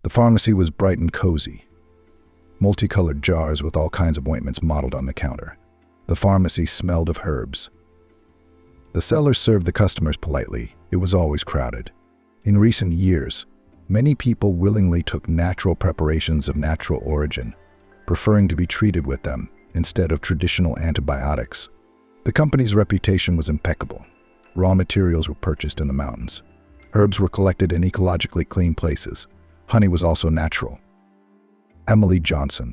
The pharmacy was bright and cozy. Multicolored jars with all kinds of ointments modeled on the counter. The pharmacy smelled of herbs. The sellers served the customers politely. It was always crowded. In recent years, many people willingly took natural preparations of natural origin, preferring to be treated with them instead of traditional antibiotics. The company's reputation was impeccable. Raw materials were purchased in the mountains. Herbs were collected in ecologically clean places. Honey was also natural. Emily Johnson,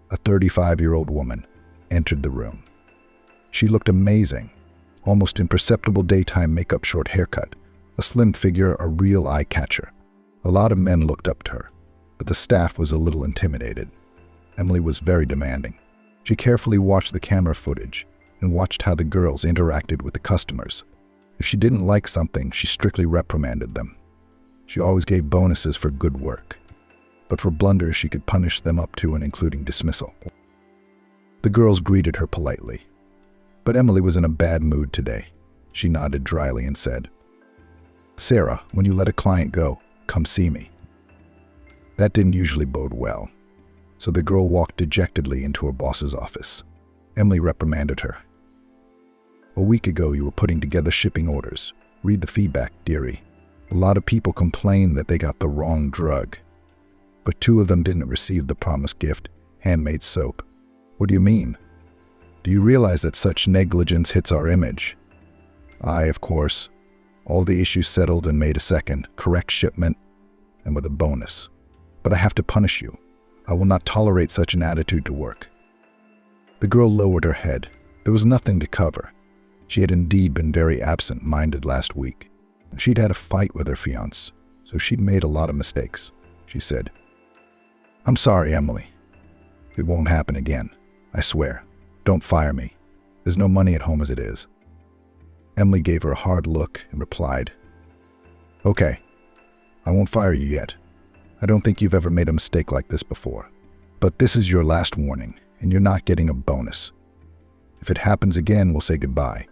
a 35-year-old woman, entered the room. She looked amazing, almost imperceptible daytime makeup, short haircut, a slim figure, a real eye-catcher. A lot of men looked up to her, but the staff was a little intimidated. Emily was very demanding. She carefully watched the camera footage and watched how the girls interacted with the customers. If she didn't like something, she strictly reprimanded them. She always gave bonuses for good work, but for blunders she could punish them up to and including dismissal. The girls greeted her politely, but Emily was in a bad mood today. She nodded dryly and said, "Sarah, when you let a client go, come see me." That didn't usually bode well, so the girl walked dejectedly into her boss's office. Emily reprimanded her. "A week ago you were putting together shipping orders. Read the feedback, dearie. A lot of people complained that they got the wrong drug, but 2 of them didn't receive the promised gift, handmade soap. What do you mean? Do you realize that such negligence hits our image?" "I, of course. All the issues settled and made a second, correct shipment, and with a bonus. But I have to punish you. I will not tolerate such an attitude to work." The girl lowered her head. There was nothing to cover. She had indeed been very absent-minded last week. She'd had a fight with her fiancé, so she'd made a lot of mistakes. She said, "I'm sorry, Emily. It won't happen again. I swear. Don't fire me. There's no money at home as it is." Emily gave her a hard look and replied, "Okay, I won't fire you yet. I don't think you've ever made a mistake like this before. But this is your last warning, and you're not getting a bonus. If it happens again, we'll say goodbye.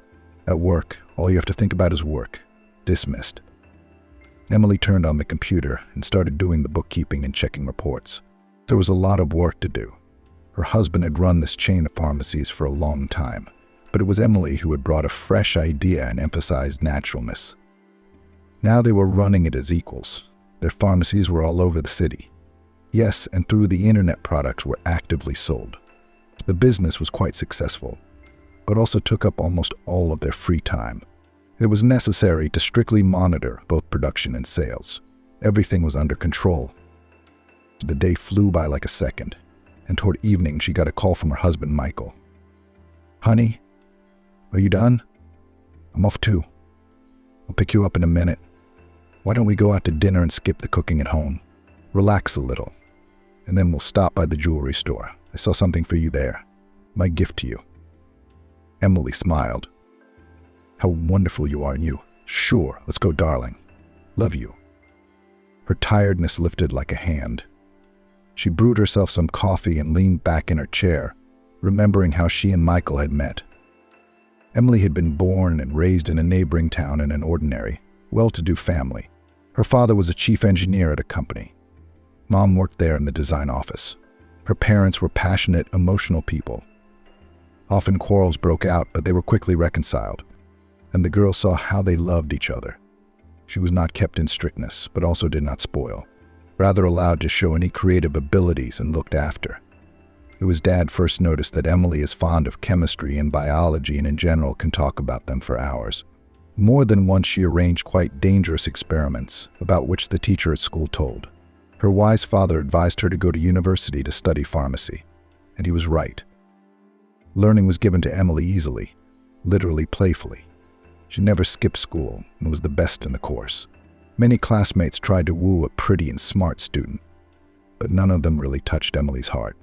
At work, all you have to think about is work. Dismissed." Emily turned on the computer and started doing the bookkeeping and checking reports. There was a lot of work to do. Her husband had run this chain of pharmacies for a long time, but it was Emily who had brought a fresh idea and emphasized naturalness. Now they were running it as equals. Their pharmacies were all over the city. Yes, and through the internet, products were actively sold. The business was quite successful, but also took up almost all of their free time. It was necessary to strictly monitor both production and sales. Everything was under control. The day flew by like a second, and toward evening she got a call from her husband, Michael. "Honey, are you done? I'm off too. I'll pick you up in a minute. Why don't we go out to dinner and skip the cooking at home? Relax a little, and then we'll stop by the jewelry store. I saw something for you there. My gift to you." Emily smiled. "How wonderful you are, and you. Sure, let's go, darling. Love you." Her tiredness lifted like a hand. She brewed herself some coffee and leaned back in her chair, remembering how she and Michael had met. Emily had been born and raised in a neighboring town in an ordinary, well-to-do family. Her father was a chief engineer at a company. Mom worked there in the design office. Her parents were passionate, emotional people. Often quarrels broke out, but they were quickly reconciled, and the girl saw how they loved each other. She was not kept in strictness, but also did not spoil, rather allowed to show any creative abilities and looked after. It was Dad first noticed that Emily is fond of chemistry and biology and in general can talk about them for hours. More than once she arranged quite dangerous experiments, about which the teacher at school told. Her wise father advised her to go to university to study pharmacy, and he was right. Learning was given to Emily easily, literally playfully. She never skipped school and was the best in the course. Many classmates tried to woo a pretty and smart student, but none of them really touched Emily's heart.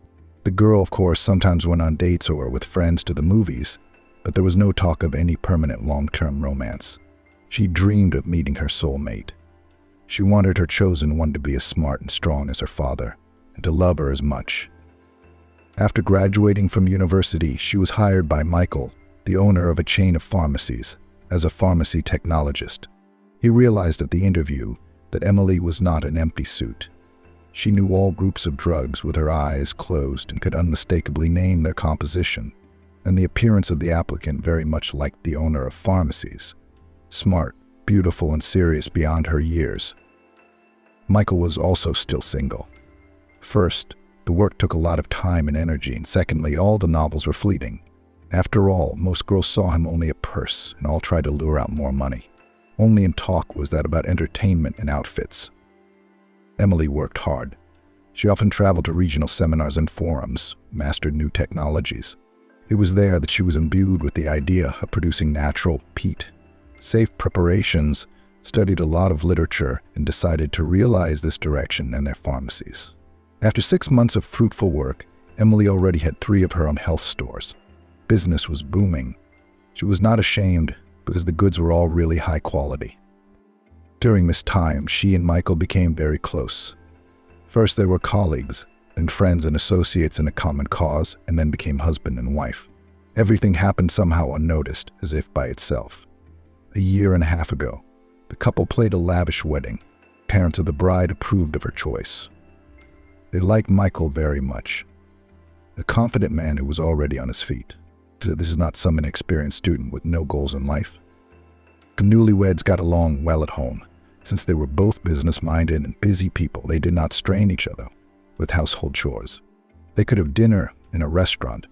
The girl, of course, sometimes went on dates or with friends to the movies, but there was no talk of any permanent long-term romance. She dreamed of meeting her soulmate. She wanted her chosen one to be as smart and strong as her father, and to love her as much. After graduating from university, she was hired by Michael, the owner of a chain of pharmacies, as a pharmacy technologist. He realized at the interview that Emily was not an empty suit. She knew all groups of drugs with her eyes closed and could unmistakably name their composition, and the appearance of the applicant very much liked the owner of pharmacies. Smart, beautiful, and serious beyond her years. Michael was also still single. First, the work took a lot of time and energy, and secondly, all the novels were fleeting. After all, most girls saw him only a purse, and all tried to lure out more money. Only in talk was that about entertainment and outfits. Emily worked hard. She often traveled to regional seminars and forums, mastered new technologies. It was there that she was imbued with the idea of producing natural peat. Safe preparations, studied a lot of literature, and decided to realize this direction in their pharmacies. After 6 months of fruitful work, Emily already had 3 of her own health stores. Business was booming. She was not ashamed because the goods were all really high quality. During this time, she and Michael became very close. First, they were colleagues, then friends and associates in a common cause, and then became husband and wife. Everything happened somehow unnoticed, as if by itself. A year and a half ago, the couple played a lavish wedding. Parents of the bride approved of her choice. They liked Michael very much. A confident man who was already on his feet. This is not some inexperienced student with no goals in life. The newlyweds got along well at home. Since they were both business-minded and busy people, they did not strain each other with household chores. They could have dinner in a restaurant.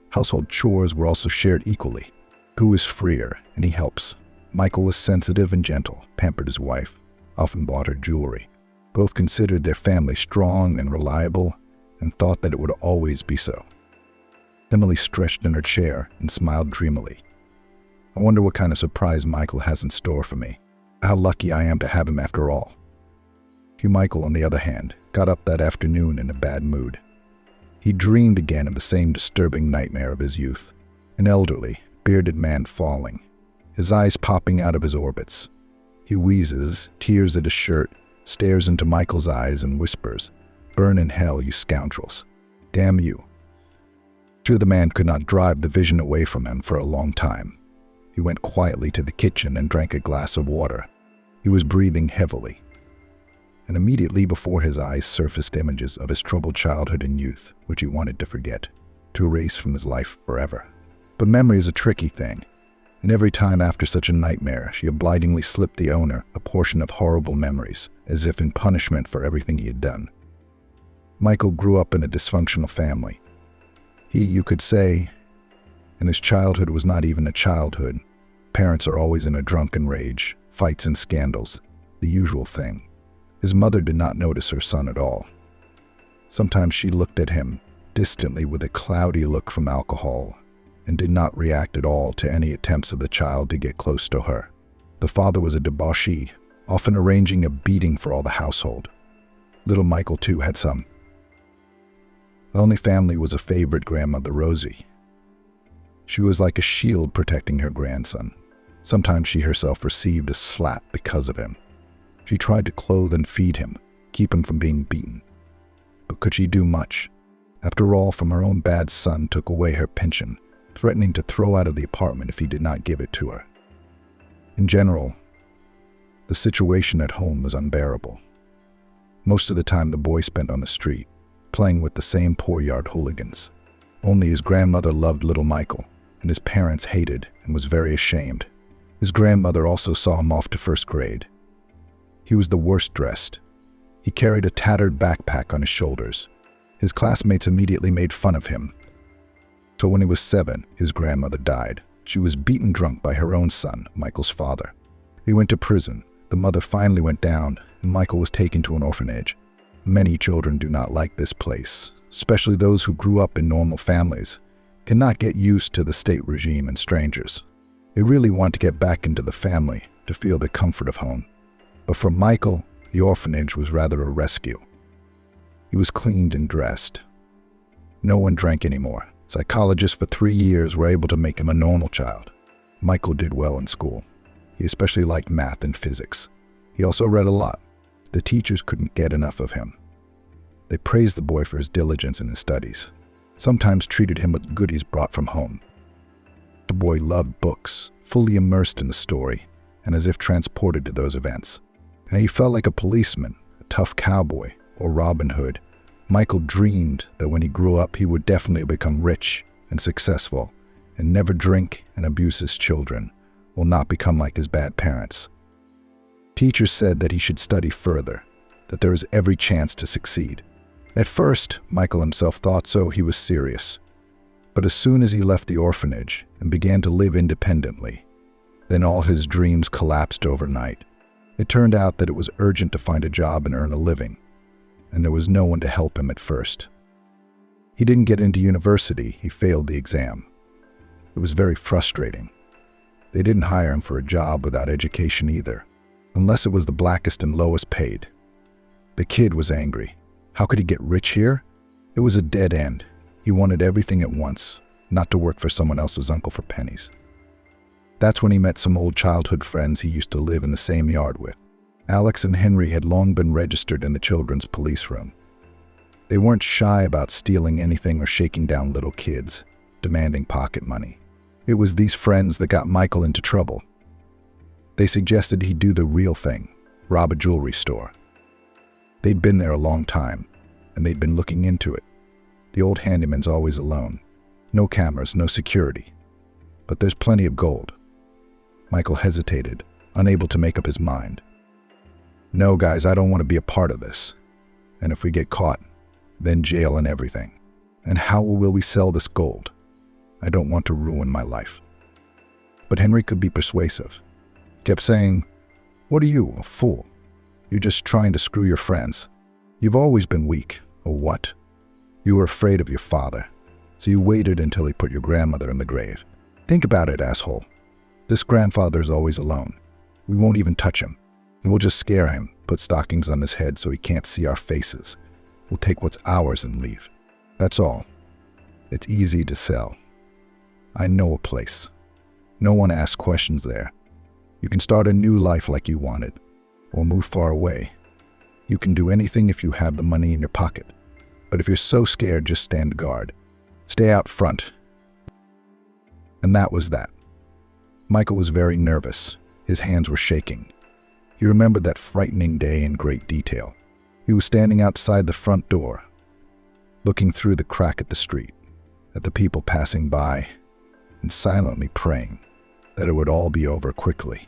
Household chores were also shared equally. Who is freer? And he helps. Michael was sensitive and gentle, pampered his wife, often bought her jewelry. Both considered their family strong and reliable, and thought that it would always be so. Emily stretched in her chair and smiled dreamily. I wonder what kind of surprise Michael has in store for me. How lucky I am to have him after all. Michael, on the other hand, got up that afternoon in a bad mood. He dreamed again of the same disturbing nightmare of his youth. An elderly, bearded man falling, his eyes popping out of his orbits. He wheezes, tears at his shirt, stares into Michael's eyes and whispers, "Burn in hell, you scoundrels. Damn you." Sure, the man could not drive the vision away from him for a long time. He went quietly to the kitchen and drank a glass of water. He was breathing heavily. And immediately before his eyes surfaced images of his troubled childhood and youth, which he wanted to forget, to erase from his life forever. But memory is a tricky thing, and every time after such a nightmare, she obligingly slipped the owner a portion of horrible memories, as if in punishment for everything he had done. Michael grew up in a dysfunctional family. You could say, and his childhood was not even a childhood. Parents are always in a drunken rage, fights and scandals, the usual thing. His mother did not notice her son at all. Sometimes she looked at him distantly with a cloudy look from alcohol and did not react at all to any attempts of the child to get close to her. The father was a debauchee, often arranging a beating for all the household. Little Michael, too, had some. The only family was a favorite grandmother, Rosie. She was like a shield protecting her grandson. Sometimes she herself received a slap because of him. She tried to clothe and feed him, keep him from being beaten. But could she do much? After all, from her own bad son took away her pension, threatening to throw out of the apartment if he did not give it to her. In general, the situation at home was unbearable. Most of the time the boy spent on the street, playing with the same poor yard hooligans. Only his grandmother loved little Michael, and his parents hated and was very ashamed. His grandmother also saw him off to first grade. He was the worst dressed. He carried a tattered backpack on his shoulders. His classmates immediately made fun of him. So when he was 7, his grandmother died. She was beaten drunk by her own son, Michael's father. He went to prison. The mother finally went down, and Michael was taken to an orphanage. Many children do not like this place, especially those who grew up in normal families, cannot get used to the state regime and strangers. They really want to get back into the family to feel the comfort of home. But for Michael, the orphanage was rather a rescue. He was cleaned and dressed. No one drank anymore. Psychologists for 3 years were able to make him a normal child. Michael did well in school. He especially liked math and physics. He also read a lot. The teachers couldn't get enough of him. They praised the boy for his diligence in his studies, sometimes treated him with goodies brought from home. The boy loved books, fully immersed in the story, and as if transported to those events. And he felt like a policeman, a tough cowboy, or Robin Hood, Michael dreamed that when he grew up he would definitely become rich and successful and never drink and abuse his children, or not become like his bad parents. Teachers said that he should study further, that there is every chance to succeed. At first, Michael himself thought so. He was serious. But as soon as he left the orphanage and began to live independently, then all his dreams collapsed overnight. It turned out that it was urgent to find a job and earn a living, and there was no one to help him at first. He didn't get into university. He failed the exam. It was very frustrating. They didn't hire him for a job without education either, unless it was the blackest and lowest paid. The kid was angry. How could he get rich here? It was a dead end. He wanted everything at once, not to work for someone else's uncle for pennies. That's when he met some old childhood friends he used to live in the same yard with. Alex and Henry had long been registered in the children's police room. They weren't shy about stealing anything or shaking down little kids, demanding pocket money. It was these friends that got Michael into trouble. They suggested he do the real thing, rob a jewelry store. They'd been there a long time, and they'd been looking into it. The old handyman's always alone. No cameras, no security. But there's plenty of gold. Michael hesitated, unable to make up his mind. No, guys, I don't want to be a part of this. And if we get caught, then jail and everything. And how will we sell this gold? I don't want to ruin my life. But Henry could be persuasive. Kept saying, "What are you, a fool? You're just trying to screw your friends. You've always been weak, or what? You were afraid of your father, so you waited until he put your grandmother in the grave. Think about it, asshole. This grandfather is always alone. We won't even touch him. We'll just scare him, put stockings on his head so he can't see our faces. We'll take what's ours and leave. That's all. It's easy to sell. I know a place. No one asks questions there. You can start a new life like you wanted, or move far away. You can do anything if you have the money in your pocket. But if you're so scared, just stand guard. Stay out front." And that was that. Michael was very nervous. His hands were shaking. He remembered that frightening day in great detail. He was standing outside the front door, looking through the crack at the street, at the people passing by, and silently praying that it would all be over quickly.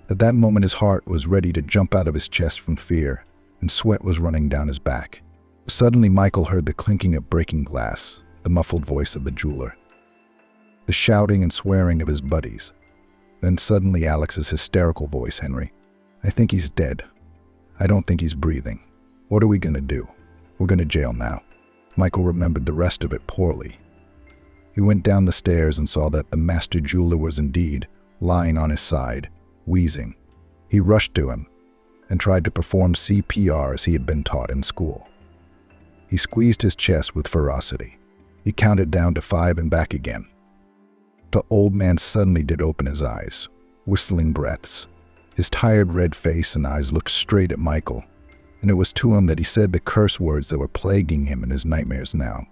At that moment, his heart was ready to jump out of his chest from fear, and sweat was running down his back. Suddenly, Michael heard the clinking of breaking glass, the muffled voice of the jeweler, the shouting and swearing of his buddies. Then suddenly, Alex's hysterical voice, "Henry, I think he's dead. I don't think he's breathing. What are we going to do? We're going to jail now." Michael remembered the rest of it poorly. He went down the stairs and saw that the master jeweler was indeed lying on his side, wheezing. He rushed to him and tried to perform CPR as he had been taught in school. He squeezed his chest with ferocity. He counted down to 5 and back again. The old man suddenly did open his eyes, whistling breaths. His tired red face and eyes looked straight at Michael, and it was to him that he said the curse words that were plaguing him in his nightmares now,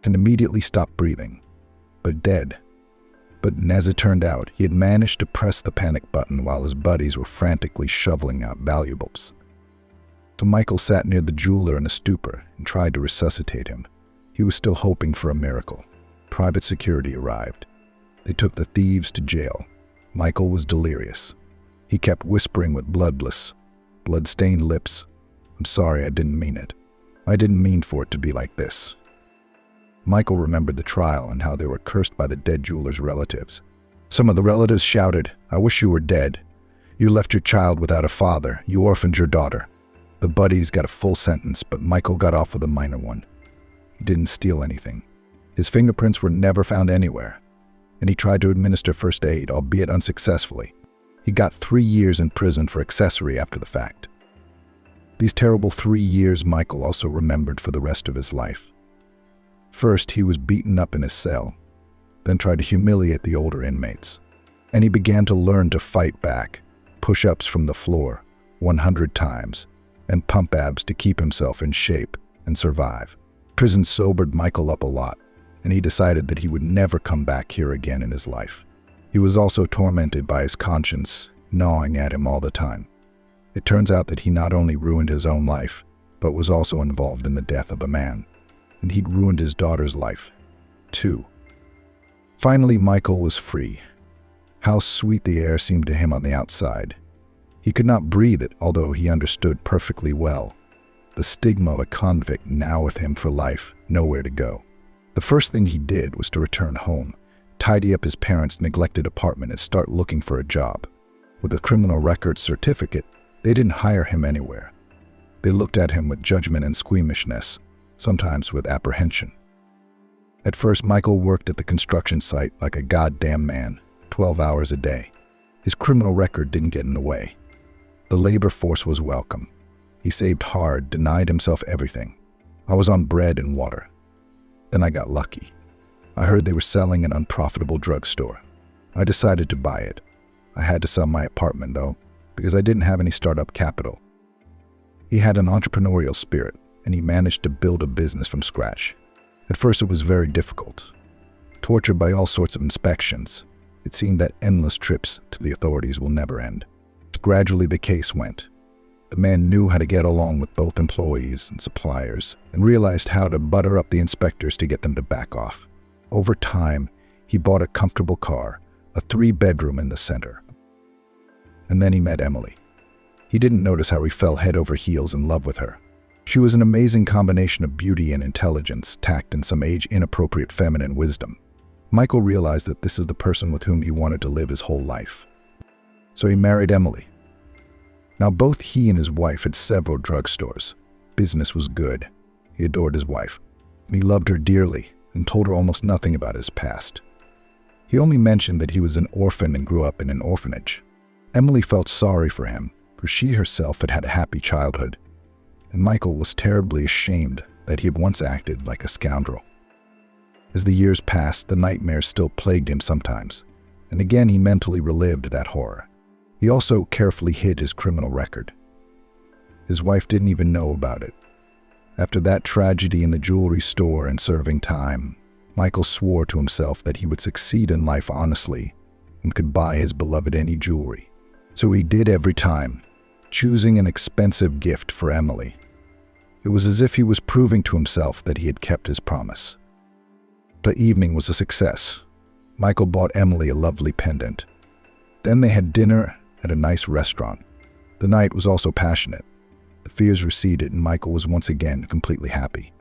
and immediately stopped breathing, but dead. But as it turned out, he had managed to press the panic button while his buddies were frantically shoveling out valuables. So Michael sat near the jeweler in a stupor and tried to resuscitate him. He was still hoping for a miracle. Private security arrived. They took the thieves to jail. Michael was delirious. He kept whispering with blood-stained lips, "I'm sorry, I didn't mean it. I didn't mean for it to be like this." Michael remembered the trial and how they were cursed by the dead jeweler's relatives. Some of the relatives shouted, "I wish you were dead. You left your child without a father. You orphaned your daughter." The buddies got a full sentence, but Michael got off with a minor one. He didn't steal anything. His fingerprints were never found anywhere, and he tried to administer first aid, albeit unsuccessfully. He got 3 years in prison for accessory after the fact. These terrible 3 years Michael also remembered for the rest of his life. First, he was beaten up in his cell, then tried to humiliate the older inmates. And he began to learn to fight back, push-ups from the floor 100 times, and pump abs to keep himself in shape and survive. Prison sobered Michael up a lot, and he decided that he would never come back here again in his life. He was also tormented by his conscience, gnawing at him all the time. It turns out that he not only ruined his own life, but was also involved in the death of a man, and he'd ruined his daughter's life, too. Finally, Michael was free. How sweet the air seemed to him on the outside. He could not breathe it, although he understood perfectly well. The stigma of a convict now with him for life, nowhere to go. The first thing he did was to return home, tidy up his parents' neglected apartment, and start looking for a job. With a criminal records certificate, they didn't hire him anywhere. They looked at him with judgment and squeamishness, sometimes with apprehension. At first, Michael worked at the construction site like a goddamn man, 12 hours a day. His criminal record didn't get in the way. The labor force was welcome. He saved hard, denied himself everything. I was on bread and water. Then I got lucky. I heard they were selling an unprofitable drugstore. I decided to buy it. I had to sell my apartment, though, because I didn't have any startup capital. He had an entrepreneurial spirit, and he managed to build a business from scratch. At first, it was very difficult. Tortured by all sorts of inspections, it seemed that endless trips to the authorities will never end. Gradually, the case went. The man knew how to get along with both employees and suppliers, and realized how to butter up the inspectors to get them to back off. Over time, he bought a comfortable car, a 3-bedroom in the center. And then he met Emily. He didn't notice how he fell head over heels in love with her. She was an amazing combination of beauty and intelligence, tact and some age-inappropriate feminine wisdom. Michael realized that this is the person with whom he wanted to live his whole life. So he married Emily. Now, both he and his wife had several drugstores. Business was good. He adored his wife. He loved her dearly and told her almost nothing about his past. He only mentioned that he was an orphan and grew up in an orphanage. Emily felt sorry for him, for she herself had had a happy childhood, and Michael was terribly ashamed that he had once acted like a scoundrel. As the years passed, the nightmares still plagued him sometimes, and again he mentally relived that horror. He also carefully hid his criminal record. His wife didn't even know about it. After that tragedy in the jewelry store and serving time, Michael swore to himself that he would succeed in life honestly and could buy his beloved any jewelry. So he did every time, choosing an expensive gift for Emily. It was as if he was proving to himself that he had kept his promise. The evening was a success. Michael bought Emily a lovely pendant. Then they had dinner at a nice restaurant. The night was also passionate. The fears receded and Michael was once again completely happy.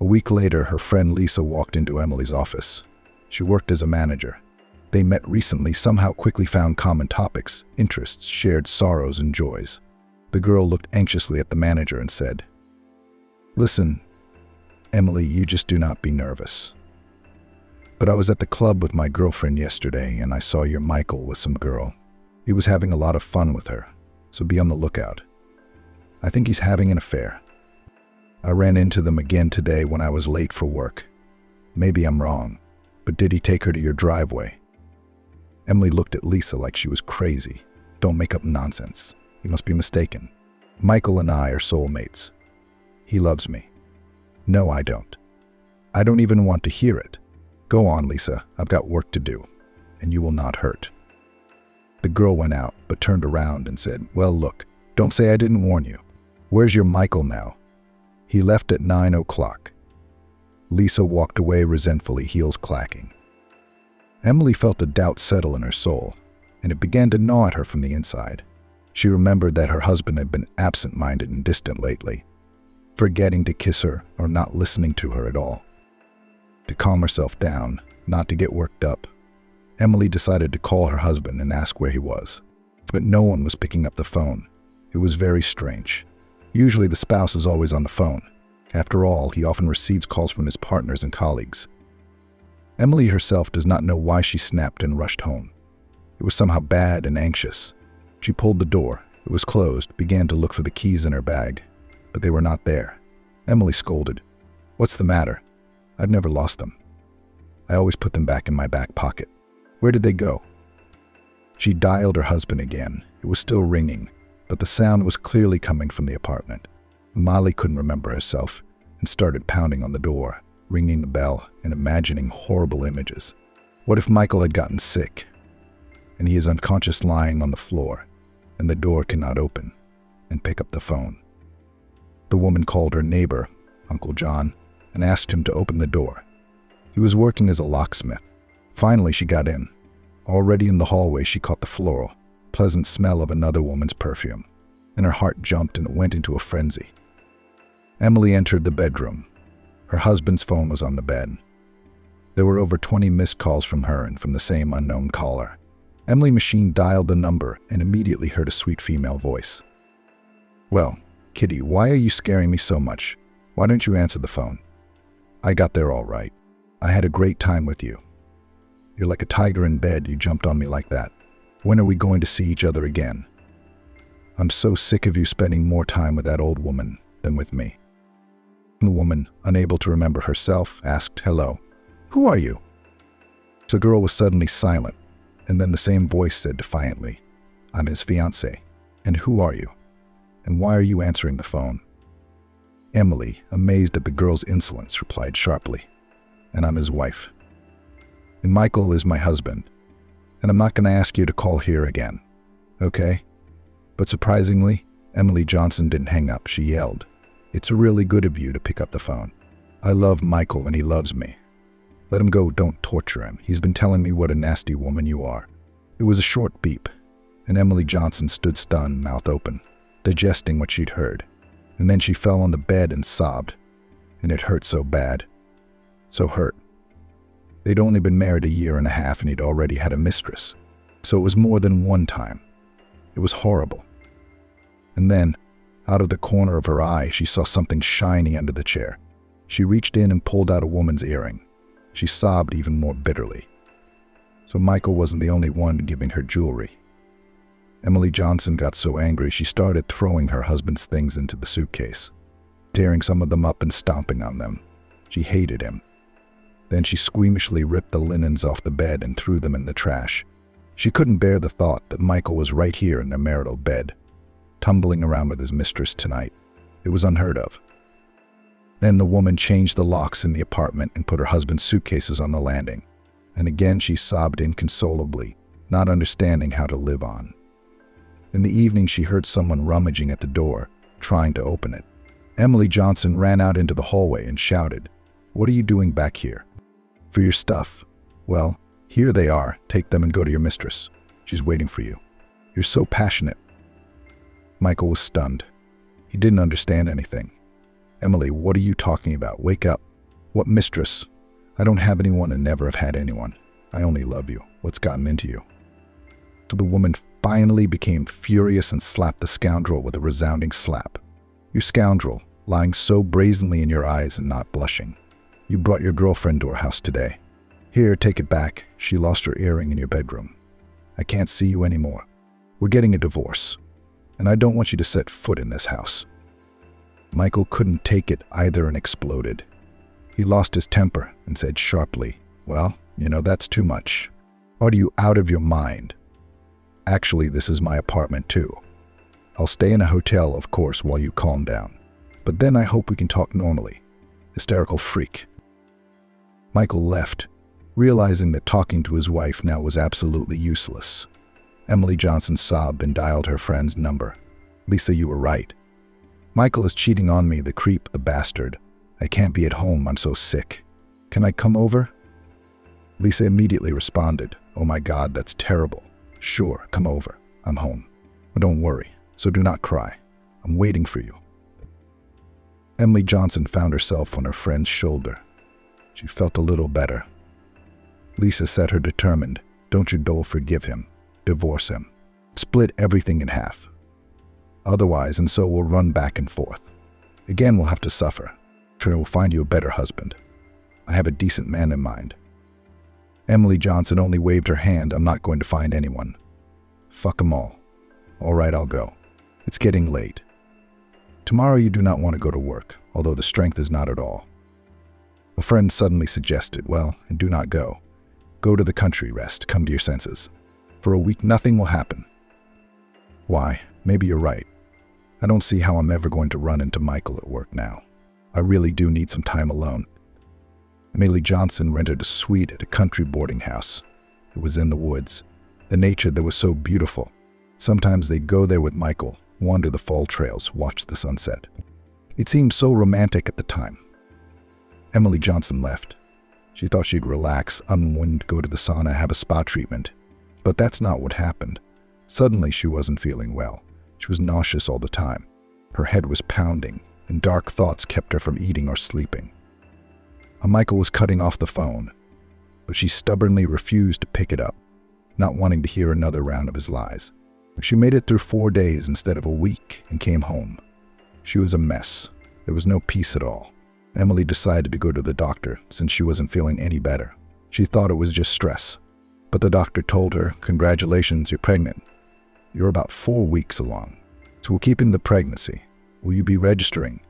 A week later, her friend Lisa walked into Emily's office. She worked as a manager. They met recently, somehow quickly found common topics, interests, shared sorrows and joys. The girl looked anxiously at the manager and said, "Listen, Emily, you just do not be nervous. But I was at the club with my girlfriend yesterday and I saw your Michael with some girl. He was having a lot of fun with her, so be on the lookout. I think he's having an affair. I ran into them again today when I was late for work. Maybe I'm wrong, but did he take her to your driveway?" Emily looked at Lisa like she was crazy. "Don't make up nonsense. You must be mistaken. Michael and I are soulmates. He loves me." "No, I don't. I don't even want to hear it. Go on, Lisa. I've got work to do, and you will not hurt." The girl went out, but turned around and said, "Well, look, don't say I didn't warn you. Where's your Michael now?" "He left at 9 o'clock. Lisa walked away resentfully, heels clacking. Emily felt a doubt settle in her soul, and it began to gnaw at her from the inside. She remembered that her husband had been absent-minded and distant lately, forgetting to kiss her or not listening to her at all. To calm herself down, not to get worked up, Emily decided to call her husband and ask where he was. But no one was picking up the phone. It was very strange. Usually the spouse is always on the phone. After all, he often receives calls from his partners and colleagues. Emily herself does not know why she snapped and rushed home. It was somehow bad and anxious. She pulled the door. It was closed, began to look for the keys in her bag, but they were not there. Emily scolded. "What's the matter? I've never lost them. I always put them back in my back pocket. Where did they go?" She dialed her husband again. It was still ringing, but the sound was clearly coming from the apartment. Molly couldn't remember herself and started pounding on the door, ringing the bell and imagining horrible images. What if Michael had gotten sick and he is unconscious lying on the floor and the door cannot open and pick up the phone? The woman called her neighbor, Uncle John, and asked him to open the door. He was working as a locksmith. Finally, she got in. Already in the hallway, she caught the floral, pleasant smell of another woman's perfume, and her heart jumped and went into a frenzy. Emily entered the bedroom. Her husband's phone was on the bed. There were over 20 missed calls from her and from the same unknown caller. Emily's machine dialed the number and immediately heard a sweet female voice. "Well, Kitty, why are you scaring me so much? Why don't you answer the phone? I got there all right. I had a great time with you. You're like a tiger in bed, you jumped on me like that. When are we going to see each other again? I'm so sick of you spending more time with that old woman than with me." The woman, unable to remember herself, asked, "Hello, who are you?" The girl was suddenly silent, and then the same voice said defiantly, "I'm his fiancé. And who are you? And why are you answering the phone?" Emily, amazed at the girl's insolence, replied sharply, "And I'm his wife. And Michael is my husband. And I'm not going to ask you to call here again. Okay?" But surprisingly, Emily Johnson didn't hang up. She yelled, "It's really good of you to pick up the phone. I love Michael and he loves me. Let him go, don't torture him. He's been telling me what a nasty woman you are." It was a short beep, and Emily Johnson stood stunned, mouth open, digesting what she'd heard. And then she fell on the bed and sobbed, and it hurt so bad. So hurt. They'd only been married a year and a half and he'd already had a mistress. So it was more than one time. It was horrible. And then, out of the corner of her eye, she saw something shiny under the chair. She reached in and pulled out a woman's earring. She sobbed even more bitterly. So Michael wasn't the only one giving her jewelry. Emily Johnson got so angry she started throwing her husband's things into the suitcase, tearing some of them up and stomping on them. She hated him. Then she squeamishly ripped the linens off the bed and threw them in the trash. She couldn't bear the thought that Michael was right here in their marital bed, tumbling around with his mistress tonight. It was unheard of. Then the woman changed the locks in the apartment and put her husband's suitcases on the landing. And again she sobbed inconsolably, not understanding how to live on. In the evening she heard someone rummaging at the door, trying to open it. Emily Johnson ran out into the hallway and shouted, "What are you doing back here?" "For your stuff." "Well, here they are. Take them and go to your mistress. She's waiting for you." "You're so passionate." Michael was stunned. He didn't understand anything. "Emily, what are you talking about? Wake up." "What mistress? I don't have anyone and never have had anyone. I only love you. What's gotten into you?" So the woman finally became furious and slapped the scoundrel with a resounding slap. "You scoundrel, lying so brazenly in your eyes and not blushing. You brought your girlfriend to our house today. Here, take it back. She lost her earring in your bedroom. I can't see you anymore. We're getting a divorce, and I don't want you to set foot in this house." Michael couldn't take it either and exploded. He lost his temper and said sharply, "Well, that's too much. Are you out of your mind? Actually, this is my apartment too. I'll stay in a hotel, of course, while you calm down. But then I hope we can talk normally. Hysterical freak." Michael left, realizing that talking to his wife now was absolutely useless. Emily Johnson sobbed and dialed her friend's number. "Lisa, you were right. Michael is cheating on me, the creep, the bastard. I can't be at home, I'm so sick. Can I come over?" Lisa immediately responded, "Oh my God, that's terrible. Sure, come over. I'm home. But don't worry, so do not cry. I'm waiting for you." Emily Johnson found herself on her friend's shoulder. She felt a little better. Lisa said her determined, "Don't you dare forgive him. Divorce him. Split everything in half. Otherwise, and so we'll run back and forth. Again, we'll have to suffer. We'll find you a better husband. I have a decent man in mind." Emily Johnson only waved her hand. "I'm not going to find anyone. Fuck them all. All right, I'll go. It's getting late. Tomorrow you do not want to go to work, although the strength is not at all." A friend suddenly suggested, "Well, do not go. Go to the country, rest, come to your senses. For a week nothing will happen." "Why, maybe you're right. I don't see how I'm ever going to run into Michael at work now. I really do need some time alone." Emily Johnson rented a suite at a country boarding house. It was in the woods. The nature there was so beautiful. Sometimes they'd go there with Michael, wander the fall trails, watch the sunset. It seemed so romantic at the time. Emily Johnson left. She thought she'd relax, unwind, go to the sauna, have a spa treatment. But that's not what happened. Suddenly, she wasn't feeling well. She was nauseous all the time. Her head was pounding, and dark thoughts kept her from eating or sleeping. Michael was cutting off the phone, but she stubbornly refused to pick it up, not wanting to hear another round of his lies. She made it through 4 days instead of a week and came home. She was a mess. There was no peace at all. Emily decided to go to the doctor since she wasn't feeling any better. She thought it was just stress. But the doctor told her, "Congratulations, you're pregnant. You're about 4 weeks along. So we're keeping the pregnancy. Will you be registering?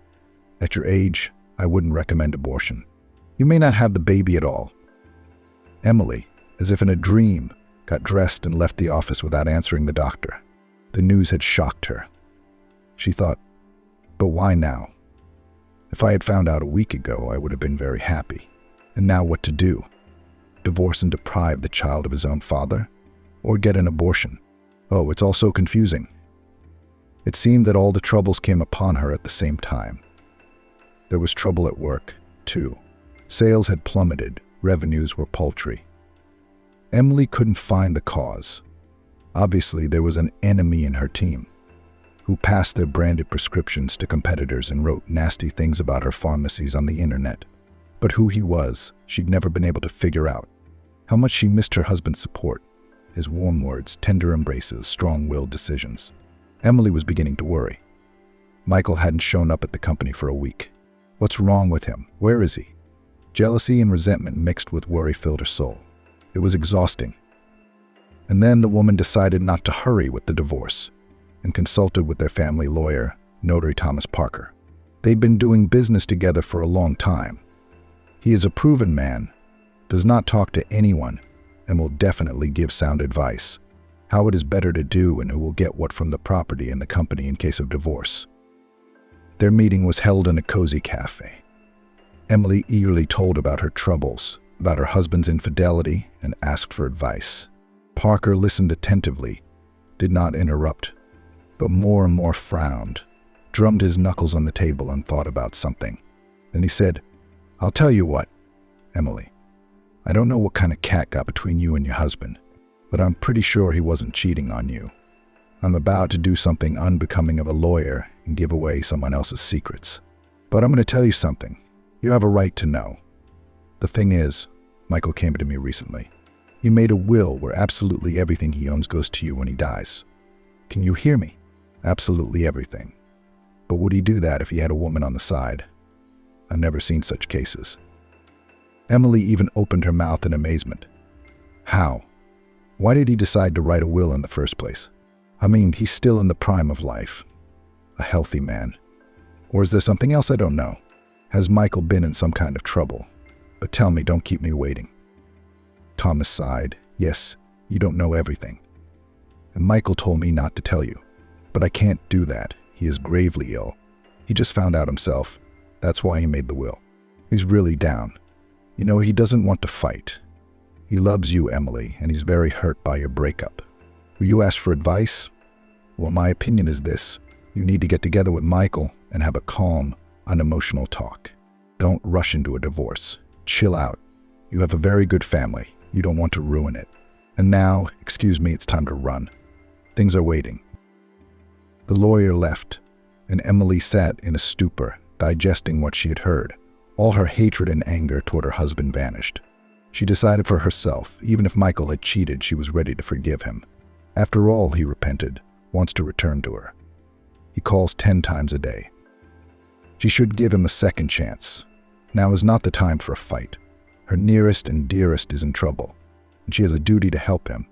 At your age, I wouldn't recommend abortion. You may not have the baby at all." Emily, as if in a dream, got dressed and left the office without answering the doctor. The news had shocked her. She thought, but why now? If I had found out a week ago, I would have been very happy. And now what to do? Divorce and deprive the child of his own father? Or get an abortion? Oh, it's all so confusing. It seemed that all the troubles came upon her at the same time. There was trouble at work, too. Sales had plummeted, revenues were paltry. Emily couldn't find the cause. Obviously, there was an enemy in her team, who passed their branded prescriptions to competitors and wrote nasty things about her pharmacies on the internet. But who he was, she'd never been able to figure out. How much she missed her husband's support, his warm words, tender embraces, strong-willed decisions. Emily was beginning to worry. Michael hadn't shown up at the company for a week. What's wrong with him? Where is he? Jealousy and resentment mixed with worry filled her soul. It was exhausting. And then the woman decided not to hurry with the divorce and consulted with their family lawyer, Notary Thomas Parker. They'd been doing business together for a long time. He is a proven man, does not talk to anyone, and will definitely give sound advice, how it is better to do and who will get what from the property and the company in case of divorce. Their meeting was held in a cozy cafe. Emily eagerly told about her troubles, about her husband's infidelity, and asked for advice. Parker listened attentively, did not interrupt, but more and more frowned, drummed his knuckles on the table and thought about something. Then he said, "I'll tell you what, Emily. I don't know what kind of cat got between you and your husband, but I'm pretty sure he wasn't cheating on you. I'm about to do something unbecoming of a lawyer and give away someone else's secrets. But I'm going to tell you something. You have a right to know. The thing is, Michael came to me recently. He made a will where absolutely everything he owns goes to you when he dies. Can you hear me? Absolutely everything. But would he do that if he had a woman on the side? I've never seen such cases." Emily even opened her mouth in amazement. How? Why did he decide to write a will in the first place? I mean, he's still in the prime of life. A healthy man. Or is there something else I don't know? Has Michael been in some kind of trouble? But tell me, don't keep me waiting. Thomas sighed. Yes, you don't know everything. And Michael told me not to tell you. But I can't do that. He is gravely ill. He just found out himself. That's why he made the will. He's really down. You know, he doesn't want to fight. He loves you, Emily, and he's very hurt by your breakup. Will you ask for advice? Well, my opinion is this. You need to get together with Michael and have a calm, unemotional talk. Don't rush into a divorce. Chill out. You have a very good family. You don't want to ruin it. And now, excuse me, it's time to run. Things are waiting. The lawyer left, and Emily sat in a stupor, digesting what she had heard. All her hatred and anger toward her husband vanished. She decided for herself, even if Michael had cheated, she was ready to forgive him. After all, he repented, wants to return to her. He calls 10 times a day. She should give him a second chance. Now is not the time for a fight. Her nearest and dearest is in trouble, and she has a duty to help him.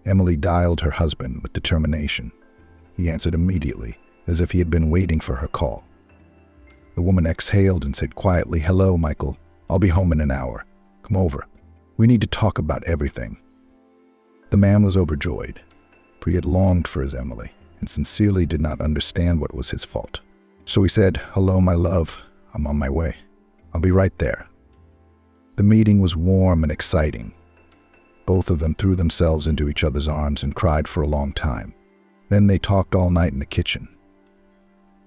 Emily dialed her husband with determination. He answered immediately, as if he had been waiting for her call. The woman exhaled and said quietly, "Hello, Michael. I'll be home in an hour. Come over. We need to talk about everything." The man was overjoyed, for he had longed for his Emily and sincerely did not understand what was his fault. So he said, "Hello, my love. I'm on my way. I'll be right there." The meeting was warm and exciting. Both of them threw themselves into each other's arms and cried for a long time. Then they talked all night in the kitchen.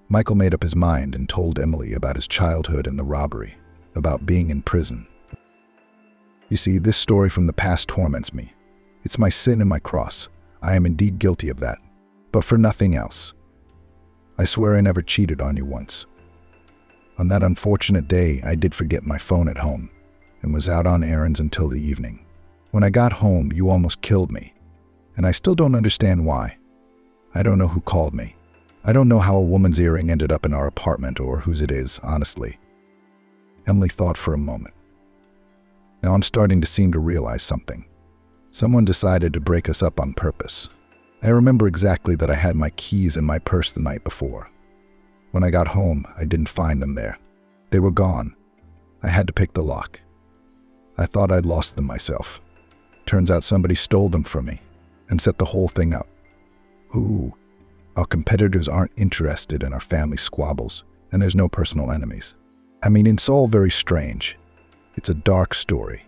Michael made up his mind and told Emily about his childhood and the robbery, about being in prison. You see, this story from the past torments me. It's my sin and my cross. I am indeed guilty of that, but for nothing else. I swear I never cheated on you once. On that unfortunate day, I did forget my phone at home and was out on errands until the evening. When I got home, you almost killed me, and I still don't understand why. I don't know who called me. I don't know how a woman's earring ended up in our apartment or whose it is, honestly. Emily thought for a moment. Now I'm starting to seem to realize something. Someone decided to break us up on purpose. I remember exactly that I had my keys in my purse the night before. When I got home, I didn't find them there. They were gone. I had to pick the lock. I thought I'd lost them myself. Turns out somebody stole them from me and set the whole thing up. Ooh, our competitors aren't interested in our family squabbles, and there's no personal enemies. I mean, it's all very strange. It's a dark story.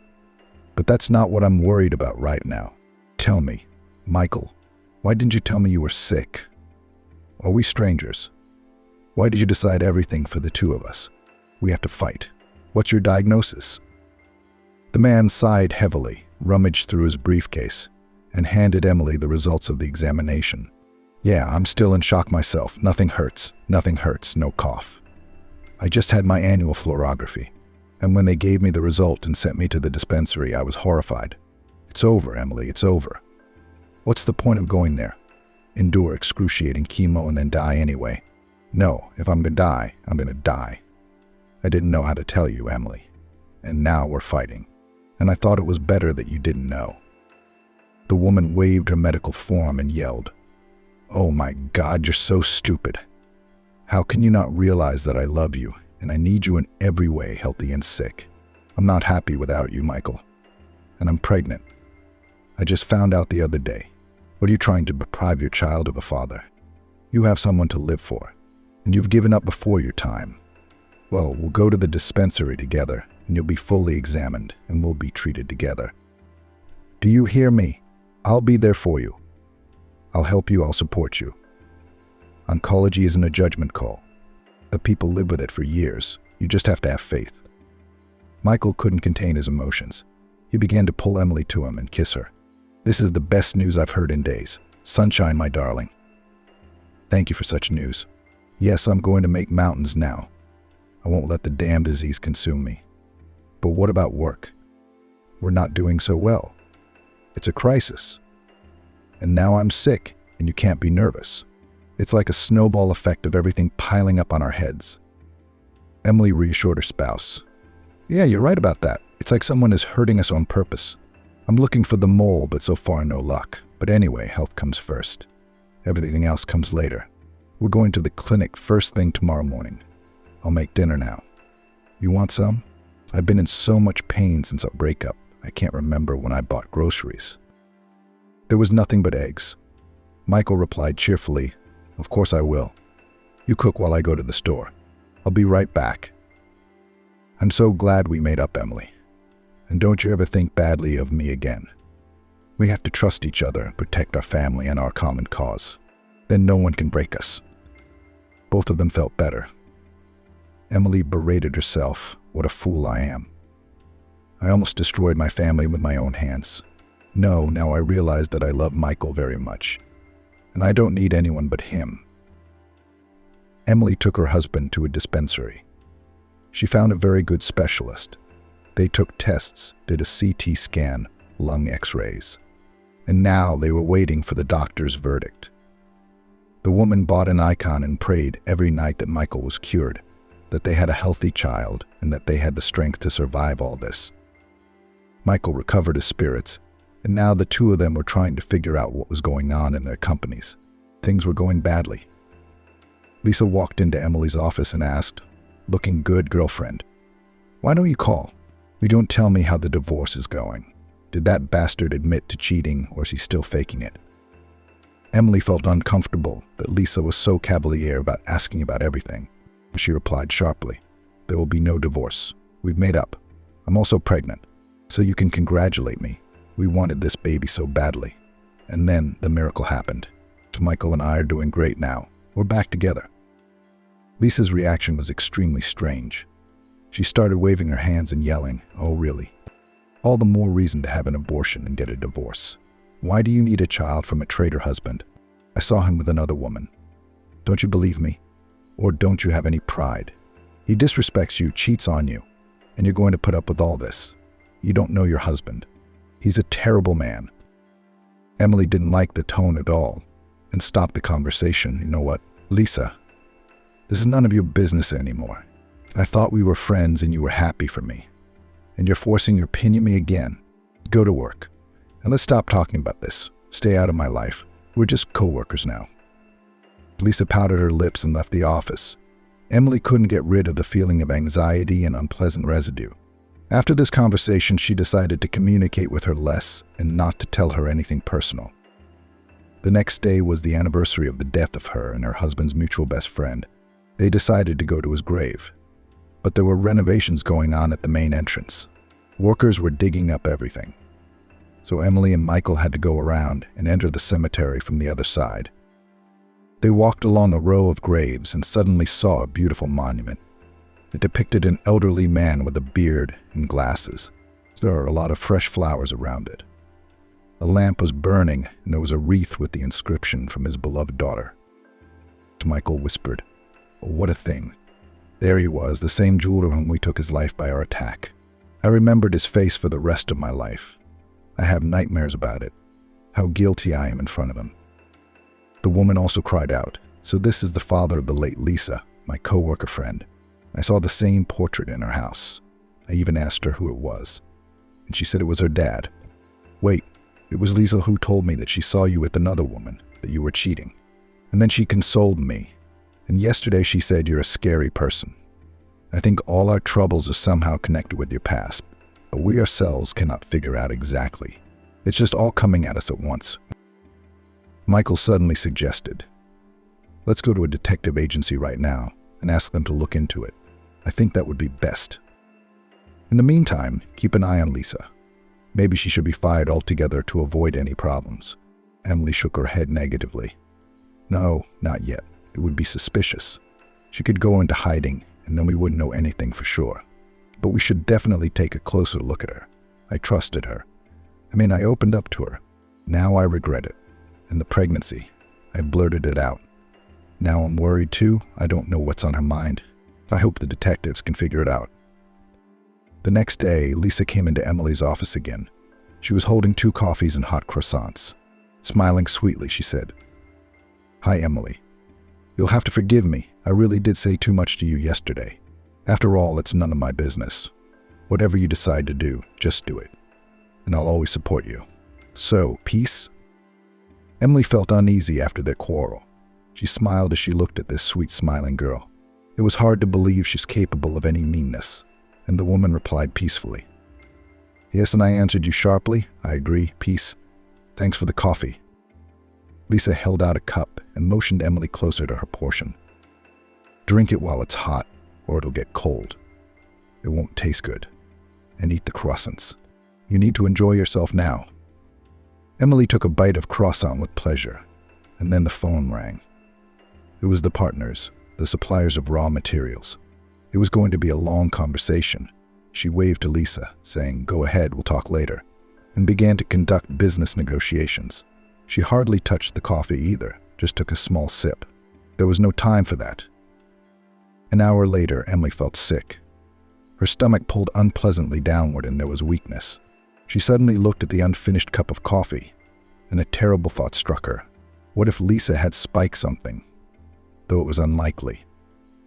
But that's not what I'm worried about right now. Tell me, Michael, why didn't you tell me you were sick? Are we strangers? Why did you decide everything for the two of us? We have to fight. What's your diagnosis? The man sighed heavily, rummaged through his briefcase, and handed Emily the results of the examination. Yeah, I'm still in shock myself. Nothing hurts, no cough. I just had my annual fluorography, and when they gave me the result and sent me to the dispensary, I was horrified. It's over, Emily, it's over. What's the point of going there? Endure excruciating chemo and then die anyway. No, if I'm gonna die, I'm gonna die. I didn't know how to tell you, Emily, and now we're fighting. And I thought it was better that you didn't know. The woman waved her medical form and yelled, "Oh my God, you're so stupid. How can you not realize that I love you and I need you in every way, healthy and sick? I'm not happy without you, Michael. And I'm pregnant. I just found out the other day. What are you trying to deprive your child of a father? You have someone to live for, and you've given up before your time. Well, we'll go to the dispensary together, and you'll be fully examined, and we'll be treated together. Do you hear me? I'll be there for you. I'll help you, I'll support you. Oncology isn't a judgment call. But people live with it for years. You just have to have faith." Michael couldn't contain his emotions. He began to pull Emily to him and kiss her. "This is the best news I've heard in days. Sunshine, my darling. Thank you for such news. Yes, I'm going to make mountains now. I won't let the damn disease consume me. But what about work? We're not doing so well. It's a crisis. And now I'm sick, and you can't be nervous. It's like a snowball effect of everything piling up on our heads." Emily reassured her spouse. "Yeah, you're right about that. It's like someone is hurting us on purpose. I'm looking for the mole, but so far no luck. But anyway, health comes first. Everything else comes later. We're going to the clinic first thing tomorrow morning. I'll make dinner now. You want some? I've been in so much pain since our breakup. I can't remember when I bought groceries." There was nothing but eggs. Michael replied cheerfully, "Of course I will. You cook while I go to the store. I'll be right back." "I'm so glad we made up, Emily. And don't you ever think badly of me again. We have to trust each other and protect our family and our common cause. Then no one can break us." Both of them felt better. Emily berated herself. What a fool I am. I almost destroyed my family with my own hands. No, now I realize that I love Michael very much. And I don't need anyone but him. Emily took her husband to a dispensary. She found a very good specialist. They took tests, did a CT scan, lung x-rays. And now they were waiting for the doctor's verdict. The woman bought an icon and prayed every night that Michael was cured, that they had a healthy child, and that they had the strength to survive all this. Michael recovered his spirits, and now the two of them were trying to figure out what was going on in their companies. Things were going badly. Lisa walked into Emily's office and asked, "Looking good, girlfriend. Why don't you call? You don't tell me how the divorce is going. Did that bastard admit to cheating, or is he still faking it?" Emily felt uncomfortable that Lisa was so cavalier about asking about everything. She replied sharply, "There will be no divorce. We've made up. I'm also pregnant, so you can congratulate me. We wanted this baby so badly. And then the miracle happened. Michael and I are doing great now. We're back together." Lisa's reaction was extremely strange. She started waving her hands and yelling, "Oh, really? All the more reason to have an abortion and get a divorce. Why do you need a child from a traitor husband? I saw him with another woman. Don't you believe me? Or don't you have any pride? He disrespects you, cheats on you, and you're going to put up with all this. You don't know your husband. He's a terrible man." Emily didn't like the tone at all and stopped the conversation. "You know what, Lisa? This is none of your business anymore. I thought we were friends and you were happy for me. And you're forcing your opinion on me again. Go to work. And let's stop talking about this. Stay out of my life. We're just co-workers now." Lisa pouted her lips and left the office. Emily couldn't get rid of the feeling of anxiety and unpleasant residue. After this conversation, she decided to communicate with her less and not to tell her anything personal. The next day was the anniversary of the death of her and her husband's mutual best friend. They decided to go to his grave. But there were renovations going on at the main entrance. Workers were digging up everything. So Emily and Michael had to go around and enter the cemetery from the other side. They walked along a row of graves and suddenly saw a beautiful monument. It depicted an elderly man with a beard and glasses. There were a lot of fresh flowers around it. A lamp was burning, and there was a wreath with the inscription from his beloved daughter. Michael whispered, "Oh, what a thing. There he was, the same jeweler whom we took his life by our attack. I remembered his face for the rest of my life. I have nightmares about it. How guilty I am in front of him." The woman also cried out, "So this is the father of the late Lisa, my co-worker friend. I saw the same portrait in her house. I even asked her who it was, and she said it was her dad. Wait, it was Lisa who told me that she saw you with another woman, that you were cheating. And then she consoled me. And yesterday she said you're a scary person. I think all our troubles are somehow connected with your past, but we ourselves cannot figure out exactly. It's just all coming at us at once." Michael suddenly suggested, "Let's go to a detective agency right now and ask them to look into it. I think that would be best. In the meantime, keep an eye on Lisa. Maybe she should be fired altogether to avoid any problems." Emily shook her head negatively. "No, not yet. It would be suspicious. She could go into hiding, and then we wouldn't know anything for sure. But we should definitely take a closer look at her. I trusted her. I opened up to her. Now I regret it. And the pregnancy, I blurted it out. Now I'm worried too. I don't know what's on her mind. I hope the detectives can figure it out." The next day, Lisa came into Emily's office again. She was holding 2 coffees and hot croissants. Smiling sweetly, she said, "Hi, Emily. You'll have to forgive me. I really did say too much to you yesterday. After all, it's none of my business. Whatever you decide to do, just do it. And I'll always support you. So, peace?" Emily felt uneasy after their quarrel. She smiled as she looked at this sweet smiling girl. It was hard to believe she's capable of any meanness, and the woman replied peacefully, "Yes, and I answered you sharply. I agree. Peace. Thanks for the coffee." Lisa held out a cup and motioned Emily closer to her portion. "Drink it while it's hot, or it'll get cold. It won't taste good. And eat the croissants. You need to enjoy yourself now." Emily took a bite of croissant with pleasure, and then the phone rang. It was the partners, the suppliers of raw materials. It was going to be a long conversation. She waved to Lisa, saying, "Go ahead, we'll talk later," and began to conduct business negotiations. She hardly touched the coffee either, just took a small sip. There was no time for that. An hour later, Emily felt sick. Her stomach pulled unpleasantly downward and there was weakness. She suddenly looked at the unfinished cup of coffee, and a terrible thought struck her. What if Lisa had spiked something? Though it was unlikely.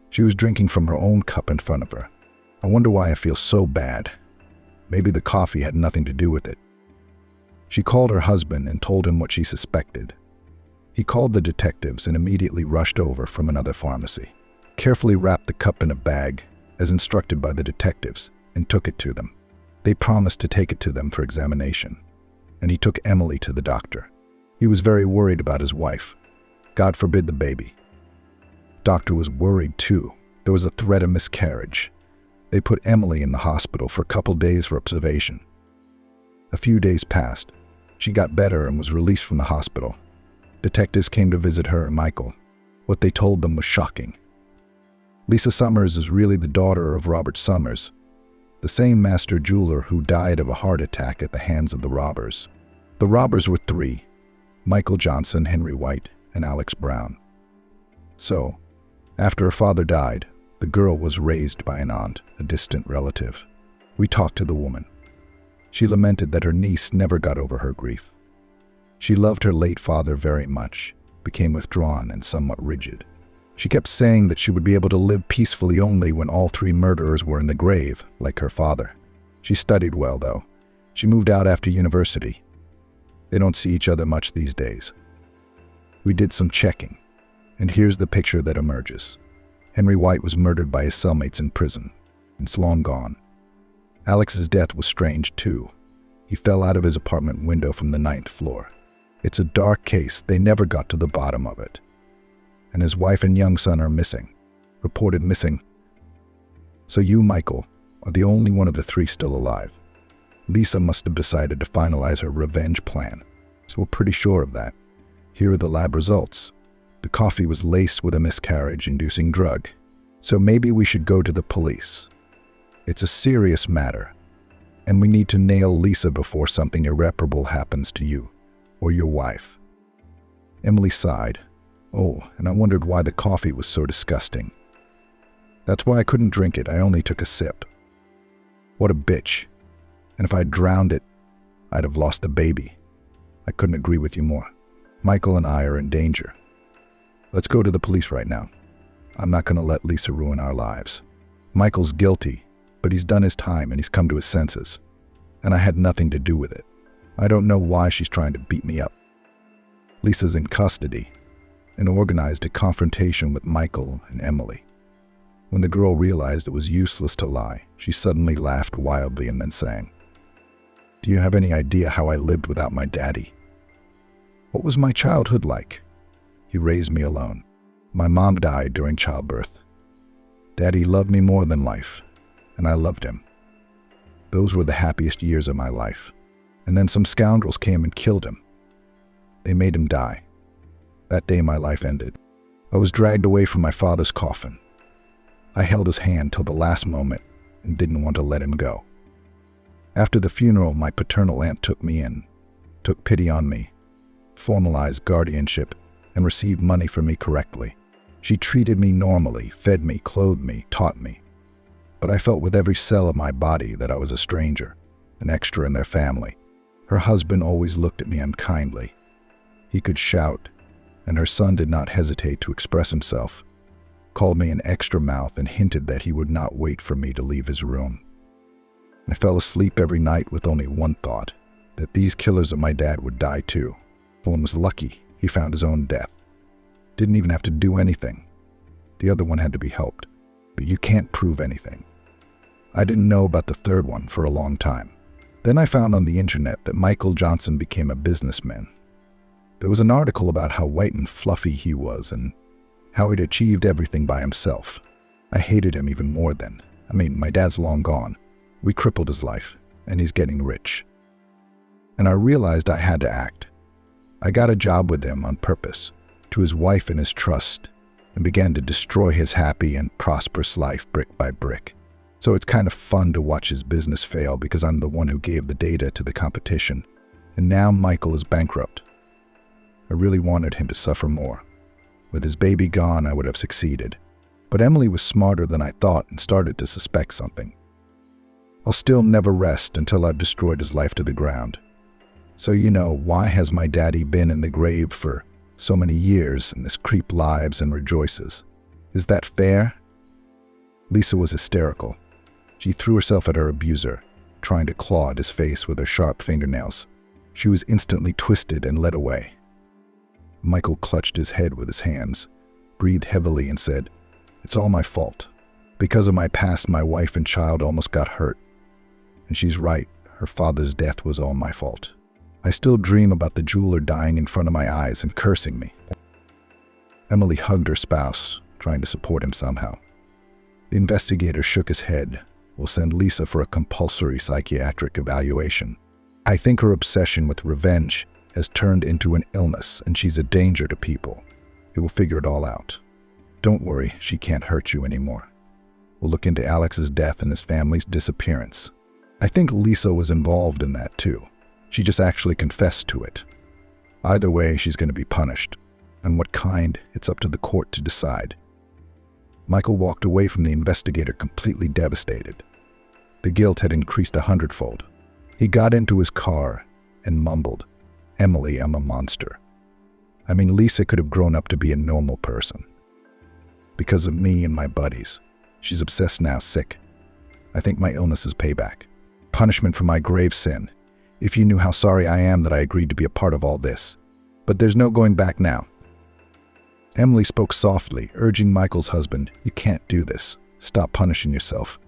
She was drinking from her own cup in front of her. I wonder why I feel so bad. Maybe the coffee had nothing to do with it. She called her husband and told him what she suspected. He called the detectives and immediately rushed over from another pharmacy, carefully wrapped the cup in a bag, as instructed by the detectives, and took it to them. They promised to take it to them for examination, and he took Emily to the doctor. He was very worried about his wife. God forbid the baby. Doctor was worried too. There was a threat of miscarriage. They put Emily in the hospital for a couple days for observation. A few days passed. She got better and was released from the hospital. Detectives came to visit her and Michael. What they told them was shocking. Lisa Summers is really the daughter of Robert Summers, the same master jeweler who died of a heart attack at the hands of the robbers. The robbers were three: Michael Johnson, Henry White, and Alex Brown. So, after her father died, the girl was raised by an aunt, a distant relative. We talked to the woman. She lamented that her niece never got over her grief. She loved her late father very much, became withdrawn and somewhat rigid. She kept saying that she would be able to live peacefully only when all three murderers were in the grave, like her father. She studied well, though. She moved out after university. They don't see each other much these days. We did some checking, and here's the picture that emerges. Henry White was murdered by his cellmates in prison. It's long gone. Alex's death was strange, too. He fell out of his apartment window from the 9th floor. It's a dark case. They never got to the bottom of it. And his wife and young son are missing. Reported missing. So you, Michael, are the only one of the three still alive. Lisa must have decided to finalize her revenge plan. So we're pretty sure of that. Here are the lab results. The coffee was laced with a miscarriage-inducing drug. So maybe we should go to the police. It's a serious matter, and we need to nail Lisa before something irreparable happens to you or your wife. Emily sighed. Oh, and I wondered why the coffee was so disgusting. That's why I couldn't drink it. I only took a sip. What a bitch. And if I'd drowned it, I'd have lost the baby. I couldn't agree with you more. Michael and I are in danger. Let's go to the police right now. I'm not going to let Lisa ruin our lives. Michael's guilty, but he's done his time and he's come to his senses. And I had nothing to do with it. I don't know why she's trying to beat me up. Lisa's in custody and organized a confrontation with Michael and Emily. When the girl realized it was useless to lie, she suddenly laughed wildly and then sang, "Do you have any idea how I lived without my daddy? What was my childhood like? He raised me alone. My mom died during childbirth. Daddy loved me more than life, and I loved him. Those were the happiest years of my life. And then some scoundrels came and killed him. They made him die. That day my life ended. I was dragged away from my father's coffin. I held his hand till the last moment and didn't want to let him go. After the funeral, my paternal aunt took me in, took pity on me, formalized guardianship, and received money for me correctly. She treated me normally, fed me, clothed me, taught me. But I felt with every cell of my body that I was a stranger, an extra in their family. Her husband always looked at me unkindly. He could shout, and her son did not hesitate to express himself, called me an extra mouth and hinted that he would not wait for me to leave his room. I fell asleep every night with only one thought, that these killers of my dad would die too. One was lucky. He found his own death. Didn't even have to do anything. The other one had to be helped. But you can't prove anything. I didn't know about the third one for a long time. Then I found on the internet that Michael Johnson became a businessman. There was an article about how white and fluffy he was and how he'd achieved everything by himself. I hated him even more then. I mean, my dad's long gone. We crippled his life, and he's getting rich. And I realized I had to act. I got a job with him on purpose, to his wife and his trust, and began to destroy his happy and prosperous life brick by brick. So it's kind of fun to watch his business fail because I'm the one who gave the data to the competition. And now Michael is bankrupt. I really wanted him to suffer more. With his baby gone, I would have succeeded. But Emily was smarter than I thought and started to suspect something. I'll still never rest until I've destroyed his life to the ground. So why has my daddy been in the grave for so many years and this creep lives and rejoices? Is that fair? Lisa was hysterical. She threw herself at her abuser, trying to claw at his face with her sharp fingernails. She was instantly twisted and led away. Michael clutched his head with his hands, breathed heavily and said, "It's all my fault. Because of my past, my wife and child almost got hurt. And she's right, her father's death was all my fault. I still dream about the jeweler dying in front of my eyes and cursing me." Emily hugged her spouse, trying to support him somehow. The investigator shook his head. "We'll send Lisa for a compulsory psychiatric evaluation. I think her obsession with revenge has turned into an illness and she's a danger to people. He will figure it all out." Don't worry, she can't hurt you anymore. We'll look into Alex's death and his family's disappearance. I think Lisa was involved in that too. She just actually confessed to it. Either way, she's going to be punished. And what kind, it's up to the court to decide. Michael walked away from the investigator completely devastated. The guilt had increased 100-fold. He got into his car and mumbled, "Emily, I'm a monster. I mean, Lisa could have grown up to be a normal person. Because of me and my buddies. She's obsessed now, sick. I think my illness is payback. Punishment for my grave sin. If you knew how sorry I am that I agreed to be a part of all this. But there's no going back now." Emily spoke softly, urging Michael's husband, "You can't do this. Stop punishing yourself.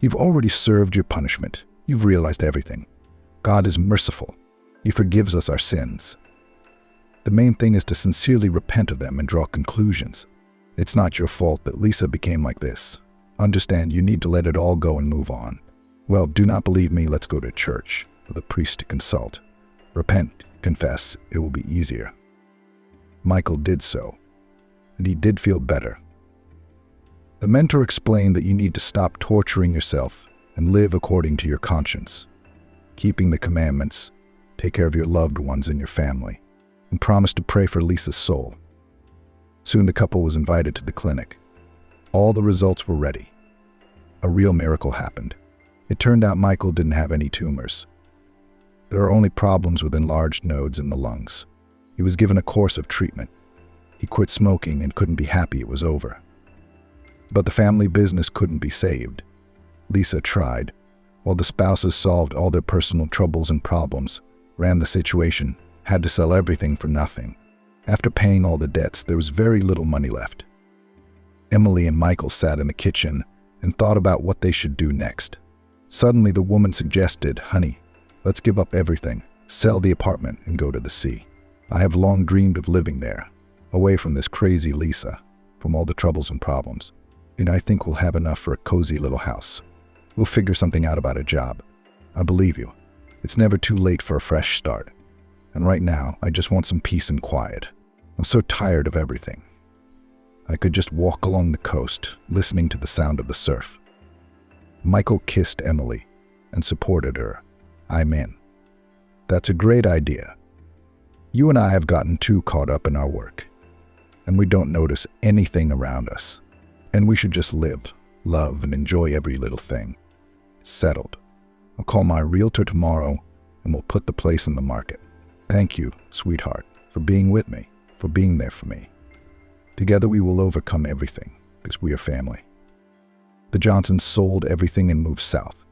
You've already served your punishment. You've realized everything. God is merciful. He forgives us our sins. The main thing is to sincerely repent of them and draw conclusions. It's not your fault that Lisa became like this. Understand, you need to let it all go and move on. Well, do not believe me, let's go to church with a priest to consult. Repent, confess, it will be easier." Michael did so, and he did feel better. The mentor explained that you need to stop torturing yourself and live according to your conscience, keeping the commandments, take care of your loved ones and your family, and promise to pray for Lisa's soul. Soon the couple was invited to the clinic. All the results were ready. A real miracle happened. It turned out Michael didn't have any tumors. There are only problems with enlarged nodes in the lungs. He was given a course of treatment. He quit smoking and couldn't be happy it was over. But the family business couldn't be saved. Lisa tried. While the spouses solved all their personal troubles and problems, ran the situation, had to sell everything for nothing. After paying all the debts, there was very little money left. Emily and Michael sat in the kitchen and thought about what they should do next. Suddenly the woman suggested, "Honey, let's give up everything, sell the apartment and go to the sea. I have long dreamed of living there, away from this crazy Lisa, from all the troubles and problems. And I think we'll have enough for a cozy little house. We'll figure something out about a job. I believe you. It's never too late for a fresh start. And right now, I just want some peace and quiet. I'm so tired of everything. I could just walk along the coast, listening to the sound of the surf." Michael kissed Emily and supported her. "I'm in. That's a great idea. You and I have gotten too caught up in our work, and we don't notice anything around us. And we should just live, love, and enjoy every little thing. It's settled. I'll call my realtor tomorrow, and we'll put the place in the market. Thank you, sweetheart, for being with me, for being there for me. Together we will overcome everything, because we are family." The Johnsons sold everything and moved south.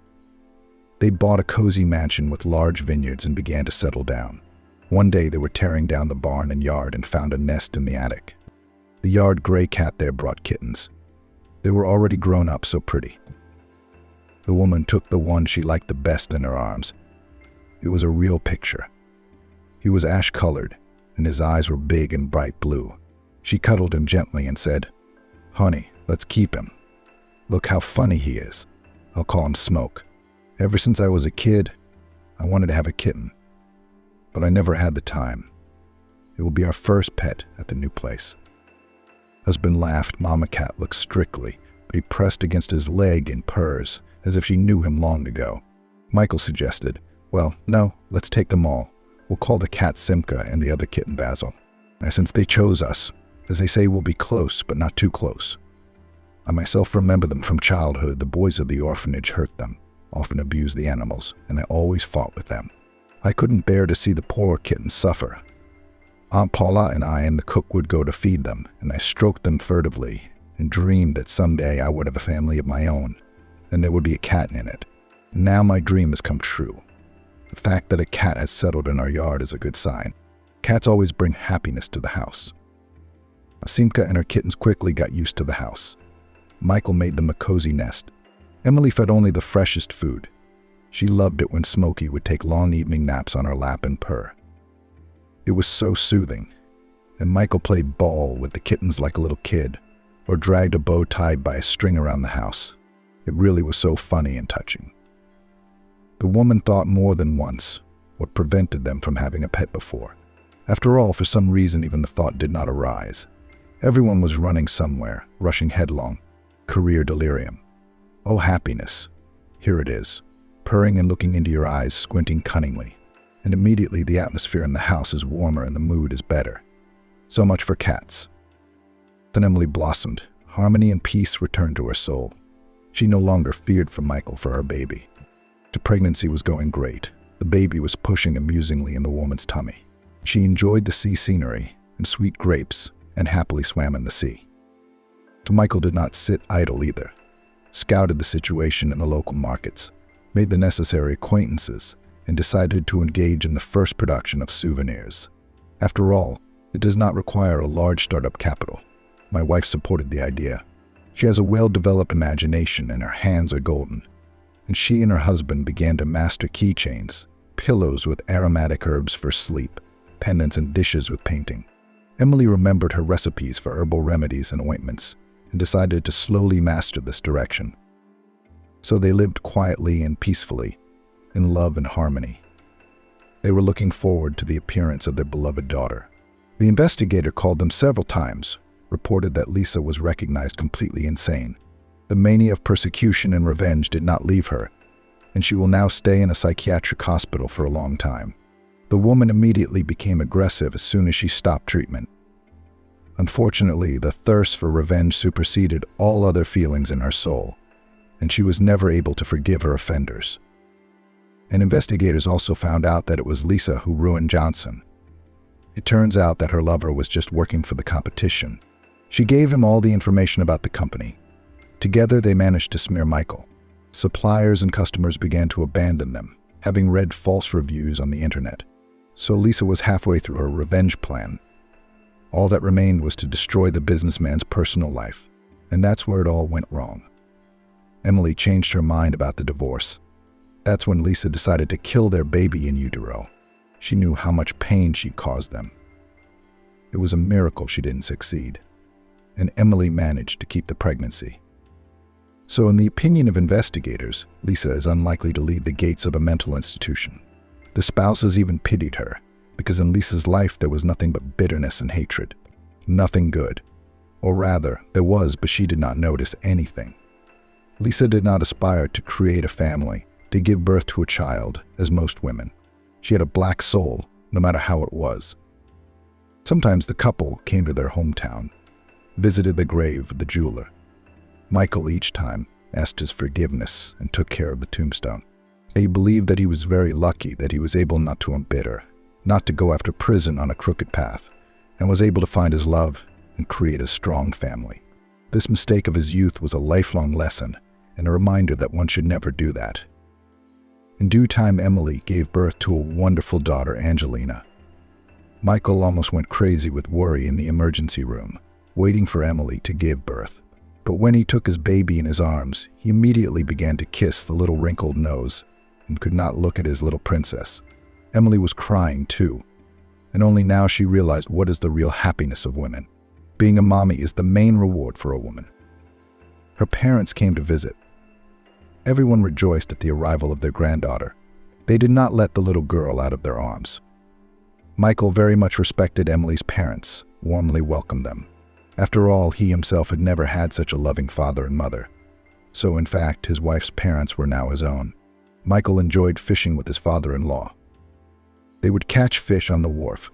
They bought a cozy mansion with large vineyards and began to settle down. One day they were tearing down the barn and yard and found a nest in the attic. The yard gray cat there brought kittens. They were already grown up, so pretty. The woman took the one she liked the best in her arms. It was a real picture. He was ash-colored, and his eyes were big and bright blue. She cuddled him gently and said, "Honey, let's keep him. Look how funny he is. I'll call him Smoke. Ever since I was a kid, I wanted to have a kitten, but I never had the time. It will be our first pet at the new place." Husband laughed. Mama Cat looked strictly, but he pressed against his leg and purrs, as if she knew him long ago. Michael suggested, "Well, no, let's take them all. We'll call the cat Simka and the other kitten Basil. And since they chose us, as they say, we'll be close, but not too close. I myself remember them from childhood. The boys of the orphanage hurt them, often abused the animals, and I always fought with them. I couldn't bear to see the poor kittens suffer. Aunt Paula and I and the cook would go to feed them, and I stroked them furtively and dreamed that someday I would have a family of my own, and there would be a cat in it. Now my dream has come true. The fact that a cat has settled in our yard is a good sign. Cats always bring happiness to the house." Simka and her kittens quickly got used to the house. Michael made them a cozy nest. Emily fed only the freshest food. She loved it when Smokey would take long evening naps on her lap and purr. It was so soothing, and Michael played ball with the kittens like a little kid, or dragged a bow tied by a string around the house. It really was so funny and touching. The woman thought more than once what prevented them from having a pet before. After all, for some reason, even the thought did not arise. Everyone was running somewhere, rushing headlong. Career delirium. Oh, happiness. Here it is, purring and looking into your eyes, squinting cunningly. And immediately the atmosphere in the house is warmer and the mood is better. So much for cats. Then Emily blossomed. Harmony and peace returned to her soul. She no longer feared for Michael for her baby. The pregnancy was going great. The baby was pushing amusingly in the woman's tummy. She enjoyed the sea scenery and sweet grapes and happily swam in the sea. So Michael did not sit idle either. Scouted the situation in the local markets, made the necessary acquaintances, and decided to engage in the first production of souvenirs. After all, it does not require a large startup capital. My wife supported the idea. She has a well-developed imagination and her hands are golden. And she and her husband began to master keychains, pillows with aromatic herbs for sleep, pendants and dishes with painting. Emily remembered her recipes for herbal remedies and ointments and decided to slowly master this direction. So they lived quietly and peacefully, in love and harmony. They were looking forward to the appearance of their beloved daughter. The investigator called them several times, reported that Lisa was recognized completely insane. The mania of persecution and revenge did not leave her, and she will now stay in a psychiatric hospital for a long time. The woman immediately became aggressive as soon as she stopped treatment. Unfortunately, the thirst for revenge superseded all other feelings in her soul, and she was never able to forgive her offenders. And investigators also found out that it was Lisa who ruined Johnson. It turns out that her lover was just working for the competition. She gave him all the information about the company. Together, they managed to smear Michael. Suppliers and customers began to abandon them, having read false reviews on the internet. So Lisa was halfway through her revenge plan. All that remained was to destroy the businessman's personal life, and that's where it all went wrong. Emily changed her mind about the divorce. That's when Lisa decided to kill their baby in utero. She knew how much pain she'd caused them. It was a miracle she didn't succeed, and Emily managed to keep the pregnancy. So in the opinion of investigators, Lisa is unlikely to leave the gates of a mental institution. The spouses even pitied her, because in Lisa's life there was nothing but bitterness and hatred. Nothing good. Or rather, there was, but she did not notice anything. Lisa did not aspire to create a family, to give birth to a child, as most women. She had a black soul, no matter how it was. Sometimes the couple came to their hometown, visited the grave of the jeweler. Michael each time asked his forgiveness and took care of the tombstone. He believed that he was very lucky that he was able not to embitter, not to go after prison on a crooked path, and was able to find his love and create a strong family. This mistake of his youth was a lifelong lesson and a reminder that one should never do that. In due time, Emily gave birth to a wonderful daughter, Angelina. Michael almost went crazy with worry in the emergency room, waiting for Emily to give birth. But when he took his baby in his arms, he immediately began to kiss the little wrinkled nose and could not look at his little princess. Emily was crying too, and only now she realized what is the real happiness of women. Being a mommy is the main reward for a woman. Her parents came to visit. Everyone rejoiced at the arrival of their granddaughter. They did not let the little girl out of their arms. Michael very much respected Emily's parents, warmly welcomed them. After all, he himself had never had such a loving father and mother. So in fact, his wife's parents were now his own. Michael enjoyed fishing with his father-in-law. They would catch fish on the wharf,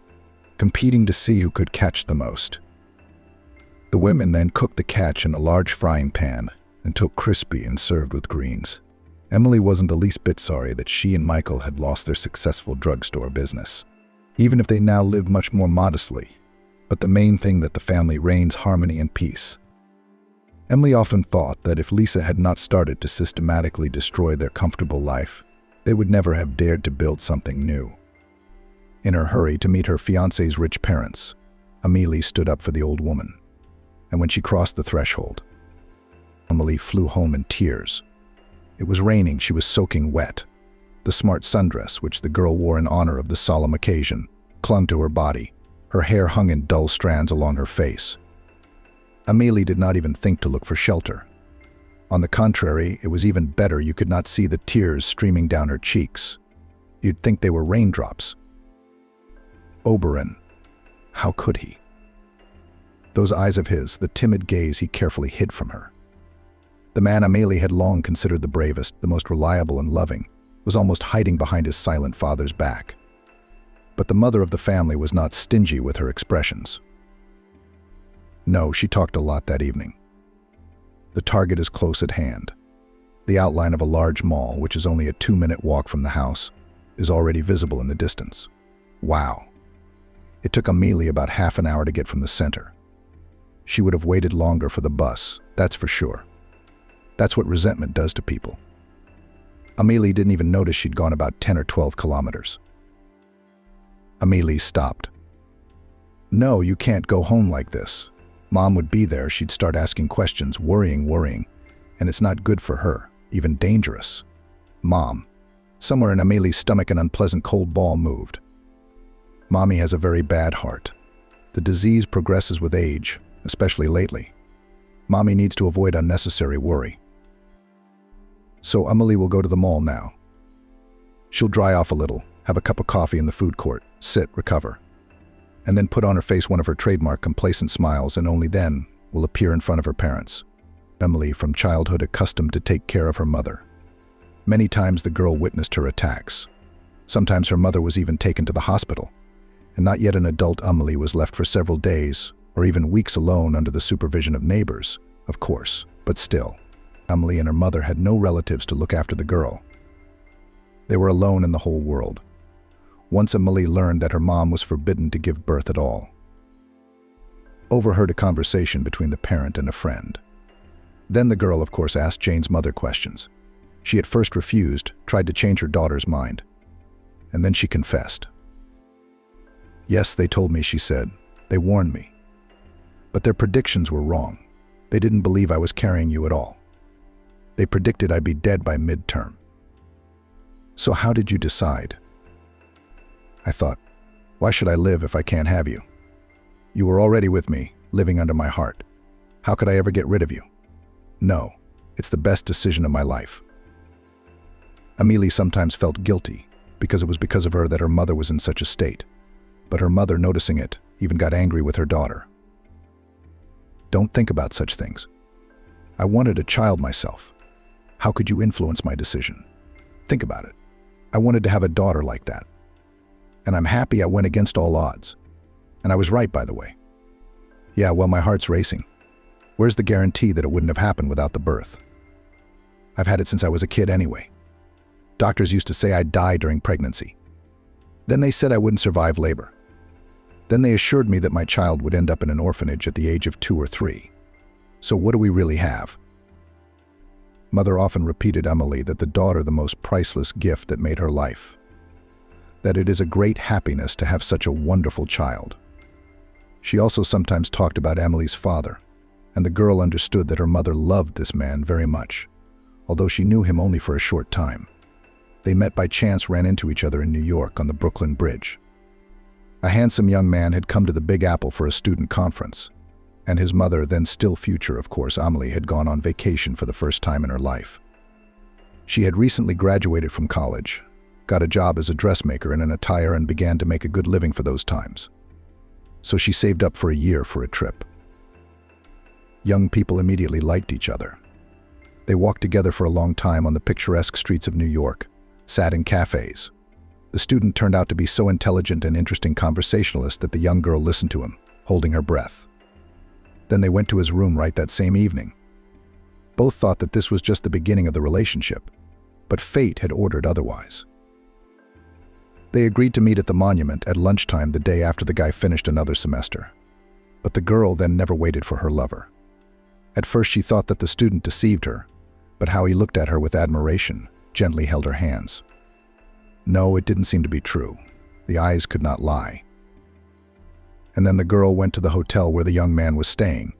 competing to see who could catch the most. The women then cooked the catch in a large frying pan until crispy and served with greens. Emily wasn't the least bit sorry that she and Michael had lost their successful drugstore business, even if they now lived much more modestly. But the main thing that the family reigns harmony and peace. Emily often thought that if Lisa had not started to systematically destroy their comfortable life, they would never have dared to build something new. In her hurry to meet her fiancé's rich parents, Amélie stood up for the old woman. And when she crossed the threshold, Emily flew home in tears. It was raining, she was soaking wet. The smart sundress, which the girl wore in honor of the solemn occasion, clung to her body. Her hair hung in dull strands along her face. Amélie did not even think to look for shelter. On the contrary, it was even better you could not see the tears streaming down her cheeks. You'd think they were raindrops. Oberon, how could he? Those eyes of his, the timid gaze he carefully hid from her. The man Amélie had long considered the bravest, the most reliable and loving, was almost hiding behind his silent father's back. But the mother of the family was not stingy with her expressions. No, she talked a lot that evening. The target is close at hand. The outline of a large mall, which is only a 2-minute walk from the house, is already visible in the distance. Wow. It took Amélie about half an hour to get from the center. She would have waited longer for the bus, that's for sure. That's what resentment does to people. Amélie didn't even notice she'd gone about 10 or 12 kilometers. Amélie stopped. No, you can't go home like this. Mom would be there, she'd start asking questions, worrying, and it's not good for her, even dangerous. Mom. Somewhere in Amélie's stomach an unpleasant cold ball moved. Mommy has a very bad heart. The disease progresses with age, especially lately. Mommy needs to avoid unnecessary worry. So Amélie will go to the mall now. She'll dry off a little, have a cup of coffee in the food court, sit, recover, and then put on her face one of her trademark complacent smiles, and only then will appear in front of her parents. Amélie, from childhood accustomed to take care of her mother. Many times the girl witnessed her attacks. Sometimes her mother was even taken to the hospital, and not yet an adult Amélie was left for several days or even weeks alone under the supervision of neighbors, of course, but still. Amélie and her mother had no relatives to look after the girl. They were alone in the whole world. Once Amélie learned that her mom was forbidden to give birth at all. Overheard a conversation between the parent and a friend. Then the girl, of course, asked Jane's mother questions. She at first refused, tried to change her daughter's mind. And then she confessed. Yes, they told me, she said. They warned me. But their predictions were wrong. They didn't believe I was carrying you at all. They predicted I'd be dead by midterm. So how did you decide? I thought, why should I live if I can't have you? You were already with me, living under my heart. How could I ever get rid of you? No, it's the best decision of my life. Amélie sometimes felt guilty, because it was because of her that her mother was in such a state. But her mother, noticing it, even got angry with her daughter. Don't think about such things. I wanted a child myself. How could you influence my decision? Think about it. I wanted to have a daughter like that. And I'm happy I went against all odds. And I was right, by the way. Yeah, well, my heart's racing. Where's the guarantee that it wouldn't have happened without the birth? I've had it since I was a kid anyway. Doctors used to say I'd die during pregnancy. Then they said I wouldn't survive labor. Then they assured me that my child would end up in an orphanage at the age of 2 or 3. So what do we really have? Mother often repeated Amélie that the daughter the most priceless gift that made her life. That it is a great happiness to have such a wonderful child. She also sometimes talked about Amélie's father, and the girl understood that her mother loved this man very much, although she knew him only for a short time. They met by chance, ran into each other in New York on the Brooklyn Bridge. A handsome young man had come to the Big Apple for a student conference, and his mother, then still future, of course, Amélie, had gone on vacation for the first time in her life. She had recently graduated from college, got a job as a dressmaker in an attire, and began to make a good living for those times. So she saved up for a year for a trip. Young people immediately liked each other. They walked together for a long time on the picturesque streets of New York, sat in cafes. The student turned out to be so intelligent and interesting conversationalist that the young girl listened to him, holding her breath. Then they went to his room right that same evening. Both thought that this was just the beginning of the relationship, but fate had ordered otherwise. They agreed to meet at the monument at lunchtime the day after the guy finished another semester. But the girl then never waited for her lover. At first she thought that the student deceived her, but how he looked at her with admiration, gently held her hands. No, it didn't seem to be true. The eyes could not lie. And then the girl went to the hotel where the young man was staying.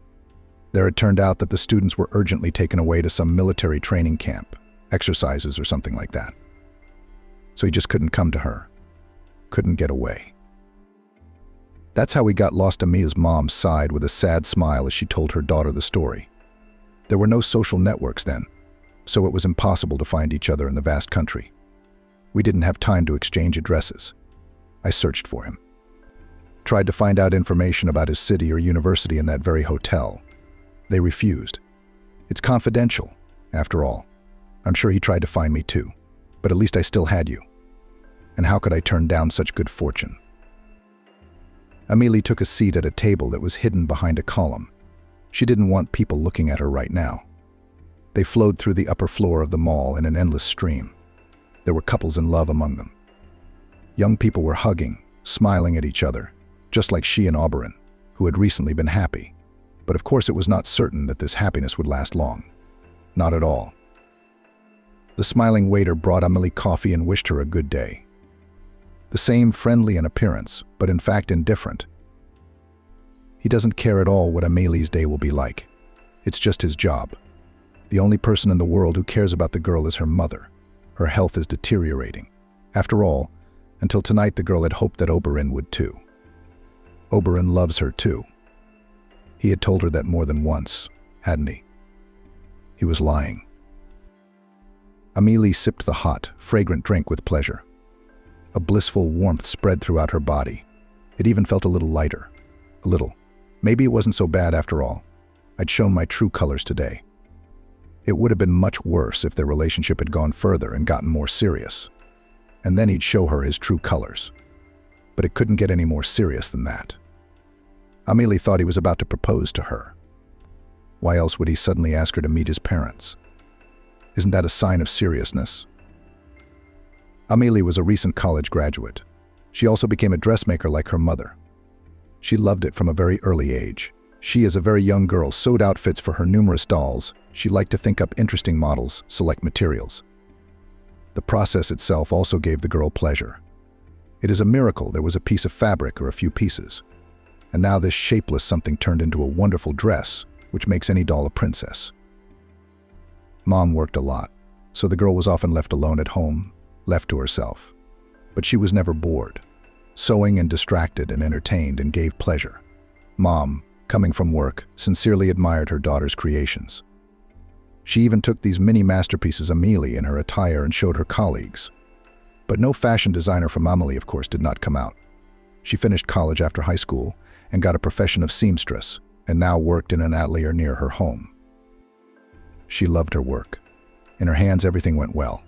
There it turned out that the students were urgently taken away to some military training camp, exercises or something like that. So he just couldn't come to her. Couldn't get away. That's how we got lost. Amélie's mom sighed with a sad smile as she told her daughter the story. There were no social networks then, so it was impossible to find each other in the vast country. We didn't have time to exchange addresses. I searched for him. Tried to find out information about his city or university in that very hotel. They refused. It's confidential, after all. I'm sure he tried to find me too, but at least I still had you. And how could I turn down such good fortune? Amélie took a seat at a table that was hidden behind a column. She didn't want people looking at her right now. They flowed through the upper floor of the mall in an endless stream. There were couples in love among them. Young people were hugging, smiling at each other, just like she and Oberon, who had recently been happy. But of course it was not certain that this happiness would last long. Not at all. The smiling waiter brought Amélie coffee and wished her a good day. The same friendly in appearance, but in fact indifferent. He doesn't care at all what Amélie's day will be like. It's just his job. The only person in the world who cares about the girl is her mother. Her health is deteriorating. After all, until tonight the girl had hoped that Oberon would too. Oberon loves her too. He had told her that more than once, hadn't he? He was lying. Amélie sipped the hot, fragrant drink with pleasure. A blissful warmth spread throughout her body. It even felt a little lighter. A little. Maybe it wasn't so bad after all. I'd shown my true colors today. It would have been much worse if their relationship had gone further and gotten more serious. And then he'd show her his true colors. But it couldn't get any more serious than that. Amélie thought he was about to propose to her. Why else would he suddenly ask her to meet his parents? Isn't that a sign of seriousness? Amélie was a recent college graduate. She also became a dressmaker like her mother. She loved it from a very early age. She, as a very young girl, sewed outfits for her numerous dolls. She liked to think up interesting models, select materials. The process itself also gave the girl pleasure. It is a miracle there was a piece of fabric or a few pieces. And now this shapeless something turned into a wonderful dress, which makes any doll a princess. Mom worked a lot, so the girl was often left alone at home, left to herself. But she was never bored, sewing and distracted and entertained and gave pleasure. Mom, coming from work, sincerely admired her daughter's creations. She even took these mini masterpieces Amélie in her attire and showed her colleagues. But no fashion designer from Amélie, of course, did not come out. She finished college after high school and got a profession of seamstress, and now worked in an atelier near her home. She loved her work. In her hands, everything went well.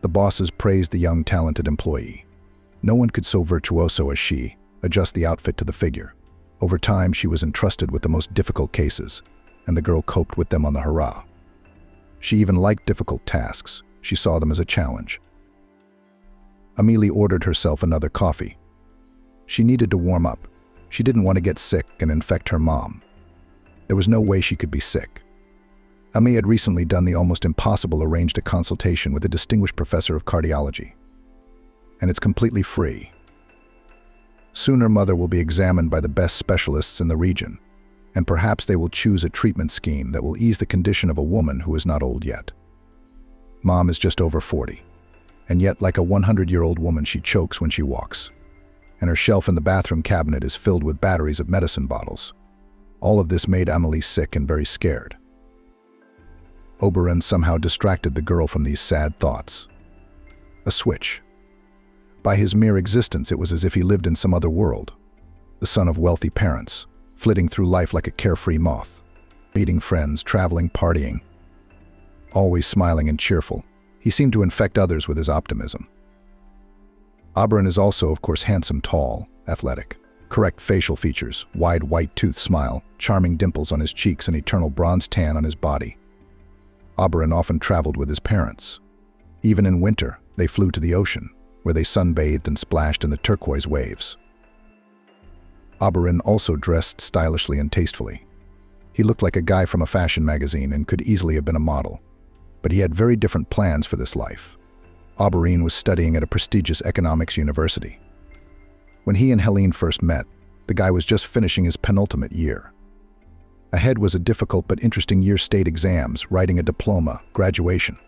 The bosses praised the young, talented employee. No one could so virtuoso as she adjust the outfit to the figure. Over time, she was entrusted with the most difficult cases, and the girl coped with them on the hurrah. She even liked difficult tasks. She saw them as a challenge. Amélie ordered herself another coffee. She needed to warm up. She didn't want to get sick and infect her mom. There was no way she could be sick. Amélie had recently done the almost impossible, arranged a consultation with a distinguished professor of cardiology. And it's completely free. Soon her mother will be examined by the best specialists in the region, and perhaps they will choose a treatment scheme that will ease the condition of a woman who is not old yet. Mom is just over 40, and yet like a 100-year-old woman she chokes when she walks, and her shelf in the bathroom cabinet is filled with batteries of medicine bottles. All of this made Amélie sick and very scared. Oberon somehow distracted the girl from these sad thoughts. A switch. By his mere existence, it was as if he lived in some other world. The son of wealthy parents, flitting through life like a carefree moth, meeting friends, traveling, partying. Always smiling and cheerful, he seemed to infect others with his optimism. Oberon is also, of course, handsome, tall, athletic, correct facial features, wide white-toothed smile, charming dimples on his cheeks, and eternal bronze tan on his body. Oberon often traveled with his parents. Even in winter, they flew to the ocean, where they sunbathed and splashed in the turquoise waves. Oberon also dressed stylishly and tastefully. He looked like a guy from a fashion magazine and could easily have been a model. But he had very different plans for this life. Oberon was studying at a prestigious economics university. When he and Helene first met, the guy was just finishing his penultimate year. Ahead was a difficult but interesting year, state exams, writing a diploma, graduation,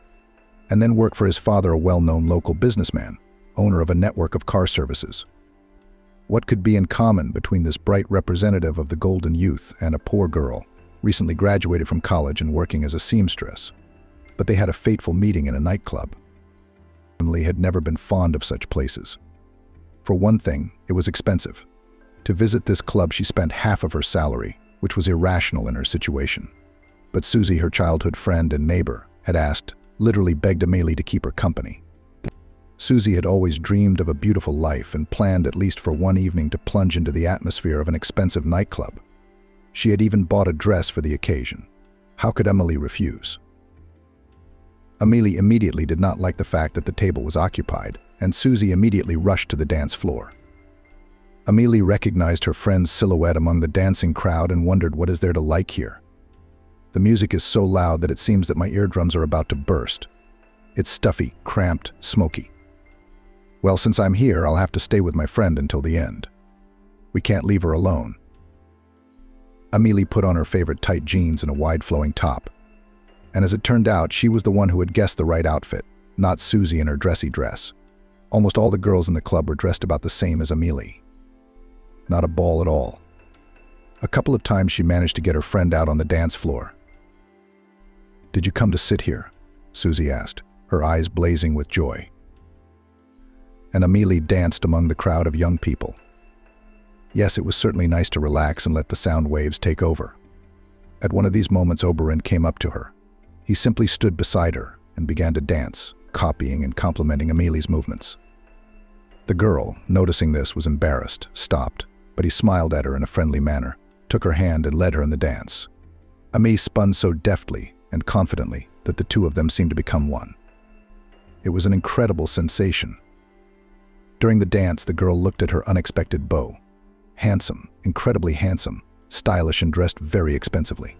and then work for his father, a well-known local businessman, owner of a network of car services. What could be in common between this bright representative of the golden youth and a poor girl, recently graduated from college and working as a seamstress? But they had a fateful meeting in a nightclub. Emily had never been fond of such places. For one thing, it was expensive. To visit this club, she spent half of her salary, which was irrational in her situation. But Susie, her childhood friend and neighbor, had asked, literally begged Amelie to keep her company. Susie had always dreamed of a beautiful life and planned at least for one evening to plunge into the atmosphere of an expensive nightclub. She had even bought a dress for the occasion. How could Amelie refuse? Amelie immediately did not like the fact that the table was occupied, and Susie immediately rushed to the dance floor. Amelie recognized her friend's silhouette among the dancing crowd and wondered, what is there to like here? The music is so loud that it seems that my eardrums are about to burst. It's stuffy, cramped, smoky. Well, since I'm here, I'll have to stay with my friend until the end. We can't leave her alone. Amelie put on her favorite tight jeans and a wide-flowing top. And as it turned out, she was the one who had guessed the right outfit, not Susie in her dressy dress. Almost all the girls in the club were dressed about the same as Amelie. Not a ball at all. A couple of times she managed to get her friend out on the dance floor. "Did you come to sit here?" Susie asked, her eyes blazing with joy. And Amelie danced among the crowd of young people. Yes, it was certainly nice to relax and let the sound waves take over. At one of these moments, Oberon came up to her. He simply stood beside her and began to dance, copying and complimenting Amelie's movements. The girl, noticing this, was embarrassed, stopped, but he smiled at her in a friendly manner, took her hand and led her in the dance. Amelie spun so deftly and confidently that the two of them seemed to become one. It was an incredible sensation. During the dance, the girl looked at her unexpected beau. Handsome, incredibly handsome, stylish and dressed very expensively.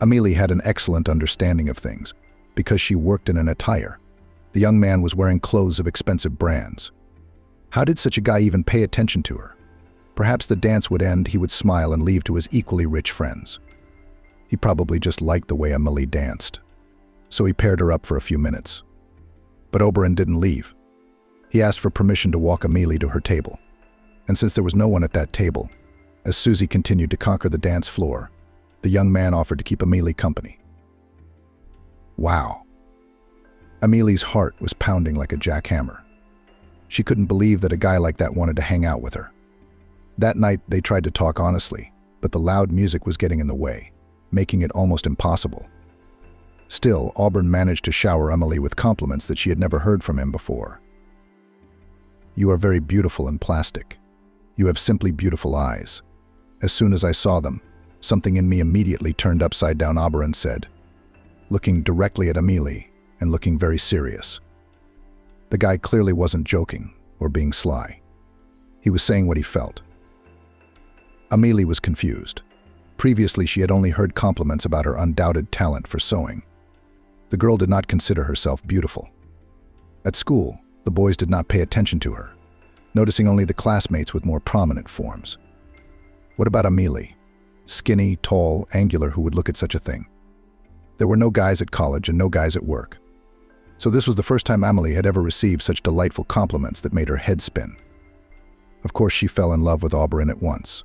Amelie had an excellent understanding of things, because she worked in an attire. The young man was wearing clothes of expensive brands. How did such a guy even pay attention to her? Perhaps the dance would end, he would smile and leave to his equally rich friends. He probably just liked the way Amelie danced. So he paired her up for a few minutes. But Oberon didn't leave. He asked for permission to walk Amelie to her table. And since there was no one at that table, as Susie continued to conquer the dance floor, the young man offered to keep Amelie company. Wow. Amelie's heart was pounding like a jackhammer. She couldn't believe that a guy like that wanted to hang out with her. That night, they tried to talk honestly, but the loud music was getting in the way, making it almost impossible. Still, Auburn managed to shower Amelie with compliments that she had never heard from him before. "You are very beautiful and plastic. You have simply beautiful eyes." As soon as I saw them, something in me immediately turned upside down, Auburn said, looking directly at Amelie and looking very serious. The guy clearly wasn't joking or being sly. He was saying what he felt. Amelie was confused. Previously, she had only heard compliments about her undoubted talent for sewing. The girl did not consider herself beautiful. At school, the boys did not pay attention to her, noticing only the classmates with more prominent forms. What about Amelie? Skinny, tall, angular, who would look at such a thing? There were no guys at college and no guys at work. So this was the first time Amelie had ever received such delightful compliments that made her head spin. Of course, she fell in love with Auberon at once.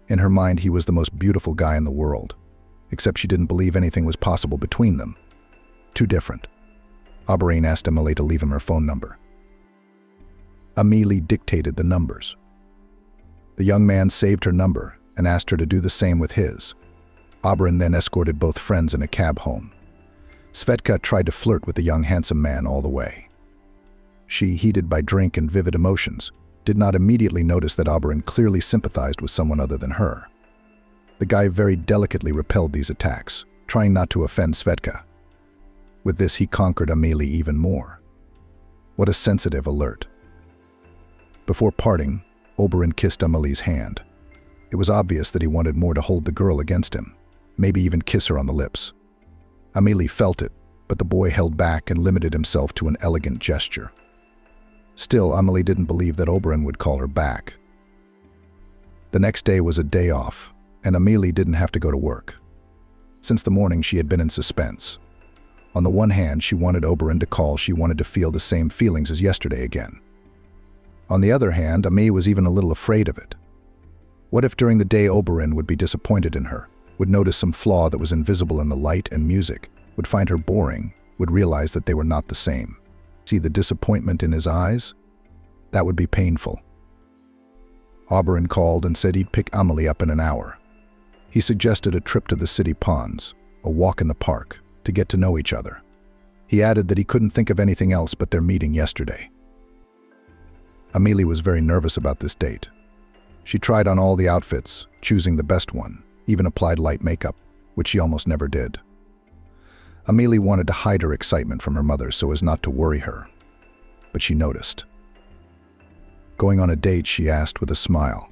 In her mind, he was the most beautiful guy in the world, except she didn't believe anything was possible between them. Too different. Auberon asked Amelie to leave him her phone number. Amelie dictated the numbers. The young man saved her number and asked her to do the same with his. Auberon then escorted both friends in a cab home. Svetka tried to flirt with the young handsome man all the way. She, heated by drink and vivid emotions, did not immediately notice that Auberon clearly sympathized with someone other than her. The guy very delicately repelled these attacks, trying not to offend Svetka. With this, he conquered Amelie even more. What a sensitive alert. Before parting, Auberon kissed Amelie's hand. It was obvious that he wanted more to hold the girl against him, maybe even kiss her on the lips. Amelie felt it, but the boy held back and limited himself to an elegant gesture. Still, Amelie didn't believe that Auberon would call her back. The next day was a day off, and Amelie didn't have to go to work. Since the morning, she had been in suspense. On the one hand, she wanted Auberon to call, she wanted to feel the same feelings as yesterday again. On the other hand, Amelie was even a little afraid of it. What if during the day Auberon would be disappointed in her, would notice some flaw that was invisible in the light and music, would find her boring, would realize that they were not the same? See the disappointment in his eyes? That would be painful. Oberon called and said he'd pick Amelie up in an hour. He suggested a trip to the city ponds, a walk in the park, to get to know each other. He added that he couldn't think of anything else but their meeting yesterday. Amelie was very nervous about this date. She tried on all the outfits, choosing the best one, even applied light makeup, which she almost never did. Amelie wanted to hide her excitement from her mother so as not to worry her, but she noticed. Going on a date, she asked with a smile.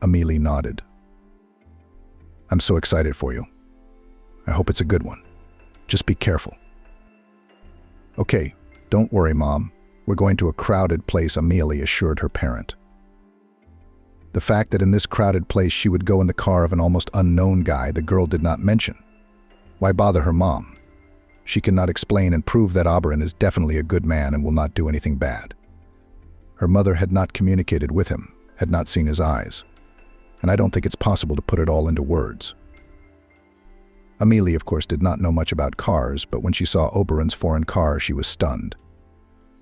Amelie nodded. "I'm so excited for you. I hope it's a good one. Just be careful." "Okay, don't worry, Mom. We're going to a crowded place," Amelie assured her parent. The fact that in this crowded place she would go in the car of an almost unknown guy the girl did not mention. Why bother her mom? She cannot explain and prove that Oberon is definitely a good man and will not do anything bad. Her mother had not communicated with him, had not seen his eyes, and I don't think it's possible to put it all into words. Amelie, of course, did not know much about cars, but when she saw Oberon's foreign car, she was stunned.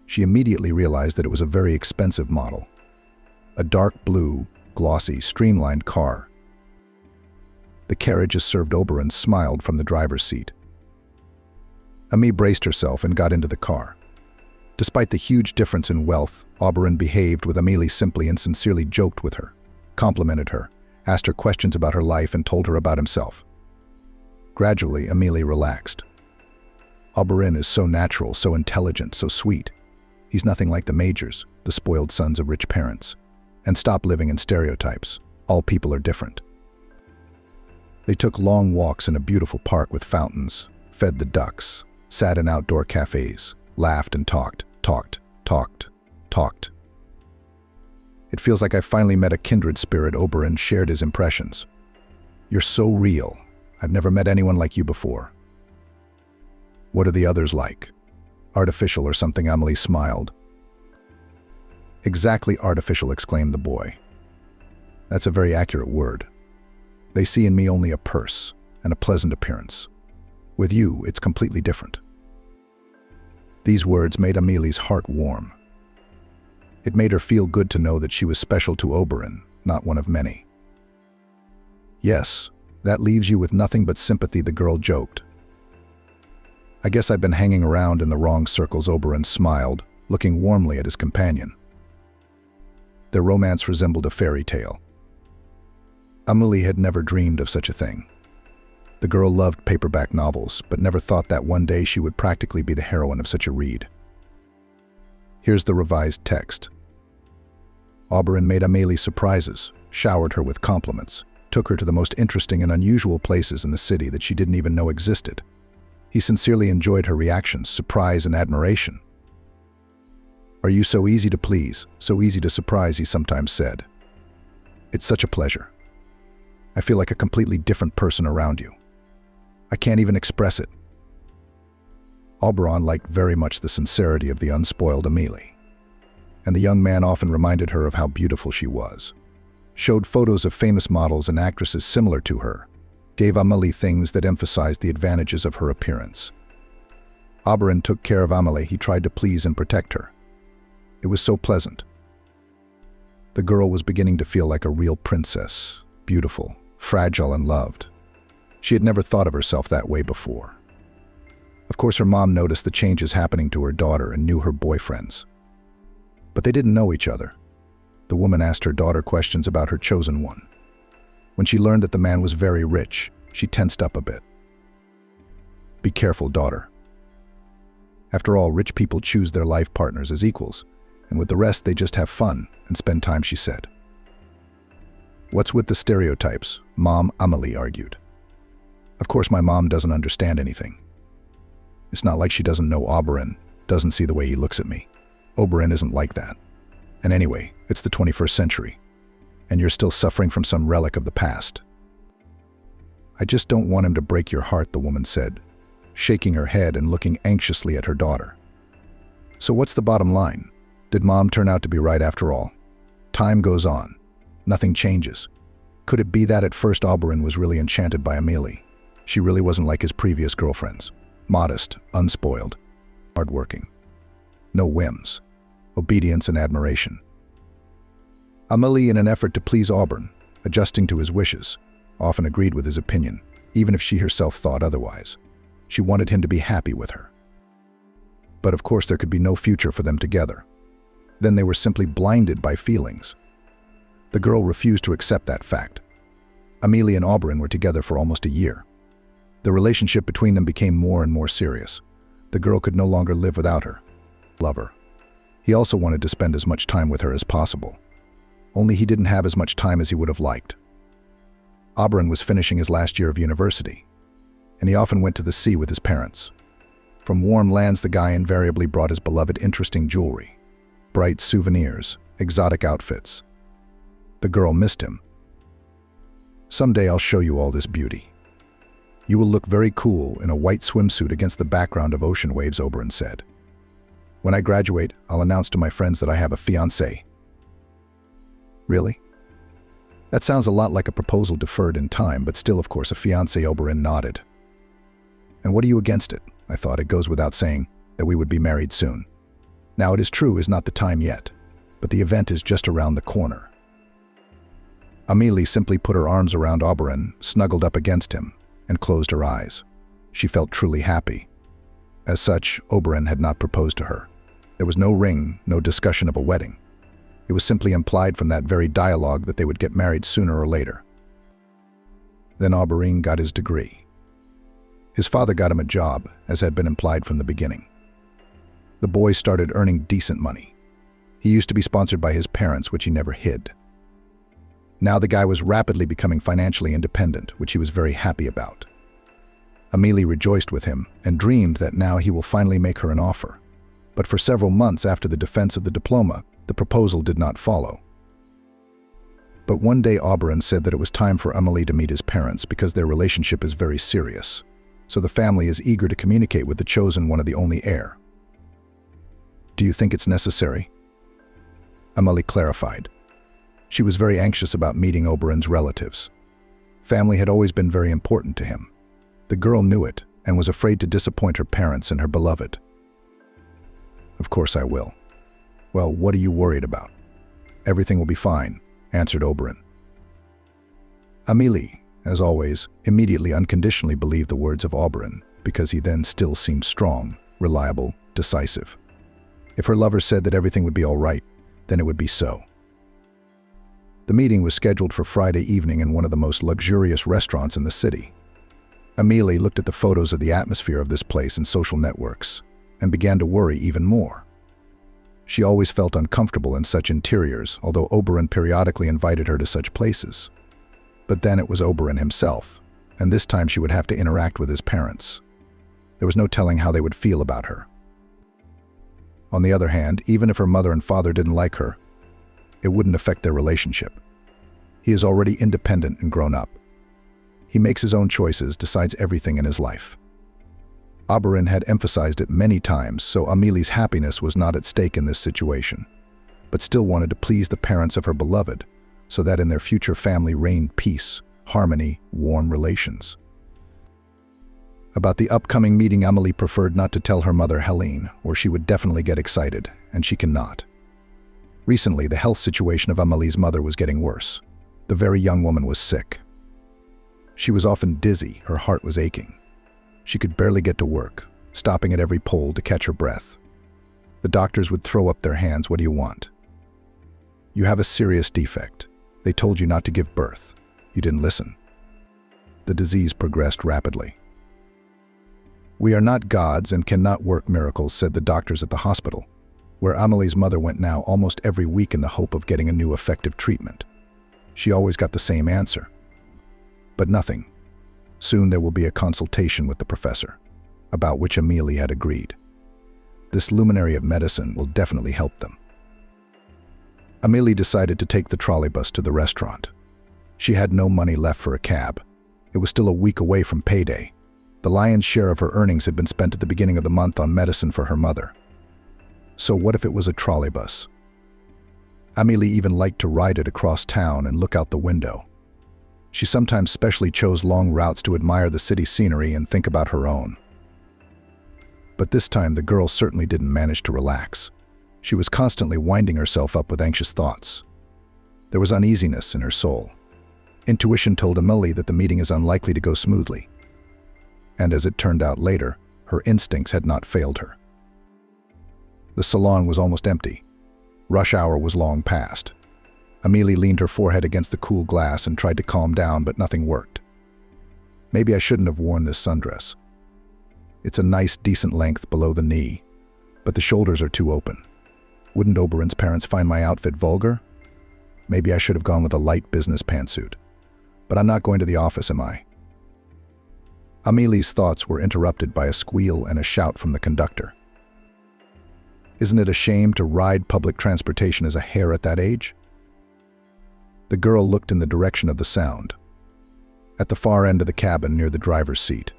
She immediately realized that it was a very expensive model. A dark blue, glossy, streamlined car. The carriage as served Oberon smiled from the driver's seat. Amelie braced herself and got into the car. Despite the huge difference in wealth, Oberon behaved with Amelie simply and sincerely joked with her, complimented her, asked her questions about her life and told her about himself. Gradually, Amelie relaxed. Oberon is so natural, so intelligent, so sweet. He's nothing like the Majors, the spoiled sons of rich parents. And stop living in stereotypes. All people are different. They took long walks in a beautiful park with fountains, fed the ducks, sat in outdoor cafes, laughed and talked. It feels like I finally met a kindred spirit. Oberon shared his impressions. "You're so real. I've never met anyone like you before." "What are the others like? Artificial or something?" Amelie smiled. "Exactly artificial," exclaimed the boy. "That's a very accurate word. They see in me only a purse and a pleasant appearance. With you, it's completely different." These words made Amelie's heart warm. It made her feel good to know that she was special to Oberon, not one of many. "Yes, that leaves you with nothing but sympathy," the girl joked. "I guess I've been hanging around in the wrong circles." Oberon smiled, looking warmly at his companion. Their romance resembled a fairy tale. Amelie had never dreamed of such a thing. The girl loved paperback novels, but never thought that one day she would practically be the heroine of such a read. Here's the revised text. Oberon made Amelie surprises, showered her with compliments, took her to the most interesting and unusual places in the city that she didn't even know existed. He sincerely enjoyed her reactions, surprise and admiration. "Are you so easy to please, so easy to surprise?" he sometimes said. "It's such a pleasure. I feel like a completely different person around you. I can't even express it." Oberon liked very much the sincerity of the unspoiled Amelie, and the young man often reminded her of how beautiful she was, showed photos of famous models and actresses similar to her, gave Amelie things that emphasized the advantages of her appearance. Oberon took care of Amelie. He tried to please and protect her. It was so pleasant. The girl was beginning to feel like a real princess, beautiful, fragile, and loved. She had never thought of herself that way before. Of course, her mom noticed the changes happening to her daughter and knew her boyfriends. But they didn't know each other. The woman asked her daughter questions about her chosen one. When she learned that the man was very rich, she tensed up a bit. "Be careful, daughter. After all, rich people choose their life partners as equals, and with the rest they just have fun and spend time," she said. "What's with the stereotypes, Mom?" Amelie argued. "Of course my mom doesn't understand anything. It's not like she doesn't know Oberon, doesn't see the way he looks at me. Oberon isn't like that. And anyway, it's the 21st century, and you're still suffering from some relic of the past." "I just don't want him to break your heart," the woman said, shaking her head and looking anxiously at her daughter. "So what's the bottom line? Did Mom turn out to be right after all? Time goes on. Nothing changes. Could it be that at first Oberon was really enchanted by Amelie? She really wasn't like his previous girlfriends. Modest, unspoiled, hardworking. No whims. Obedience and admiration. Amelie, in an effort to please Auburn, adjusting to his wishes, often agreed with his opinion, even if she herself thought otherwise. She wanted him to be happy with her. But of course there could be no future for them together. Then they were simply blinded by feelings. The girl refused to accept that fact. Amelie and Auburn were together for almost a year. The relationship between them became more and more serious. The girl could no longer live without her lover. He also wanted to spend as much time with her as possible. Only he didn't have as much time as he would have liked. Auburn was finishing his last year of university, and he often went to the sea with his parents. From warm lands, the guy invariably brought his beloved interesting jewelry, bright souvenirs, exotic outfits. The girl missed him. "Someday I'll show you all this beauty. You will look very cool in a white swimsuit against the background of ocean waves," Oberon said. "When I graduate, I'll announce to my friends that I have a fiancé." "Really? That sounds a lot like a proposal deferred in time, but still, of course, a fiancé," Oberon nodded. "And what are you against it? I thought it goes without saying that we would be married soon. Now it is true is not the time yet, but the event is just around the corner." Amelie simply put her arms around Auberon, snuggled up against him, and closed her eyes. She felt truly happy. As such, Auberon had not proposed to her. There was no ring, no discussion of a wedding. It was simply implied from that very dialogue that they would get married sooner or later. Then Auberon got his degree. His father got him a job, as had been implied from the beginning. The boy started earning decent money. He used to be sponsored by his parents, which he never hid. Now the guy was rapidly becoming financially independent, which he was very happy about. Amelie rejoiced with him and dreamed that now he will finally make her an offer. But for several months after the defense of the diploma, the proposal did not follow. But one day Auberon said that it was time for Amelie to meet his parents because their relationship is very serious. So the family is eager to communicate with the chosen one of the only heir. "Do you think it's necessary?" Amelie clarified. She was very anxious about meeting Auberon's relatives. Family had always been very important to him. The girl knew it and was afraid to disappoint her parents and her beloved. "Of course I will." "Well, what are you worried about?" "Everything will be fine," answered Auberon. Amelie, as always, immediately unconditionally believed the words of Auberon because he then still seemed strong, reliable, decisive. If her lover said that everything would be all right, then it would be so. The meeting was scheduled for Friday evening in one of the most luxurious restaurants in the city. Amelie looked at the photos of the atmosphere of this place in social networks and began to worry even more. She always felt uncomfortable in such interiors, although Auberon periodically invited her to such places. But then it was Auberon himself, and this time she would have to interact with his parents. There was no telling how they would feel about her. On the other hand, even if her mother and father didn't like her, it wouldn't affect their relationship. He is already independent and grown up. He makes his own choices, decides everything in his life. Auberon had emphasized it many times, so Amelie's happiness was not at stake in this situation, but still wanted to please the parents of her beloved, so that in their future family reigned peace, harmony, warm relations. About the upcoming meeting, Amelie preferred not to tell her mother Helene, or she would definitely get excited, and she cannot. Recently, the health situation of Amelie's mother was getting worse. The very young woman was sick. She was often dizzy, her heart was aching. She could barely get to work, stopping at every pole to catch her breath. The doctors would throw up their hands. "What do you want?" "You have a serious defect. They told you not to give birth. You didn't listen." The disease progressed rapidly. "We are not gods and cannot work miracles," said the doctors at the hospital, where Amelie's mother went now almost every week in the hope of getting a new effective treatment. She always got the same answer. But nothing. Soon there will be a consultation with the professor, about which Amelie had agreed. This luminary of medicine will definitely help them. Amelie decided to take the trolleybus to the restaurant. She had no money left for a cab. It was still a week away from payday. The lion's share of her earnings had been spent at the beginning of the month on medicine for her mother. So what if it was a trolleybus? Amelie even liked to ride it across town and look out the window. She sometimes specially chose long routes to admire the city scenery and think about her own. But this time the girl certainly didn't manage to relax. She was constantly winding herself up with anxious thoughts. There was uneasiness in her soul. Intuition told Amelie that the meeting is unlikely to go smoothly. And as it turned out later, her instincts had not failed her. The salon was almost empty. Rush hour was long past. Amelie leaned her forehead against the cool glass and tried to calm down, but nothing worked. Maybe I shouldn't have worn this sundress. It's a nice, decent length below the knee, but the shoulders are too open. Wouldn't Oberon's parents find my outfit vulgar? Maybe I should have gone with a light business pantsuit. But I'm not going to the office, am I? Amelie's thoughts were interrupted by a squeal and a shout from the conductor. Isn't it a shame to ride public transportation as a hare at that age? The girl looked in the direction of the sound. At the far end of the cabin near the driver's seat,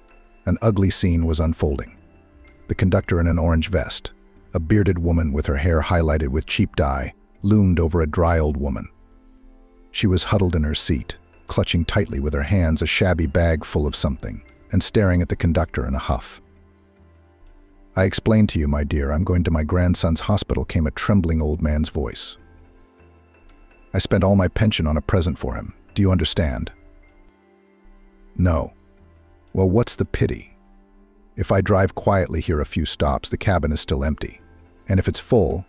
an ugly scene was unfolding. The conductor in an orange vest, a bearded woman with her hair highlighted with cheap dye, loomed over a dry old woman. She was huddled in her seat, clutching tightly with her hands a shabby bag full of something, and staring at the conductor in a huff. "I explained to you, my dear, I'm going to my grandson's hospital," came a trembling old man's voice. "I spent all my pension on a present for him. Do you understand?" "No." "Well, what's the pity? If I drive quietly here a few stops, the cabin is still empty. And if it's full,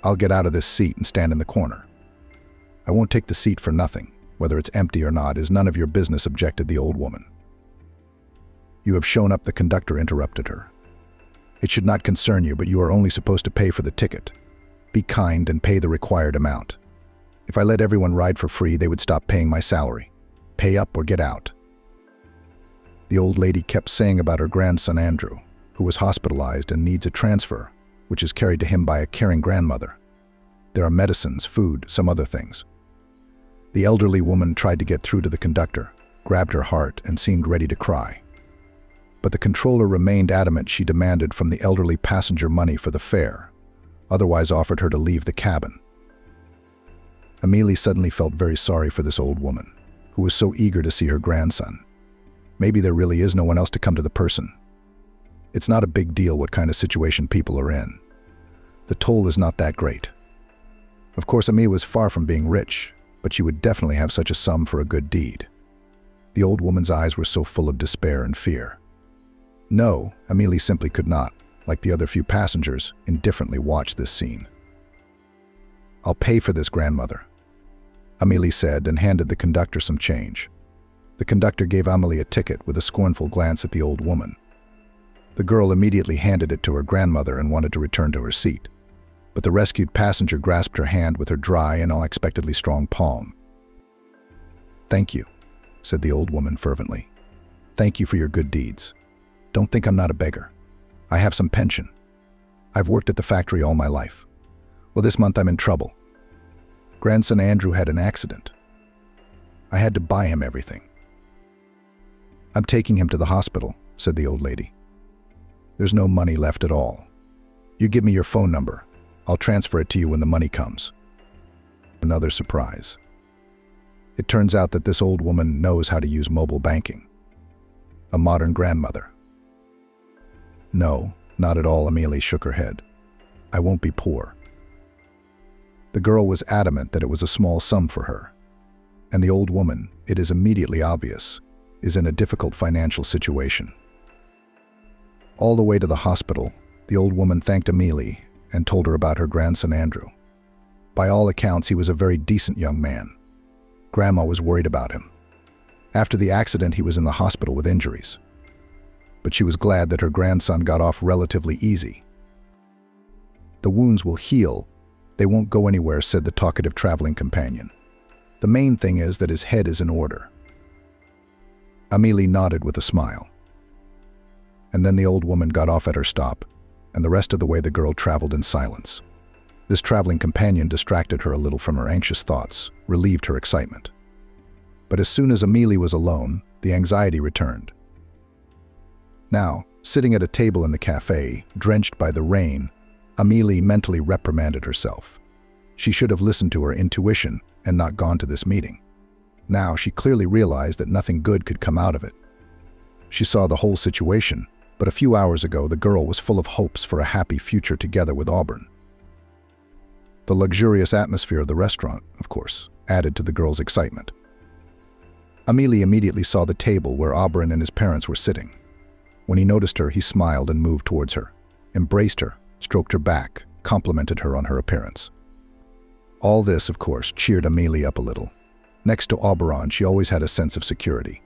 I'll get out of this seat and stand in the corner. I won't take the seat for nothing. Whether it's empty or not is none of your business," objected the old woman. "You have shown up," the conductor interrupted her. "It should not concern you, but you are only supposed to pay for the ticket. Be kind and pay the required amount. If I let everyone ride for free, they would stop paying my salary. Pay up or get out." The old lady kept saying about her grandson Andrew, who was hospitalized and needs a transfer, which is carried to him by a caring grandmother. There are medicines, food, some other things. The elderly woman tried to get through to the conductor, grabbed her heart, and seemed ready to cry. But the controller remained adamant she demanded from the elderly passenger money for the fare, otherwise offered her to leave the cabin. Amelie suddenly felt very sorry for this old woman, who was so eager to see her grandson. Maybe there really is no one else to come to the person. It's not a big deal what kind of situation people are in. The toll is not that great. Of course, Amelie was far from being rich, but she would definitely have such a sum for a good deed. The old woman's eyes were so full of despair and fear. No, Amelie simply could not, like the other few passengers, indifferently watch this scene. "I'll pay for this, grandmother," Amelie said and handed the conductor some change. The conductor gave Amelie a ticket with a scornful glance at the old woman. The girl immediately handed it to her grandmother and wanted to return to her seat. But the rescued passenger grasped her hand with her dry and unexpectedly strong palm. "Thank you," said the old woman fervently. "Thank you for your good deeds. Don't think I'm not a beggar. I have some pension. I've worked at the factory all my life. Well, this month I'm in trouble. Grandson Andrew had an accident. I had to buy him everything. I'm taking him to the hospital," said the old lady. "There's no money left at all. You give me your phone number. I'll transfer it to you when the money comes." Another surprise. It turns out that this old woman knows how to use mobile banking. A modern grandmother. "No, not at all," Amelie shook her head. "I won't be poor." The girl was adamant that it was a small sum for her. And the old woman, it is immediately obvious, is in a difficult financial situation. All the way to the hospital, the old woman thanked Amelie and told her about her grandson Andrew. By all accounts, he was a very decent young man. Grandma was worried about him. After the accident, he was in the hospital with injuries. But she was glad that her grandson got off relatively easy. "The wounds will heal. They won't go anywhere," said the talkative traveling companion. "The main thing is that his head is in order." Amelie nodded with a smile. And then the old woman got off at her stop, and the rest of the way the girl traveled in silence. This traveling companion distracted her a little from her anxious thoughts, relieved her excitement. But as soon as Amelie was alone, the anxiety returned. Now, sitting at a table in the cafe, drenched by the rain, Amelie mentally reprimanded herself. She should have listened to her intuition and not gone to this meeting. Now she clearly realized that nothing good could come out of it. She saw the whole situation, but a few hours ago the girl was full of hopes for a happy future together with Auburn. The luxurious atmosphere of the restaurant, of course, added to the girl's excitement. Amelie immediately saw the table where Oberon and his parents were sitting. When he noticed her, he smiled and moved towards her, embraced her, stroked her back, complimented her on her appearance. All this, of course, cheered Amelie up a little. Next to Oberon, she always had a sense of security.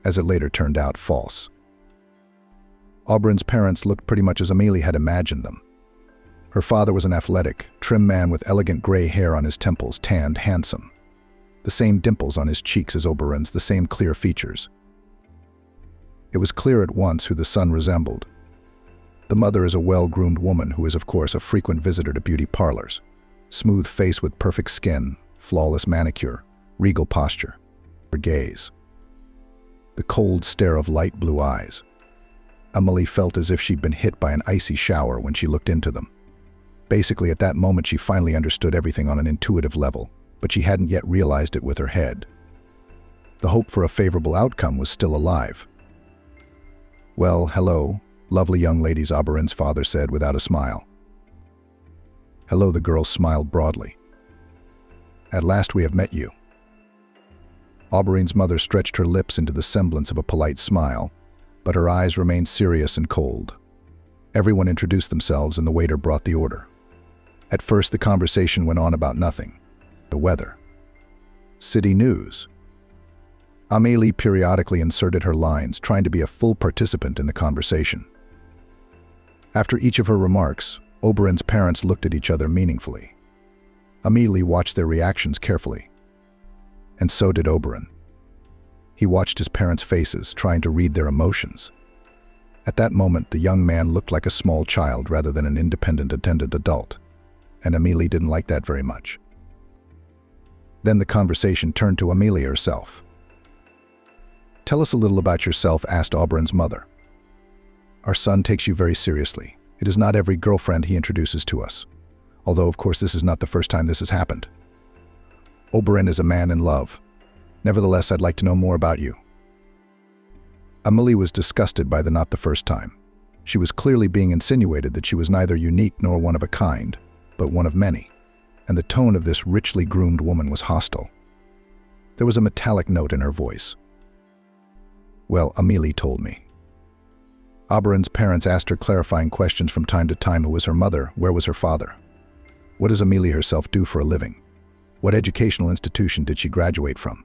As it later turned out, false. Oberon's parents looked pretty much as Amelie had imagined them. Her father was an athletic, trim man with elegant gray hair on his temples, tanned, handsome. The same dimples on his cheeks as Oberon's, the same clear features. It was clear at once who the son resembled. The mother is a well-groomed woman who is, of course, a frequent visitor to beauty parlors. Smooth face with perfect skin, flawless manicure, regal posture, her gaze. The cold stare of light blue eyes. Amelie felt as if she'd been hit by an icy shower when she looked into them. Basically, at that moment, she finally understood everything on an intuitive level, but she hadn't yet realized it with her head. The hope for a favorable outcome was still alive. "Well, hello, lovely young ladies," Oberon's father said without a smile. "Hello," the girl smiled broadly. "At last we have met you." Oberon's mother stretched her lips into the semblance of a polite smile, but her eyes remained serious and cold. Everyone introduced themselves and the waiter brought the order. At first, the conversation went on about nothing. The weather. City news. Amelie periodically inserted her lines, trying to be a full participant in the conversation. After each of her remarks, Oberon's parents looked at each other meaningfully. Amelie watched their reactions carefully. And so did Oberon. He watched his parents' faces, trying to read their emotions. At that moment, the young man looked like a small child rather than an independent, attendant adult, and Amelie didn't like that very much. Then the conversation turned to Amelie herself. "Tell us a little about yourself," asked Oberon's mother. "Our son takes you very seriously. It is not every girlfriend he introduces to us. Although, of course, this is not the first time this has happened. Oberon is a man in love. Nevertheless, I'd like to know more about you." Amelie was disgusted by the "not the first time." She was clearly being insinuated that she was neither unique nor one of a kind, but one of many, and the tone of this richly groomed woman was hostile. There was a metallic note in her voice. "Well, Amelie told me." Oberon's parents asked her clarifying questions from time to time. Who was her mother? Where was her father? What does Amelie herself do for a living? What educational institution did she graduate from?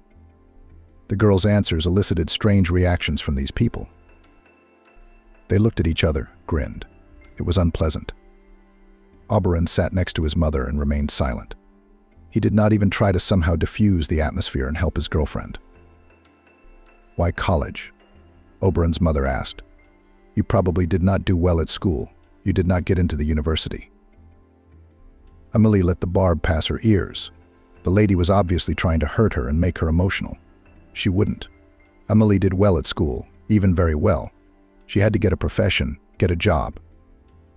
The girl's answers elicited strange reactions from these people. They looked at each other, grinned. It was unpleasant. Oberon sat next to his mother and remained silent. He did not even try to somehow diffuse the atmosphere and help his girlfriend. "Why college?" Oberon's mother asked. "You probably did not do well at school. You did not get into the university." Amelie let the barb pass her ears. The lady was obviously trying to hurt her and make her emotional. She wouldn't. Amelie did well at school, even very well. She had to get a profession, get a job.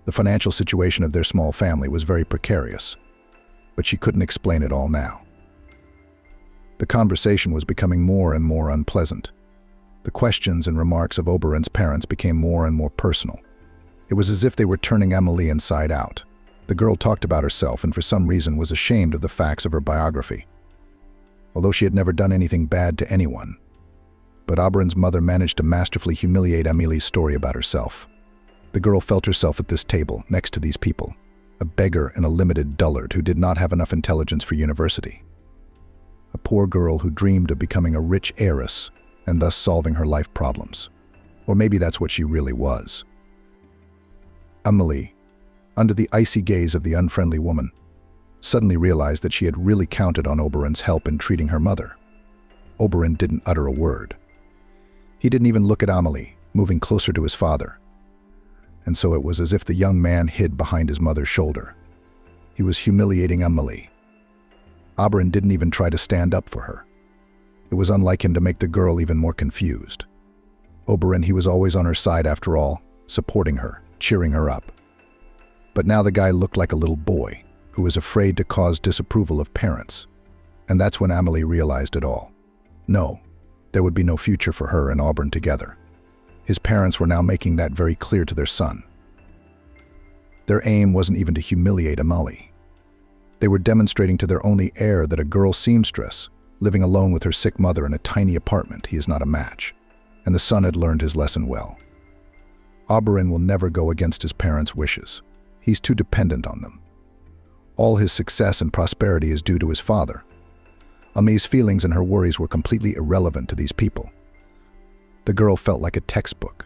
The financial situation of their small family was very precarious, but she couldn't explain it all now. The conversation was becoming more and more unpleasant. The questions and remarks of Oberon's parents became more and more personal. It was as if they were turning Amelie inside out. The girl talked about herself and for some reason was ashamed of the facts of her biography, although she had never done anything bad to anyone. But Oberon's mother managed to masterfully humiliate Amelie's story about herself. The girl felt herself at this table, next to these people, a beggar and a limited dullard who did not have enough intelligence for university. A poor girl who dreamed of becoming a rich heiress and thus solving her life problems. Or maybe that's what she really was. Amelie, under the icy gaze of the unfriendly woman, suddenly realized that she had really counted on Oberon's help in treating her mother. Oberon didn't utter a word. He didn't even look at Amelie, moving closer to his father. And so it was as if the young man hid behind his mother's shoulder. He was humiliating Amelie. Oberon didn't even try to stand up for her. It was unlike him to make the girl even more confused. Oberon, he was always on her side after all, supporting her, cheering her up. But now the guy looked like a little boy who was afraid to cause disapproval of parents. And that's when Amelie realized it all. No, there would be no future for her and Oberon together. His parents were now making that very clear to their son. Their aim wasn't even to humiliate Amelie. They were demonstrating to their only heir that a girl seamstress, living alone with her sick mother in a tiny apartment, he is not a match. And the son had learned his lesson well. Oberyn will never go against his parents' wishes. He's too dependent on them. All his success and prosperity is due to his father. Amy's feelings and her worries were completely irrelevant to these people. The girl felt like a textbook.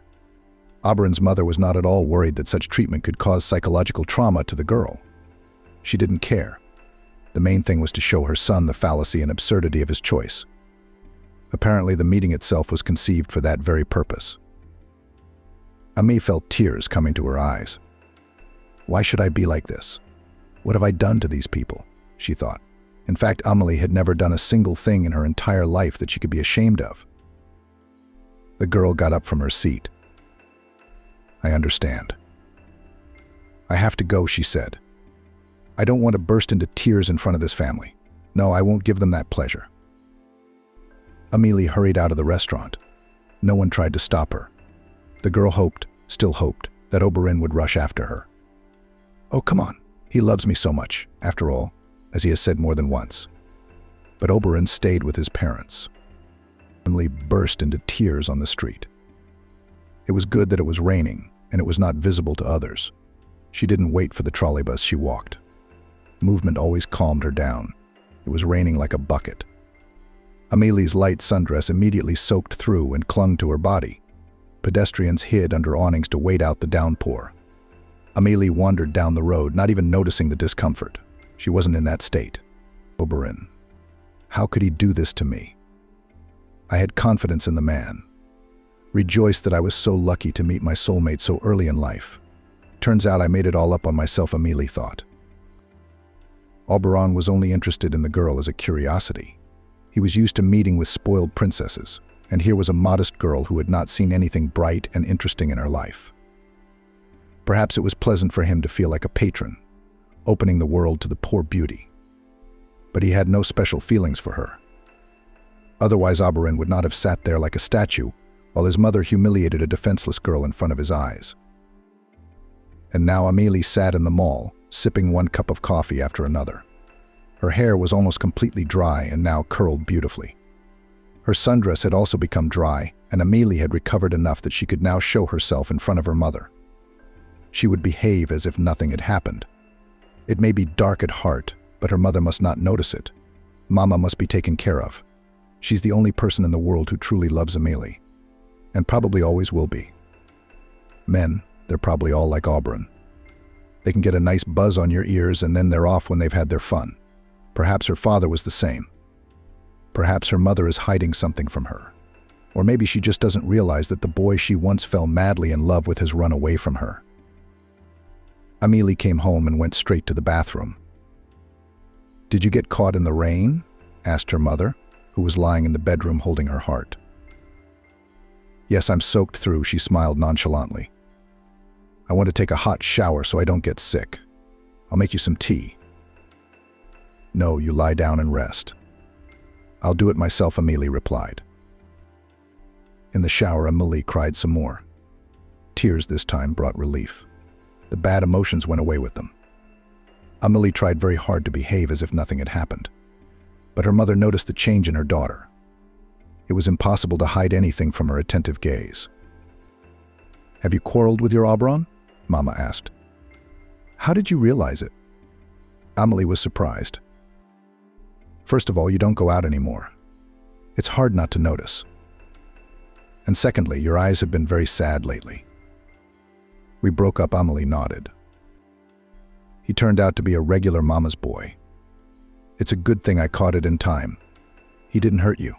Oberyn's mother was not at all worried that such treatment could cause psychological trauma to the girl. She didn't care. The main thing was to show her son the fallacy and absurdity of his choice. Apparently, the meeting itself was conceived for that very purpose. Amy felt tears coming to her eyes. Why should I be like this? What have I done to these people? She thought. In fact, Amelie had never done a single thing in her entire life that she could be ashamed of. The girl got up from her seat. I understand. I have to go, she said. I don't want to burst into tears in front of this family. No, I won't give them that pleasure. Amelie hurried out of the restaurant. No one tried to stop her. The girl hoped, still hoped, that Oberyn would rush after her. Oh, come on. He loves me so much, after all, as he has said more than once. But Oberyn stayed with his parents. Emily burst into tears on the street. It was good that it was raining, and it was not visible to others. She didn't wait for the trolleybus, she walked. Movement always calmed her down. It was raining like a bucket. Amelie's light sundress immediately soaked through and clung to her body. Pedestrians hid under awnings to wait out the downpour. Amelie wandered down the road, not even noticing the discomfort. She wasn't in that state. Oberyn. How could he do this to me? I had confidence in the man. Rejoiced that I was so lucky to meet my soulmate so early in life. Turns out I made it all up on myself, Amelie thought. Oberyn was only interested in the girl as a curiosity. He was used to meeting with spoiled princesses, and here was a modest girl who had not seen anything bright and interesting in her life. Perhaps it was pleasant for him to feel like a patron, opening the world to the poor beauty. But he had no special feelings for her. Otherwise, Oberyn would not have sat there like a statue while his mother humiliated a defenseless girl in front of his eyes. And now Amelie sat in the mall, sipping one cup of coffee after another. Her hair was almost completely dry and now curled beautifully. Her sundress had also become dry, and Amelie had recovered enough that she could now show herself in front of her mother. She would behave as if nothing had happened. It may be dark at heart, but her mother must not notice it. Mama must be taken care of. She's the only person in the world who truly loves Amelie, and probably always will be. Men, they're probably all like Oberyn. They can get a nice buzz on your ears and then they're off when they've had their fun. Perhaps her father was the same. Perhaps her mother is hiding something from her. Or maybe she just doesn't realize that the boy she once fell madly in love with has run away from her. Amelie came home and went straight to the bathroom. Did you get caught in the rain? Asked her mother, who was lying in the bedroom holding her heart. Yes, I'm soaked through, she smiled nonchalantly. I want to take a hot shower so I don't get sick. I'll make you some tea. No, you lie down and rest. I'll do it myself, Amelie replied. In the shower, Amelie cried some more. Tears this time brought relief. The bad emotions went away with them. Amelie tried very hard to behave as if nothing had happened. But her mother noticed the change in her daughter. It was impossible to hide anything from her attentive gaze. Have you quarreled with your Oberyn? Mama asked. How did you realize it? Amelie was surprised. First of all, you don't go out anymore. It's hard not to notice. And secondly, your eyes have been very sad lately. We broke up, Amelie nodded. He turned out to be a regular mama's boy. It's a good thing I caught it in time. He didn't hurt you.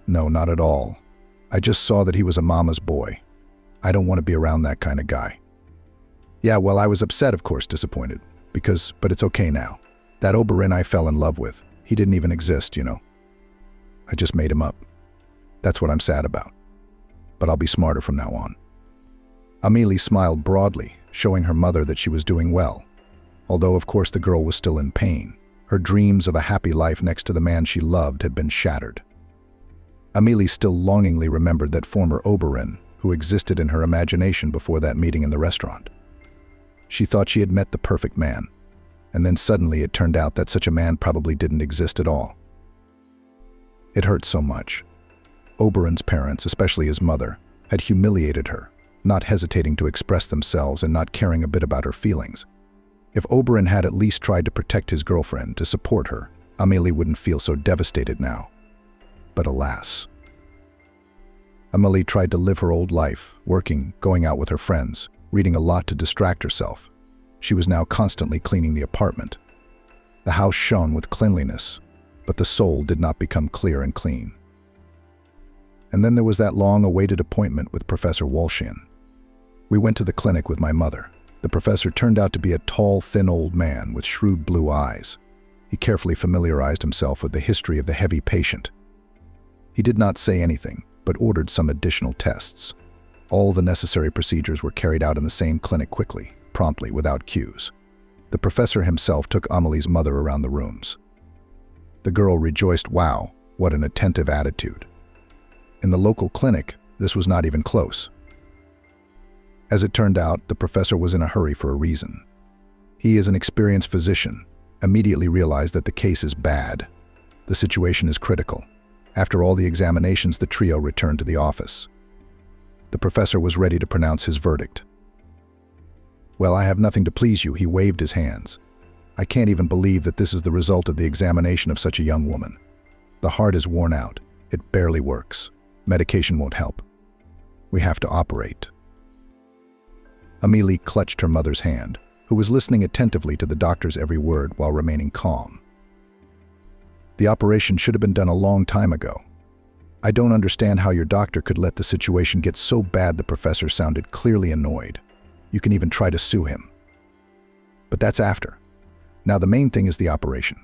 No, not at all. I just saw that he was a mama's boy. I don't want to be around that kind of guy. Yeah, well, I was upset, of course, disappointed. But it's okay now. That Oberyn I fell in love with, he didn't even exist, you know. I just made him up. That's what I'm sad about. But I'll be smarter from now on. Amelie smiled broadly, showing her mother that she was doing well. Although, of course, the girl was still in pain. Her dreams of a happy life next to the man she loved had been shattered. Amelie still longingly remembered that former Oberyn, who existed in her imagination before that meeting in the restaurant. She thought she had met the perfect man. and then suddenly it turned out that such a man probably didn't exist at all. It hurt so much. Oberon's parents, especially his mother, had humiliated her, not hesitating to express themselves and not caring a bit about her feelings. If Oberon had at least tried to protect his girlfriend, to support her, Amélie wouldn't feel so devastated now. But alas. Amélie tried to live her old life, working, going out with her friends, reading a lot to distract herself. She was now constantly cleaning the apartment. The house shone with cleanliness, but the soul did not become clear and clean. And then there was that long-awaited appointment with Professor Walshian. We went to the clinic with my mother. The professor turned out to be a tall, thin old man with shrewd blue eyes. He carefully familiarized himself with the history of the heavy patient. He did not say anything, but ordered some additional tests. All the necessary procedures were carried out in the same clinic quickly, promptly, without cues. The professor himself took Amélie's mother around the rooms. The girl rejoiced, "Wow, what an attentive attitude." In the local clinic, this was not even close. As it turned out, the professor was in a hurry for a reason. He, as an experienced physician, immediately realized that the case is bad. The situation is critical. After all the examinations, the trio returned to the office. The professor was ready to pronounce his verdict. "Well, I have nothing to please you," he waved his hands. "I can't even believe that this is the result of the examination of such a young woman. The heart is worn out. It barely works. Medication won't help. We have to operate." Amélie clutched her mother's hand, who was listening attentively to the doctor's every word while remaining calm. "The operation should have been done a long time ago. I don't understand how your doctor could let the situation get so bad." The professor sounded clearly annoyed. "You can even try to sue him. But that's after. Now the main thing is the operation."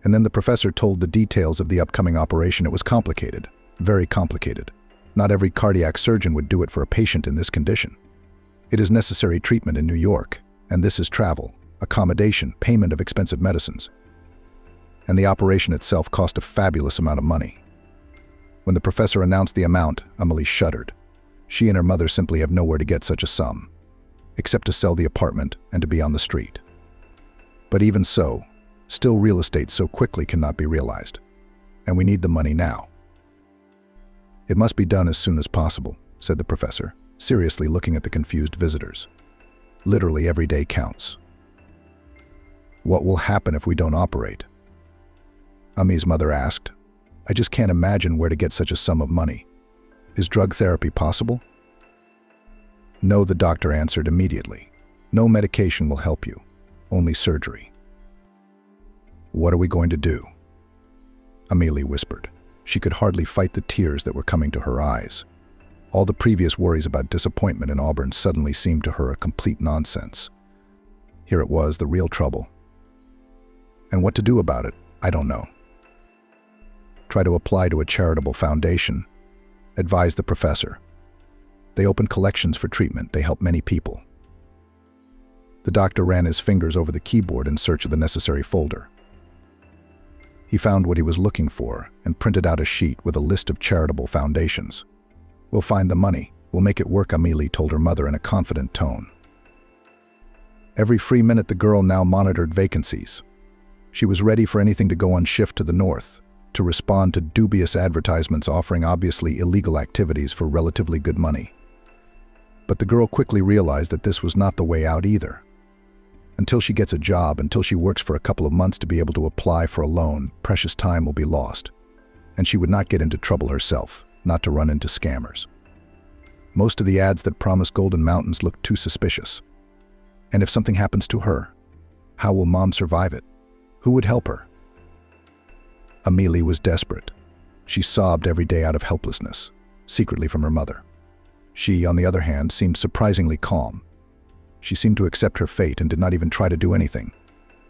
And then the professor told the details of the upcoming operation. It was complicated, very complicated. Not every cardiac surgeon would do it for a patient in this condition. It is necessary treatment in New York, and this is travel, accommodation, payment of expensive medicines. And the operation itself cost a fabulous amount of money. When the professor announced the amount, Amélie shuddered. She and her mother simply have nowhere to get such a sum, except to sell the apartment and to be on the street. But even so, still real estate so quickly cannot be realized, and we need the money now. "It must be done as soon as possible," said the professor, seriously looking at the confused visitors. "Literally every day counts." "What will happen if we don't operate?" Amy's mother asked. "I just can't imagine where to get such a sum of money. Is drug therapy possible?" "No," the doctor answered immediately. "No medication will help you. Only surgery." "What are we going to do?" Amélie whispered. She could hardly fight the tears that were coming to her eyes. All the previous worries about disappointment in Auburn suddenly seemed to her a complete nonsense. Here it was, the real trouble. "And what to do about it, I don't know." "Try to apply to a charitable foundation," advised the professor. "They open collections for treatment. They help many people." The doctor ran his fingers over the keyboard in search of the necessary folder. He found what he was looking for and printed out a sheet with a list of charitable foundations. "We'll find the money. We'll make it work," Amélie told her mother in a confident tone. Every free minute the girl now monitored vacancies. She was ready for anything to go on shift to the north, to respond to dubious advertisements offering obviously illegal activities for relatively good money. But the girl quickly realized that this was not the way out either. Until she gets a job, until she works for a couple of months to be able to apply for a loan, precious time will be lost. And she would not get into trouble herself, not to run into scammers. Most of the ads that promise golden mountains look too suspicious. And if something happens to her, how will mom survive it? Who would help her? Amélie was desperate. She sobbed every day out of helplessness, secretly from her mother. She, on the other hand, seemed surprisingly calm. She seemed to accept her fate and did not even try to do anything,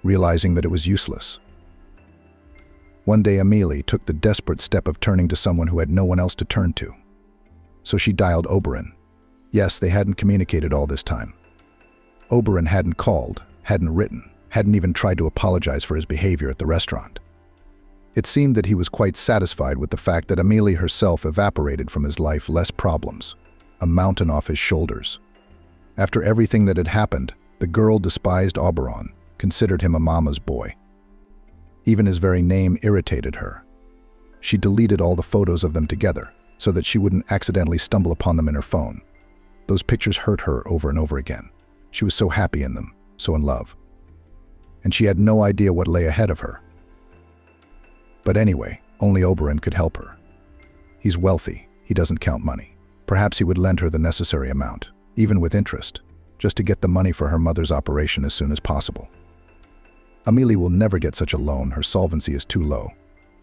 realizing that it was useless. One day Amélie took the desperate step of turning to someone who had no one else to turn to. So she dialed Oberon. Yes, they hadn't communicated all this time. Oberon hadn't called, hadn't written, hadn't even tried to apologize for his behavior at the restaurant. It seemed that he was quite satisfied with the fact that Amélie herself evaporated from his life, less problems, a mountain off his shoulders. After everything that had happened, The girl despised Oberon, considered him a mama's boy. Even his very name irritated her. She deleted all the photos of them together so that she wouldn't accidentally stumble upon them in her phone. Those pictures hurt her over and over again. She was so happy in them, so in love. And she had no idea what lay ahead of her. But anyway, only Oberon could help her. He's wealthy, he doesn't count money. Perhaps he would lend her the necessary amount, even with interest, just to get the money for her mother's operation as soon as possible. Amelie will never get such a loan, her solvency is too low,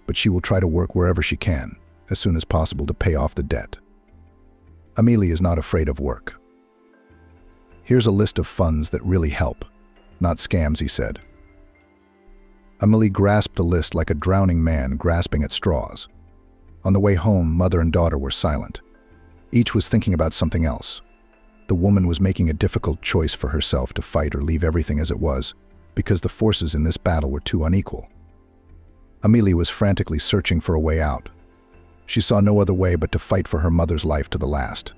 but she will try to work wherever she can, as soon as possible to pay off the debt. Amelie is not afraid of work. Here's a list of funds that really help, not scams, he said. Amelie grasped the list like a drowning man grasping at straws. On the way home, mother and daughter were silent. Each was thinking about something else. The woman was making a difficult choice for herself to fight or leave everything as it was, because the forces in this battle were too unequal. Amelie was frantically searching for a way out. She saw no other way but to fight for her mother's life to the last.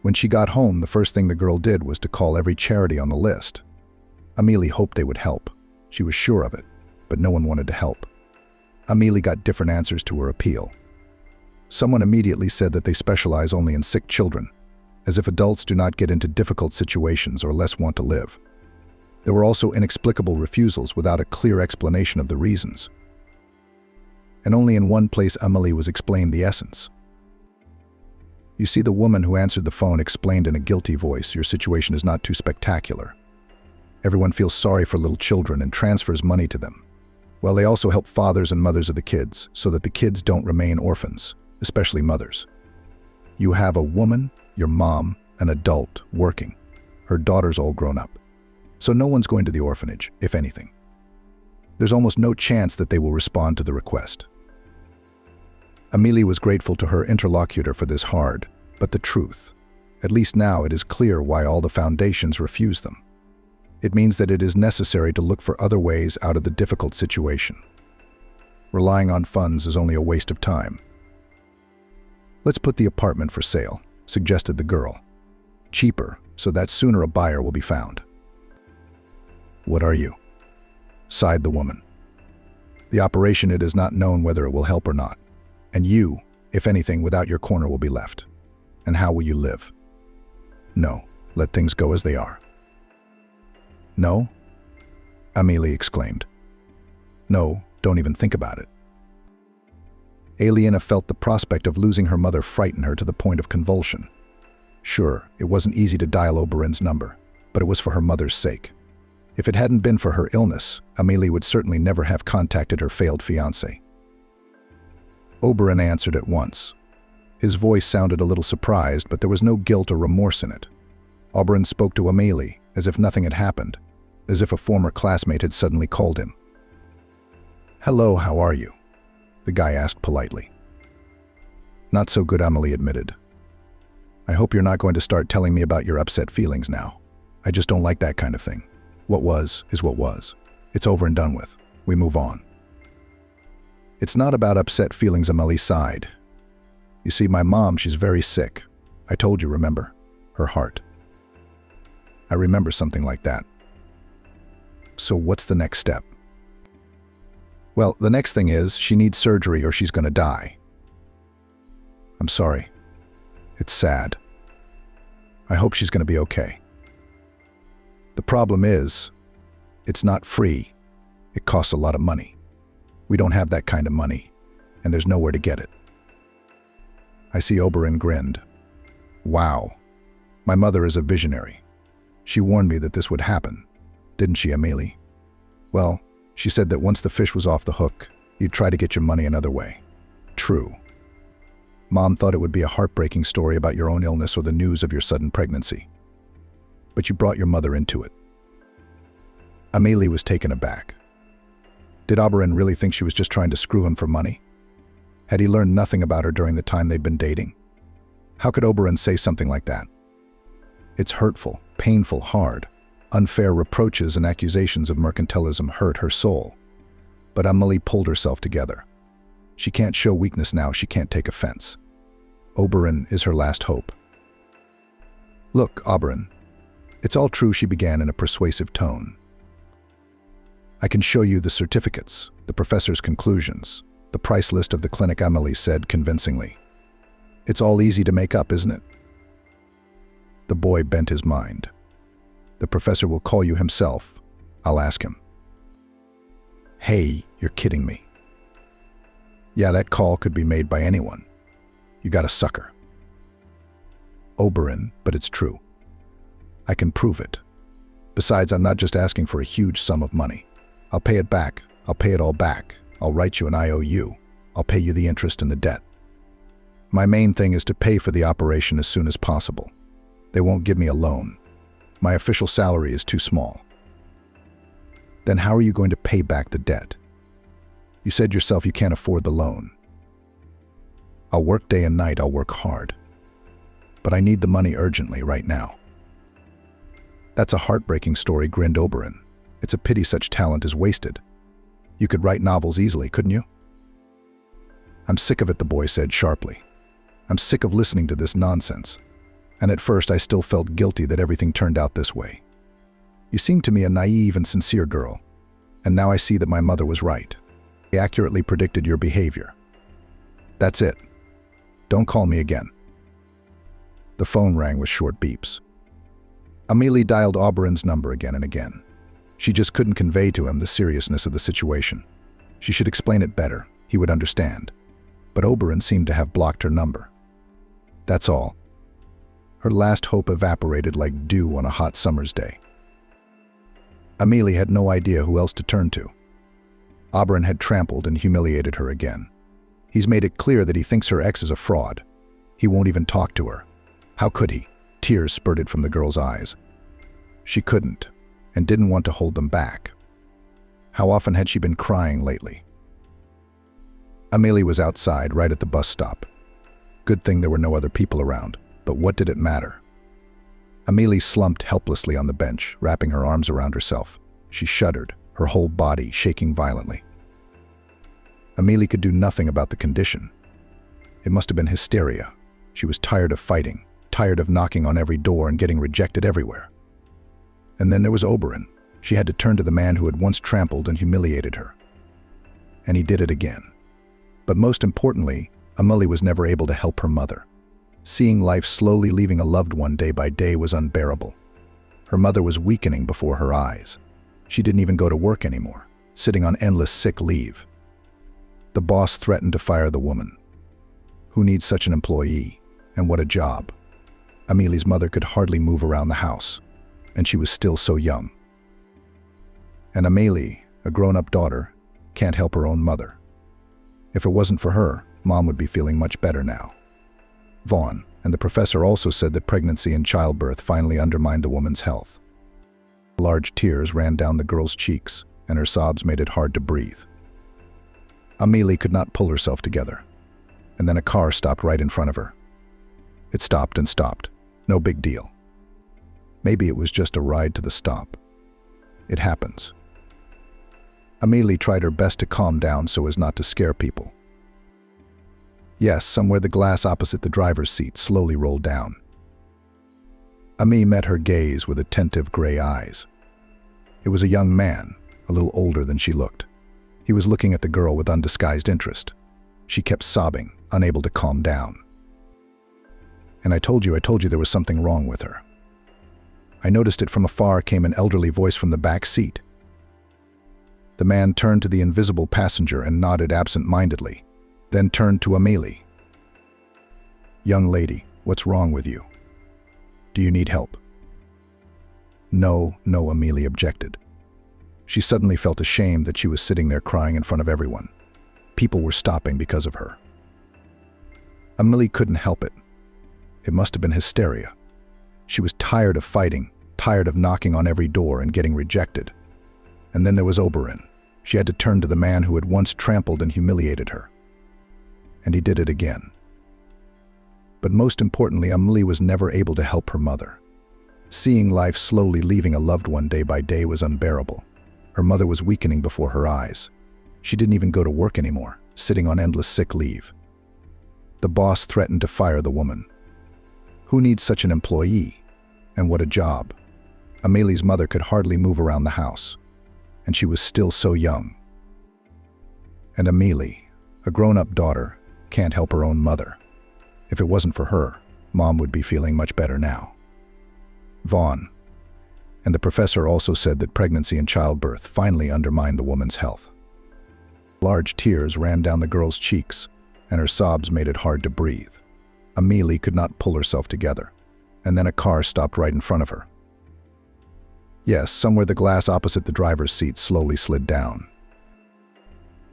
When she got home, the first thing the girl did was to call every charity on the list. Amelie hoped they would help. She was sure of it, but no one wanted to help. Amelie got different answers to her appeal. Someone immediately said that they specialize only in sick children, as if adults do not get into difficult situations or less want to live. There were also inexplicable refusals without a clear explanation of the reasons. And only in one place Amelie was explained the essence. You see, the woman who answered the phone explained in a guilty voice, "Your situation is not too spectacular. Everyone feels sorry for little children and transfers money to them. Well, they also help fathers and mothers of the kids so that the kids don't remain orphans, especially mothers. You have a woman, your mom, an adult, working. Her daughter's all grown up. So no one's going to the orphanage, if anything. There's almost no chance that they will respond to the request." Amelie was grateful to her interlocutor for this hard, but the truth. At least now it is clear why all the foundations refuse them. It means that it is necessary to look for other ways out of the difficult situation. Relying on funds is only a waste of time. "Let's put the apartment for sale," suggested the girl. "Cheaper, so that sooner a buyer will be found." "What are you?" sighed the woman. "The operation, it is not known whether it will help or not. And you, if anything, without your corner will be left. And how will you live?" "No, let things go as they are." "No?" Amelie exclaimed. "No, don't even think about it." Aliena felt the prospect of losing her mother frighten her to the point of convulsion. Sure, it wasn't easy to dial Oberon's number, but it was for her mother's sake. If it hadn't been for her illness, Amelie would certainly never have contacted her failed fiancé. Oberon answered at once. His voice sounded a little surprised, but there was no guilt or remorse in it. Oberon spoke to Amelie as if nothing had happened, as if a former classmate had suddenly called him. "Hello, how are you?" the guy asked politely. "Not so good," Amelie admitted. "I hope you're not going to start telling me about your upset feelings now. I just don't like that kind of thing. What was is what was. It's over and done with. We move on." "It's not about upset feelings," Amelie sighed. "You see, my mom, she's very sick. I told you, remember? Her heart." "I remember something like that." "So what's the next step?" "Well, the next thing is she needs surgery or she's going to die." "I'm sorry. It's sad. I hope she's going to be okay." "The problem is, it's not free. It costs a lot of money. We don't have that kind of money, and there's nowhere to get it." I see Oberon grinned. "Wow. My mother is a visionary. She warned me that this would happen, didn't she, Amelie? Well, she said that once the fish was off the hook, you'd try to get your money another way. True. Mom thought it would be a heartbreaking story about your own illness or the news of your sudden pregnancy. But you brought your mother into it." Amelie was taken aback. Did Oberon really think she was just trying to screw him for money? Had he learned nothing about her during the time they'd been dating? How could Oberon say something like that? It's hurtful, painful, hard. Unfair reproaches and accusations of mercantilism hurt her soul. But Amelie pulled herself together. She can't show weakness now, she can't take offense. Oberon is her last hope. "Look, Oberon, "It's all true," she began in a persuasive tone. "I can show you the certificates, the professor's conclusions, the price list of the clinic," Emily said convincingly. "It's all easy to make up, isn't it?" The boy bent his mind. "The professor will call you himself. I'll ask him." "Hey, you're kidding me." "Yeah, that call could be made by anyone. You got a sucker." "Oberon, but it's true. I can prove it. Besides, I'm not just asking for a huge sum of money. I'll pay it back. I'll pay it all back. I'll write you an IOU. I'll pay you the interest and the debt. My main thing is to pay for the operation as soon as possible. They won't give me a loan. My official salary is too small." "Then how are you going to pay back the debt? You said yourself you can't afford the loan." "I'll work day and night. I'll work hard. But I need the money urgently right now." "That's a heartbreaking story," grinned Oberon. "It's a pity such talent is wasted. You could write novels easily, couldn't you?" "I'm sick of it," the boy said sharply. "I'm sick of listening to this nonsense. And at first I still felt guilty that everything turned out this way. You seemed to me a naive and sincere girl, and now I see that my mother was right. She accurately predicted your behavior. That's it. Don't call me again." The phone rang with short beeps. Amelie dialed Oberon's number again and again. She just couldn't convey to him the seriousness of the situation. She should explain it better. He would understand. But Oberon seemed to have blocked her number. That's all. Her last hope evaporated like dew on a hot summer's day. Amelie had no idea who else to turn to. Oberon had trampled and humiliated her again. He's made it clear that he thinks her ex is a fraud. He won't even talk to her. How could he? Tears spurted from the girl's eyes. She couldn't, and didn't want to hold them back. How often had she been crying lately? Amelie was outside, right at the bus stop. Good thing there were no other people around, but what did it matter? Amelie slumped helplessly on the bench, wrapping her arms around herself. She shuddered, her whole body shaking violently. Amelie could do nothing about the condition. It must have been hysteria. She was tired of fighting, tired of knocking on every door and getting rejected everywhere. And then there was Oberon. She had to turn to the man who had once trampled and humiliated her. And he did it again. But most importantly, Amelie was never able to help her mother. Seeing life slowly leaving a loved one day by day was unbearable. Her mother was weakening before her eyes. She didn't even go to work anymore, sitting on endless sick leave. The boss threatened to fire the woman. Who needs such an employee? And what a job. Amelie's mother could hardly move around the house, and she was still so young. And Amelie, a grown-up daughter, can't help her own mother. If it wasn't for her, Mom would be feeling much better now. Vaughn and the professor also said that pregnancy and childbirth finally undermined the woman's health. Large tears ran down the girl's cheeks, and her sobs made it hard to breathe. Amelie could not pull herself together. And then a car stopped right in front of her. It stopped and stopped. No big deal. Maybe it was just a ride to the stop. It happens. Amelie tried her best to calm down so as not to scare people. Yes, somewhere the glass opposite the driver's seat slowly rolled down. Amelie met her gaze with attentive gray eyes. It was a young man, a little older than she looked. He was looking at the girl with undisguised interest. She kept sobbing, unable to calm down. "And I told you there was something wrong with her." I noticed it from afar, came an elderly voice from the back seat. The man turned to the invisible passenger and nodded absent-mindedly, then turned to Amelie. "Young lady, what's wrong with you? Do you need help?" No, Amelie objected. She suddenly felt ashamed that she was sitting there crying in front of everyone. People were stopping because of her. Amelie couldn't help it. It must have been hysteria. She was tired of fighting, tired of knocking on every door and getting rejected. And then there was Oberon. She had to turn to the man who had once trampled and humiliated her. And he did it again. But most importantly, Amelie was never able to help her mother. Seeing life slowly leaving a loved one day by day was unbearable. Her mother was weakening before her eyes. She didn't even go to work anymore, sitting on endless sick leave. The boss threatened to fire the woman. Who needs such an employee? And what a job. Amélie's mother could hardly move around the house, and she was still so young. And Amélie, a grown-up daughter, can't help her own mother. If it wasn't for her, Mom would be feeling much better now. Vaughn. And the professor also said that pregnancy and childbirth finally undermined the woman's health. Large tears ran down the girl's cheeks, and her sobs made it hard to breathe. Amélie could not pull herself together, and then a car stopped right in front of her. Yes, somewhere the glass opposite the driver's seat slowly slid down.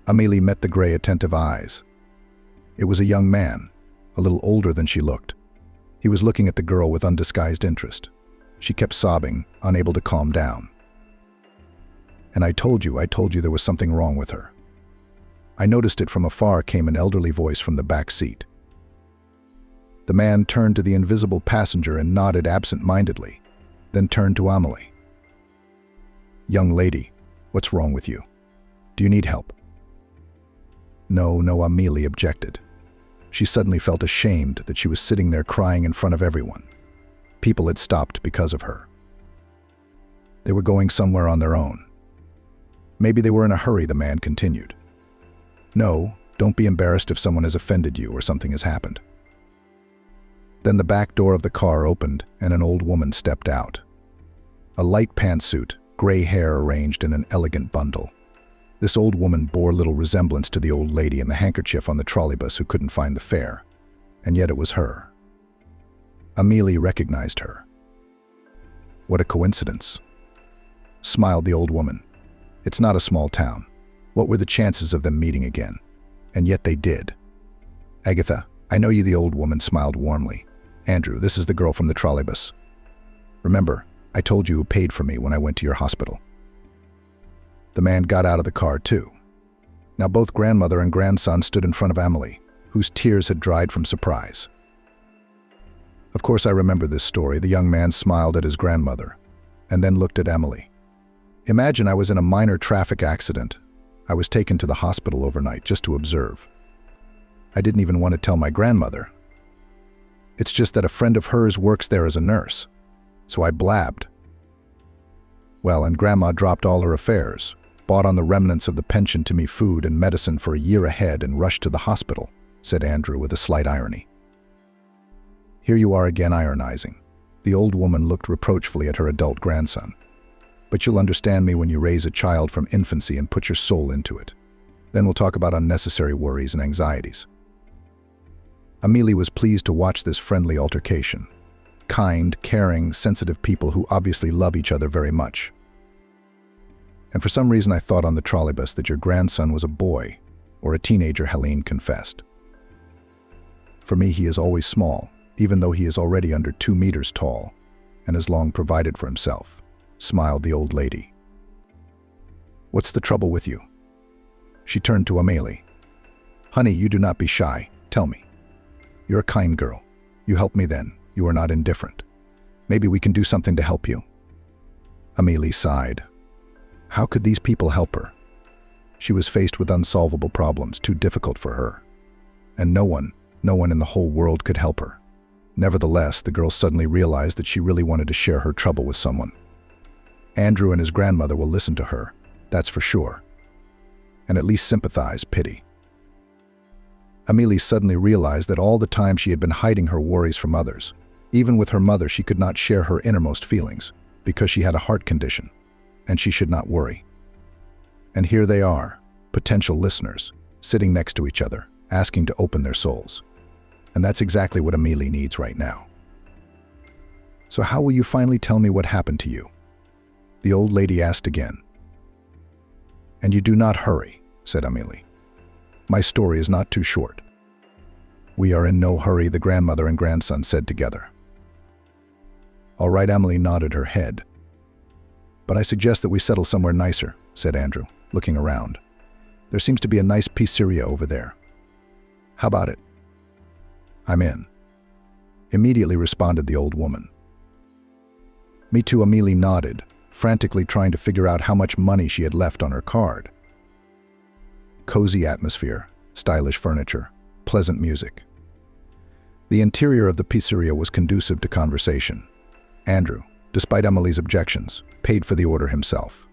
Amélie met the gray, attentive eyes. It was a young man, a little older than she looked. He was looking at the girl with undisguised interest. She kept sobbing, unable to calm down. "And I told you there was something wrong with her." I noticed it from afar, came an elderly voice from the back seat. The man turned to the invisible passenger and nodded absent-mindedly, then turned to Amélie. "Young lady, what's wrong with you? Do you need help?" No, Amélie objected. She suddenly felt ashamed that she was sitting there crying in front of everyone. People had stopped because of her. They were going somewhere on their own. Maybe they were in a hurry, the man continued. "No, don't be embarrassed if someone has offended you or something has happened." Then the back door of the car opened and an old woman stepped out. A light pantsuit, gray hair arranged in an elegant bundle. This old woman bore little resemblance to the old lady in the handkerchief on the trolleybus who couldn't find the fare, and yet it was her. Amélie recognized her. "What a coincidence," smiled the old woman. "It's not a small town. What were the chances of them meeting again? And yet they did." "Agatha, I know you," the old woman smiled warmly. "Andrew, this is the girl from the trolleybus. Remember, I told you who paid for me when I went to your hospital." The man got out of the car too. Now both grandmother and grandson stood in front of Amélie, whose tears had dried from surprise. "Of course I remember this story." The young man smiled at his grandmother, and then looked at Amélie. "Imagine I was in a minor traffic accident. I was taken to the hospital overnight just to observe. I didn't even want to tell my grandmother. It's just that a friend of hers works there as a nurse. So I blabbed. Well, and Grandma dropped all her affairs, bought on the remnants of the pension to me food and medicine for a year ahead and rushed to the hospital," said Andrew with a slight irony. "Here you are again ironizing." The old woman looked reproachfully at her adult grandson. "But you'll understand me when you raise a child from infancy and put your soul into it. Then we'll talk about unnecessary worries and anxieties." Amélie was pleased to watch this friendly altercation. Kind, caring, sensitive people who obviously love each other very much. "And for some reason I thought on the trolleybus that your grandson was a boy, or a teenager," Helene confessed. "For me he is always small, even though he is already under 2 meters tall, and has long provided for himself," smiled the old lady. "What's the trouble with you?" She turned to Amélie. "Honey, you do not be shy. Tell me. You're a kind girl. You help me then. You are not indifferent. Maybe we can do something to help you." Amélie sighed. How could these people help her? She was faced with unsolvable problems, too difficult for her. And no one in the whole world could help her. Nevertheless, the girl suddenly realized that she really wanted to share her trouble with someone. Andrew and his grandmother will listen to her, that's for sure. And at least sympathize, pity. Amélie suddenly realized that all the time she had been hiding her worries from others. Even with her mother, she could not share her innermost feelings, because she had a heart condition, and she should not worry. And here they are, potential listeners, sitting next to each other, asking to open their souls. And that's exactly what Amélie needs right now. "So how will you finally tell me what happened to you?" the old lady asked again. "And you do not hurry," said Amélie. "My story is not too short." "We are in no hurry," the grandmother and grandson said together. "All right," Amélie nodded her head. "But I suggest that we settle somewhere nicer," said Andrew, looking around. "There seems to be a nice pizzeria over there. How about it?" "I'm in," immediately responded the old woman. "Me too," Amélie nodded, frantically trying to figure out how much money she had left on her card. Cozy atmosphere, stylish furniture, pleasant music. The interior of the pizzeria was conducive to conversation. "Andrew, despite Emily's objections, paid for the order himself.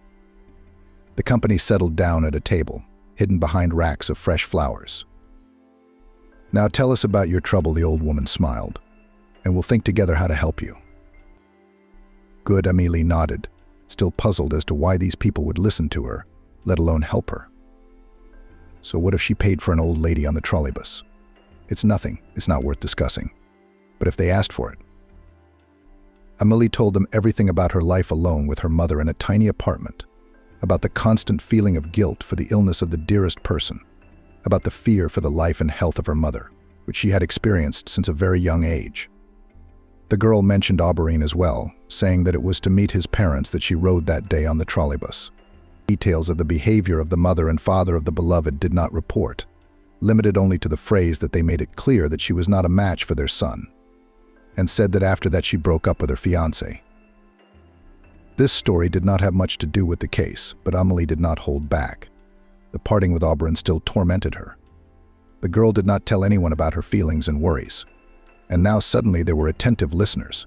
The company settled down at a table, hidden behind racks of fresh flowers. "Now tell us about your trouble," the old woman smiled, "and we'll think together how to help you." "Good," Amelie nodded, still puzzled as to why these people would listen to her, let alone help her. "So what if she paid for an old lady on the trolleybus?" "It's nothing, it's not worth discussing. But if they asked for it?" Amelie told them everything about her life alone with her mother in a tiny apartment, about the constant feeling of guilt for the illness of the dearest person, about the fear for the life and health of her mother, which she had experienced since a very young age. The girl mentioned Auberine as well, saying that it was to meet his parents that she rode that day on the trolleybus. Details of the behavior of the mother and father of the beloved did not report, limited only to the phrase that they made it clear that she was not a match for their son, and said that after that she broke up with her fiancé. This story did not have much to do with the case, but Amelie did not hold back. The parting with Auberine still tormented her. The girl did not tell anyone about her feelings and worries, and now suddenly there were attentive listeners.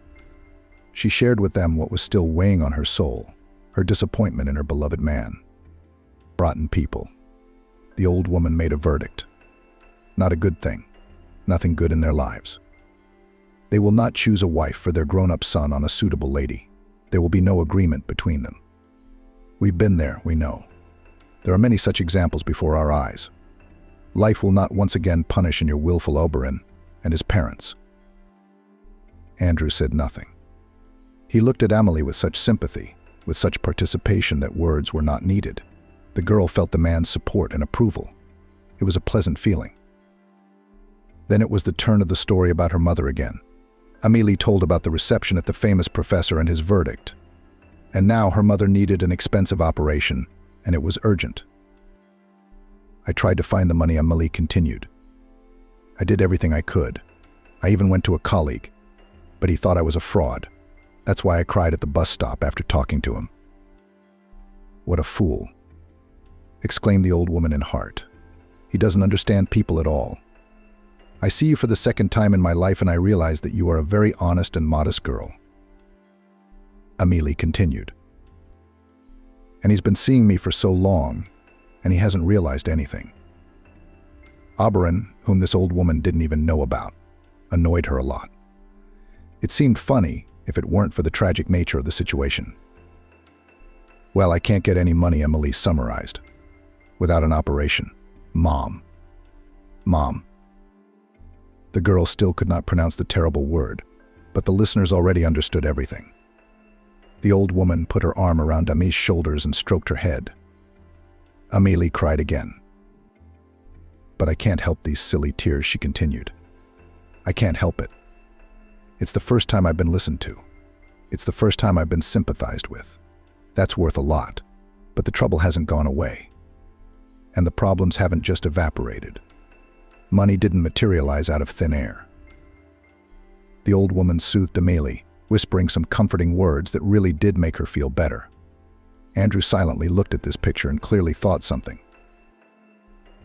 She shared with them what was still weighing on her soul, her disappointment in her beloved man. Rotten people. The old woman made a verdict. Not a good thing. Nothing good in their lives. They will not choose a wife for their grown-up son on a suitable lady. There will be no agreement between them. We've been there, we know. There are many such examples before our eyes. Life will not once again punish in your willful Auberine and his parents. Andrew said nothing. He looked at Amelie with such sympathy, with such participation that words were not needed. The girl felt the man's support and approval. It was a pleasant feeling. Then it was the turn of the story about her mother again. Amelie told about the reception at the famous professor and his verdict. And now her mother needed an expensive operation, and it was urgent. "I tried to find the money," Amelie continued. "I did everything I could. I even went to a colleague, but he thought I was a fraud. That's why I cried at the bus stop after talking to him." "What a fool," exclaimed the old woman in heart. "He doesn't understand people at all. I see you for the second time in my life and I realize that you are a very honest and modest girl." Amelie continued. "And he's been seeing me for so long, and he hasn't realized anything." Auberine, whom this old woman didn't even know about, annoyed her a lot. It seemed funny if it weren't for the tragic nature of the situation. "Well, I can't get any money," Amelie summarized. "Without an operation. Mom. The girl still could not pronounce the terrible word, but the listeners already understood everything. The old woman put her arm around Amie's shoulders and stroked her head. Amelie cried again. "But I can't help these silly tears," she continued. "I can't help it. It's the first time I've been listened to. It's the first time I've been sympathized with. That's worth a lot, but the trouble hasn't gone away. And the problems haven't just evaporated. Money didn't materialize out of thin air." The old woman soothed Amelie, whispering some comforting words that really did make her feel better. Andrew silently looked at this picture and clearly thought something.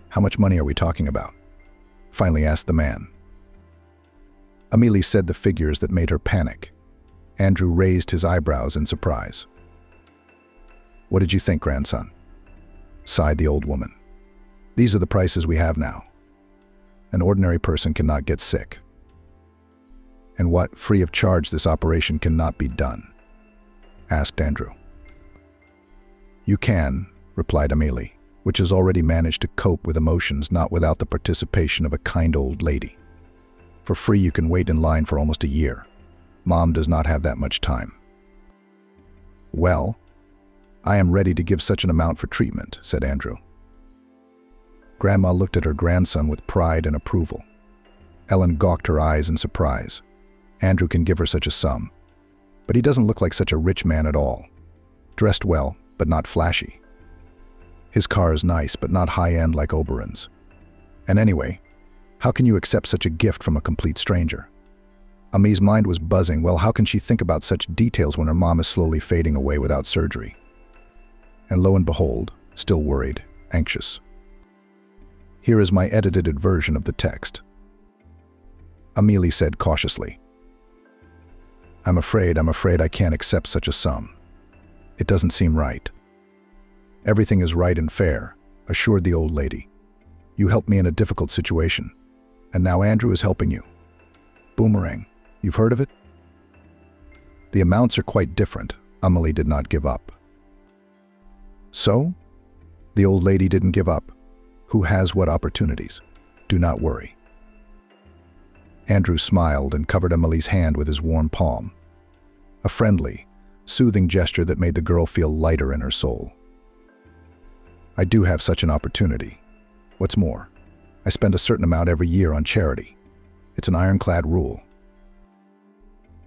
"How much money are we talking about?" finally asked the man. Amelie said the figures that made her panic. Andrew raised his eyebrows in surprise. "What did you think, grandson?" sighed the old woman. "These are the prices we have now. An ordinary person cannot get sick. And what, free of charge, this operation cannot be done?" asked Andrew. "You can," replied Amelie, which has already managed to cope with emotions not without the participation of a kind old lady. "For free you can wait in line for almost a year. Mom does not have that much time." "Well, I am ready to give such an amount for treatment," said Andrew. Grandma looked at her grandson with pride and approval. Ellen gawked her eyes in surprise. Andrew can give her such a sum. But he doesn't look like such a rich man at all. Dressed well, but not flashy. His car is nice, but not high-end like Auberine's. And anyway, how can you accept such a gift from a complete stranger? Amie's mind was buzzing. Well, how can she think about such details when her mom is slowly fading away without surgery? And lo and behold, still worried, anxious. Here is my edited version of the text. Amelie said cautiously, I'm afraid I can't accept such a sum. It doesn't seem right." "Everything is right and fair," assured the old lady. "You helped me in a difficult situation, and now Andrew is helping you. Boomerang, you've heard of it?" "The amounts are quite different." Amelie did not give up. "So?" The old lady didn't give up. "Who has what opportunities? Do not worry." Andrew smiled and covered Amelie's hand with his warm palm. A friendly, soothing gesture that made the girl feel lighter in her soul. "I do have such an opportunity. What's more, I spend a certain amount every year on charity. It's an ironclad rule."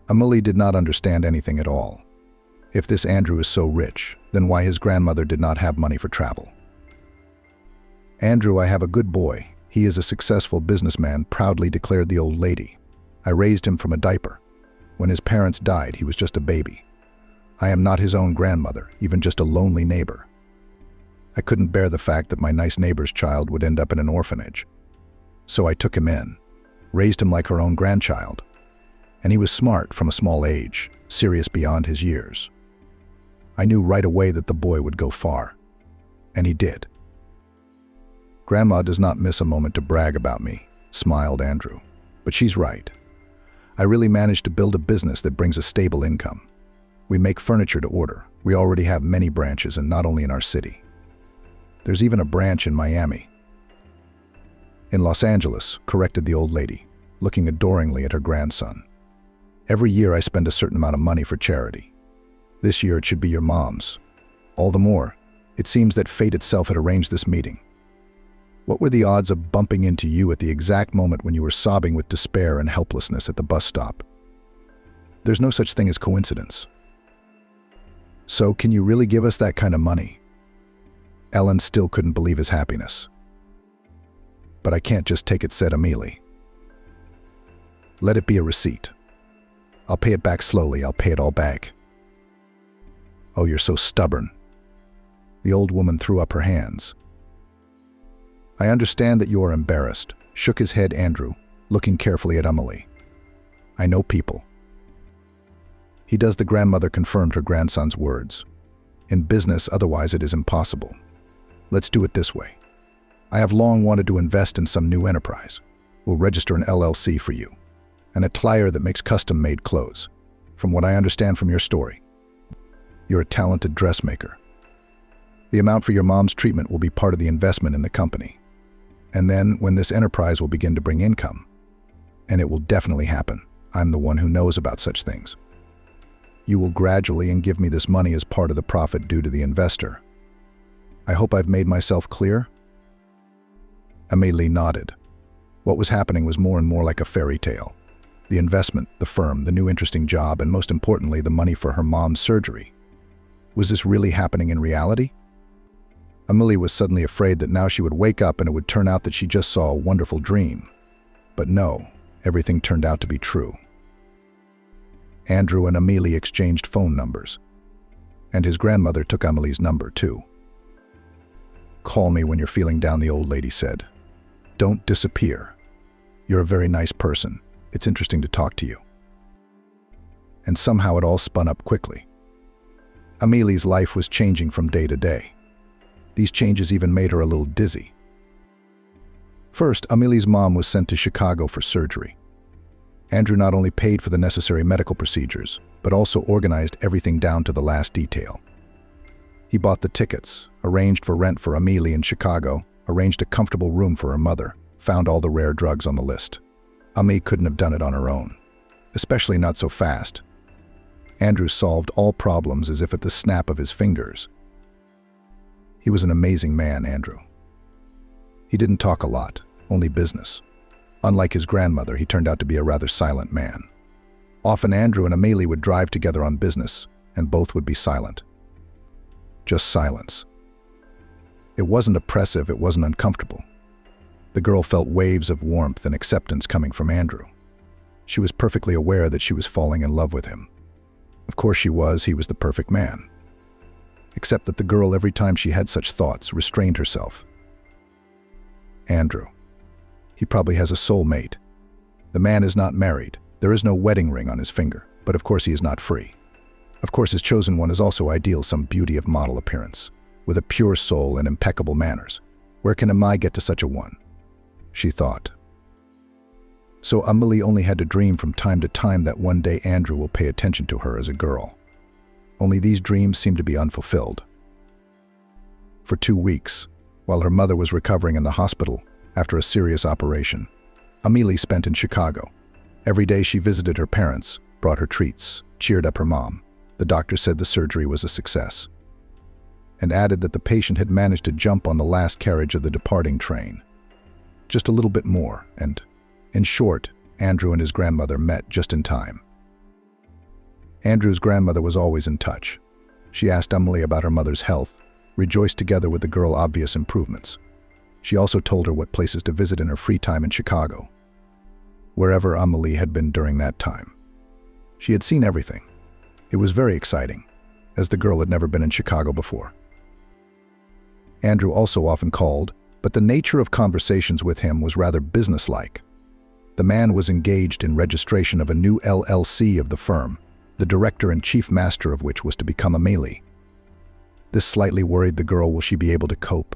Amelie did not understand anything at all. If this Andrew is so rich, then why his grandmother did not have money for travel? "Andrew, I have a good boy. He is a successful businessman," proudly declared the old lady. "I raised him from a diaper. When his parents died, he was just a baby. I am not his own grandmother, even just a lonely neighbor. I couldn't bear the fact that my nice neighbor's child would end up in an orphanage. So I took him in, raised him like her own grandchild. And he was smart from a small age, serious beyond his years. I knew right away that the boy would go far. And he did." "Grandma does not miss a moment to brag about me," smiled Andrew. "But she's right. I really managed to build a business that brings a stable income. We make furniture to order. We already have many branches, and not only in our city. There's even a branch in Miami." "In Los Angeles," corrected the old lady, looking adoringly at her grandson. "Every year I spend a certain amount of money for charity. This year it should be your mom's. All the more, it seems that fate itself had arranged this meeting. What were the odds of bumping into you at the exact moment when you were sobbing with despair and helplessness at the bus stop? There's no such thing as coincidence. So can you really give us that kind of money?" Ellen still couldn't believe his happiness. "But I can't just take it," said Amelie. "Let it be a receipt. I'll pay it back slowly. I'll pay it all back." "Oh, you're so stubborn." The old woman threw up her hands. "I understand that you are embarrassed," shook his head Andrew, looking carefully at Amelie. "I know people." He does. The grandmother confirmed her grandson's words. "In business, otherwise it is impossible. Let's do it this way. I have long wanted to invest in some new enterprise. We'll register an LLC for you. An atelier that makes custom-made clothes. From what I understand from your story, you're a talented dressmaker. The amount for your mom's treatment will be part of the investment in the company. And then, when this enterprise will begin to bring income, and it will definitely happen, I'm the one who knows about such things. You will gradually and give me this money as part of the profit due to the investor. I hope I've made myself clear?" Amelie nodded. What was happening was more and more like a fairy tale. The investment, the firm, the new interesting job, and most importantly, the money for her mom's surgery. Was this really happening in reality? Amelie was suddenly afraid that now she would wake up and it would turn out that she just saw a wonderful dream. But no, everything turned out to be true. Andrew and Amelie exchanged phone numbers. And his grandmother took Amelie's number too. "Call me when you're feeling down," the old lady said. "Don't disappear. You're a very nice person. It's interesting to talk to you." And somehow it all spun up quickly. Amelie's life was changing from day to day. These changes even made her a little dizzy. First, Amelie's mom was sent to Chicago for surgery. Andrew not only paid for the necessary medical procedures, but also organized everything down to the last detail. He bought the tickets, arranged for rent for Amelie in Chicago, arranged a comfortable room for her mother, found all the rare drugs on the list. Amelie couldn't have done it on her own, especially not so fast. Andrew solved all problems as if at the snap of his fingers. He was an amazing man, Andrew. He didn't talk a lot, only business. Unlike his grandmother, he turned out to be a rather silent man. Often Andrew and Amelie would drive together on business, and both would be silent. Just silence. It wasn't oppressive, it wasn't uncomfortable. The girl felt waves of warmth and acceptance coming from Andrew. She was perfectly aware that she was falling in love with him. Of course she was, he was the perfect man. Except that the girl, every time she had such thoughts, restrained herself. Andrew. He probably has a soulmate. The man is not married. There is no wedding ring on his finger. But of course he is not free. Of course his chosen one is also ideal, some beauty of model appearance, with a pure soul and impeccable manners. Where can I get to such a one? She thought. So Amelie only had to dream from time to time that one day Andrew will pay attention to her as a girl. Only these dreams seemed to be unfulfilled. For 2 weeks, while her mother was recovering in the hospital after a serious operation, Amelie spent in Chicago. Every day she visited her parents, brought her treats, cheered up her mom. The doctor said the surgery was a success, and added that the patient had managed to jump on the last carriage of the departing train. Just a little bit more, and, in short, Andrew and his grandmother met just in time. Andrew's grandmother was always in touch. She asked Amelie about her mother's health, rejoiced together with the girl obvious improvements. She also told her what places to visit in her free time in Chicago, wherever Amelie had been during that time. She had seen everything. It was very exciting, as the girl had never been in Chicago before. Andrew also often called, but the nature of conversations with him was rather businesslike. The man was engaged in registration of a new LLC of the firm, the director and chief master of which was to become Amelie. This slightly worried the girl. Will she be able to cope?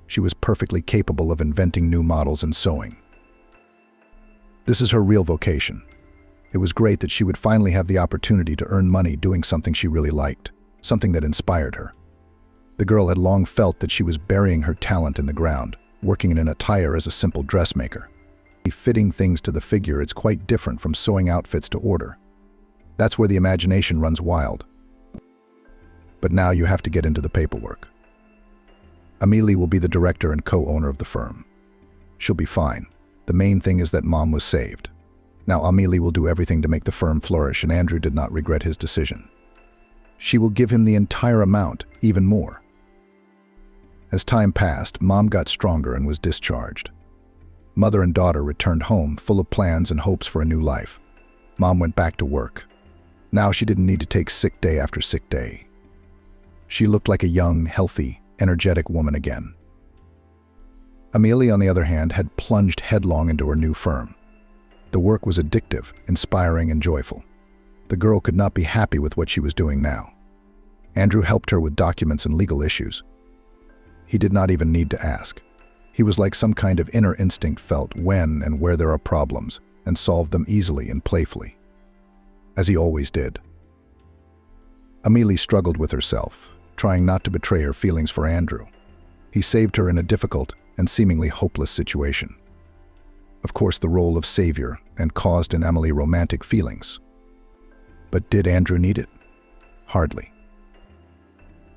She was perfectly capable of inventing new models and sewing. This is her real vocation. It was great that she would finally have the opportunity to earn money doing something she really liked, something that inspired her. The girl had long felt that she was burying her talent in the ground, working in an attire as a simple dressmaker. Fitting things to the figure is quite different from sewing outfits to order. That's where the imagination runs wild. But now you have to get into the paperwork. Amelie will be the director and co-owner of the firm. She'll be fine. The main thing is that Mom was saved. Now Amelie will do everything to make the firm flourish, and Andrew did not regret his decision. She will give him the entire amount, even more. As time passed, Mom got stronger and was discharged. Mother and daughter returned home, full of plans and hopes for a new life. Mom went back to work. Now she didn't need to take sick day after sick day. She looked like a young, healthy, energetic woman again. Amelie, on the other hand, had plunged headlong into her new firm. The work was addictive, inspiring, and joyful. The girl could not be happy with what she was doing now. Andrew helped her with documents and legal issues. He did not even need to ask. He was like some kind of inner instinct, felt when and where there are problems, and solved them easily and playfully, as he always did. Amelie struggled with herself, trying not to betray her feelings for Andrew. He saved her in a difficult and seemingly hopeless situation. Of course, the role of savior and caused in Amelie romantic feelings. But did Andrew need it? Hardly.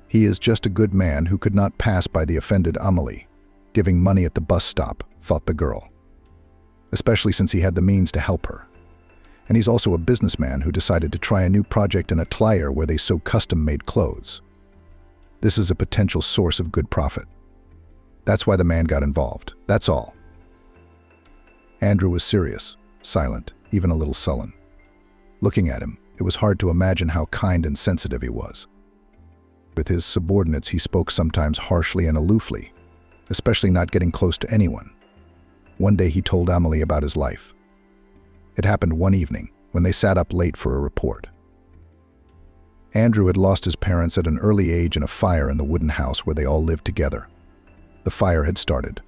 He is just a good man who could not pass by the offended Amelie, giving money at the bus stop, thought the girl, especially since he had the means to help her. And he's also a businessman who decided to try a new project in a tire where they sew custom-made clothes. This is a potential source of good profit. That's why the man got involved. That's all. Andrew was serious, silent, even a little sullen. Looking at him, it was hard to imagine how kind and sensitive he was. With his subordinates, he spoke sometimes harshly and aloofly, especially not getting close to anyone. One day he told Amelie about his life. It happened one evening, when they sat up late for a report. Andrew had lost his parents at an early age in a fire in the wooden house where they all lived together. The fire had started.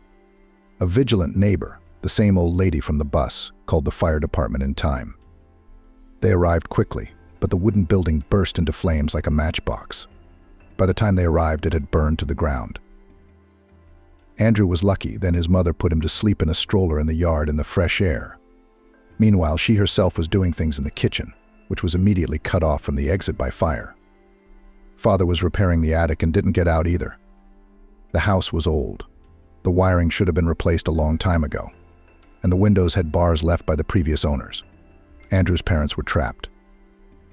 A vigilant neighbor, the same old lady from the bus, called the fire department in time. They arrived quickly, but the wooden building burst into flames like a matchbox. By the time they arrived, it had burned to the ground. Andrew was lucky, then his mother put him to sleep in a stroller in the yard in the fresh air. Meanwhile, she herself was doing things in the kitchen, which was immediately cut off from the exit by fire. Father was repairing the attic and didn't get out either. The house was old. The wiring should have been replaced a long time ago, and the windows had bars left by the previous owners. Andrew's parents were trapped,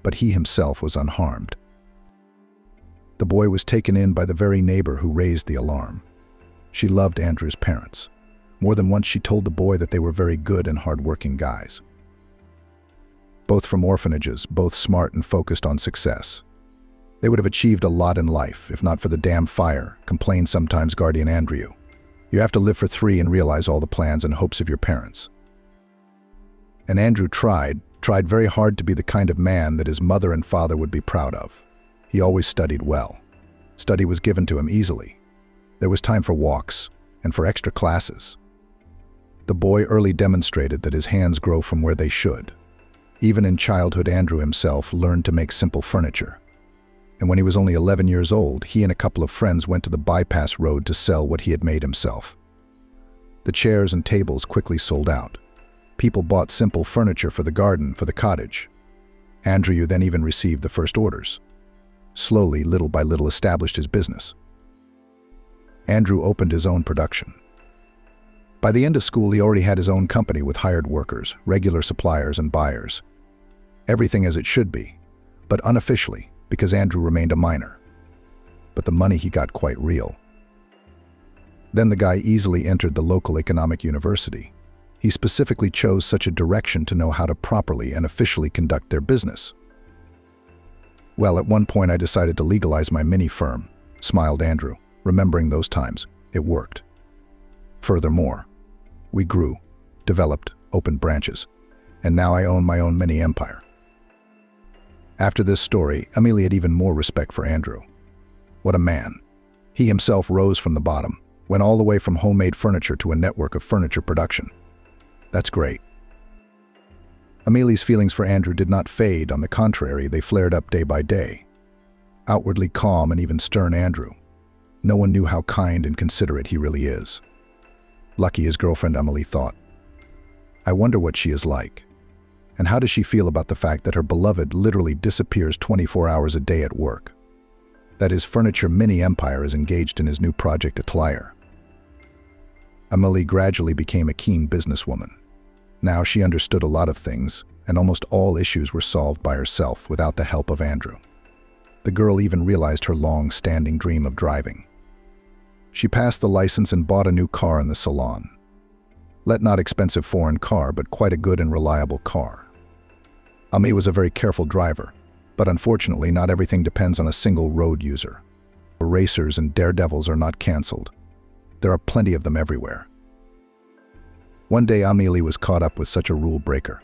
but he himself was unharmed. The boy was taken in by the very neighbor who raised the alarm. She loved Andrew's parents. More than once she told the boy that they were very good and hard-working guys. Both from orphanages, both smart and focused on success. They would have achieved a lot in life, if not for the damn fire, complained sometimes guardian Andrew. You have to live for 3 and realize all the plans and hopes of your parents. And Andrew tried, Tried very hard to be the kind of man that his mother and father would be proud of. He always studied well. Study was given to him easily. There was time for walks and for extra classes. The boy early demonstrated that his hands grow from where they should. Even in childhood, Andrew himself learned to make simple furniture. And when he was only 11 years old, he and a couple of friends went to the bypass road to sell what he had made himself. The chairs and tables quickly sold out. People bought simple furniture for the garden, for the cottage. Andrew then even received the first orders. Slowly, little by little, established his business. Andrew opened his own production. By the end of school, he already had his own company with hired workers, regular suppliers, and buyers. Everything as it should be, but unofficially, because Andrew remained a minor. But the money he got quite real. Then the guy easily entered the local economic university. He specifically chose such a direction to know how to properly and officially conduct their business. Well, at one point I decided to legalize my mini firm, smiled Andrew, remembering those times. It worked. Furthermore, we grew, developed, opened branches, and now I own my own mini empire. After this story, Amelie had even more respect for Andrew. What a man. He himself rose from the bottom, went all the way from homemade furniture to a network of furniture production. That's great. Amelie's feelings for Andrew did not fade. On the contrary, they flared up day by day. Outwardly calm and even stern Andrew. No one knew how kind and considerate he really is. Lucky, his girlfriend Amelie thought. I wonder what she is like. And how does she feel about the fact that her beloved literally disappears 24 hours a day at work? That his furniture mini empire is engaged in his new project Atelier. Amelie gradually became a keen businesswoman. Now she understood a lot of things, and almost all issues were solved by herself without the help of Andrew. The girl even realized her long-standing dream of driving. She passed the license and bought a new car in the salon. Not expensive foreign car, but quite a good and reliable car. Amelie was a very careful driver, but unfortunately not everything depends on a single road user. Racers and daredevils are not cancelled. There are plenty of them everywhere. One day Amelie was caught up with such a rule breaker.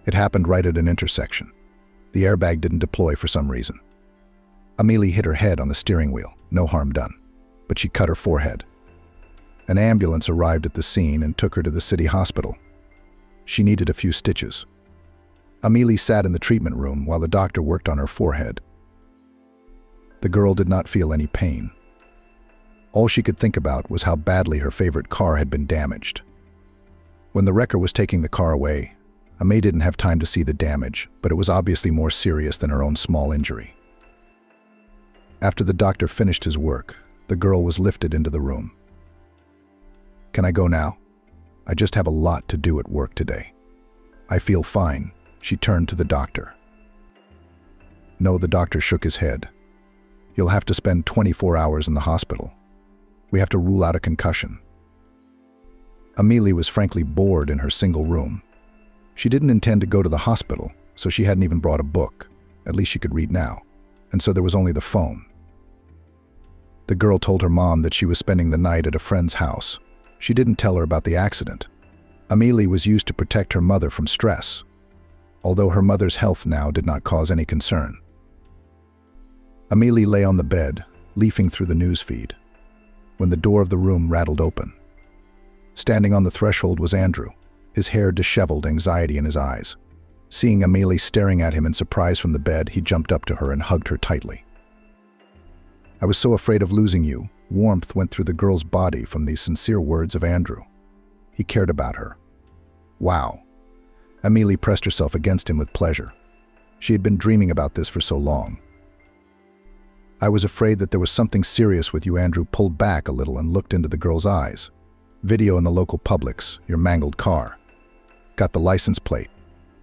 It happened right at an intersection. The airbag didn't deploy for some reason. Amelie hit her head on the steering wheel, no harm done, but she cut her forehead. An ambulance arrived at the scene and took her to the city hospital. She needed a few stitches. Amelie sat in the treatment room while the doctor worked on her forehead. The girl did not feel any pain. All she could think about was how badly her favorite car had been damaged. When the wrecker was taking the car away, Amelie didn't have time to see the damage, but it was obviously more serious than her own small injury. After the doctor finished his work, the girl was lifted into the room. Can I go now? I just have a lot to do at work today. I feel fine, she turned to the doctor. No, the doctor shook his head. You'll have to spend 24 hours in the hospital. We have to rule out a concussion. Amelie was frankly bored in her single room. She didn't intend to go to the hospital, so she hadn't even brought a book. At least she could read now. And so there was only the phone. The girl told her mom that she was spending the night at a friend's house. She didn't tell her about the accident. Amelie was used to protect her mother from stress, although her mother's health now did not cause any concern. Amelie lay on the bed, leafing through the news feed, when the door of the room rattled open. Standing on the threshold was Andrew, his hair disheveled, anxiety in his eyes. Seeing Amelie staring at him in surprise from the bed, he jumped up to her and hugged her tightly. I was so afraid of losing you. Warmth went through the girl's body from these sincere words of Andrew. He cared about her. Wow. Amelie pressed herself against him with pleasure. She had been dreaming about this for so long. I was afraid that there was something serious with you. Andrew pulled back a little and looked into the girl's eyes. Video in the local Publix, your mangled car. Got the license plate.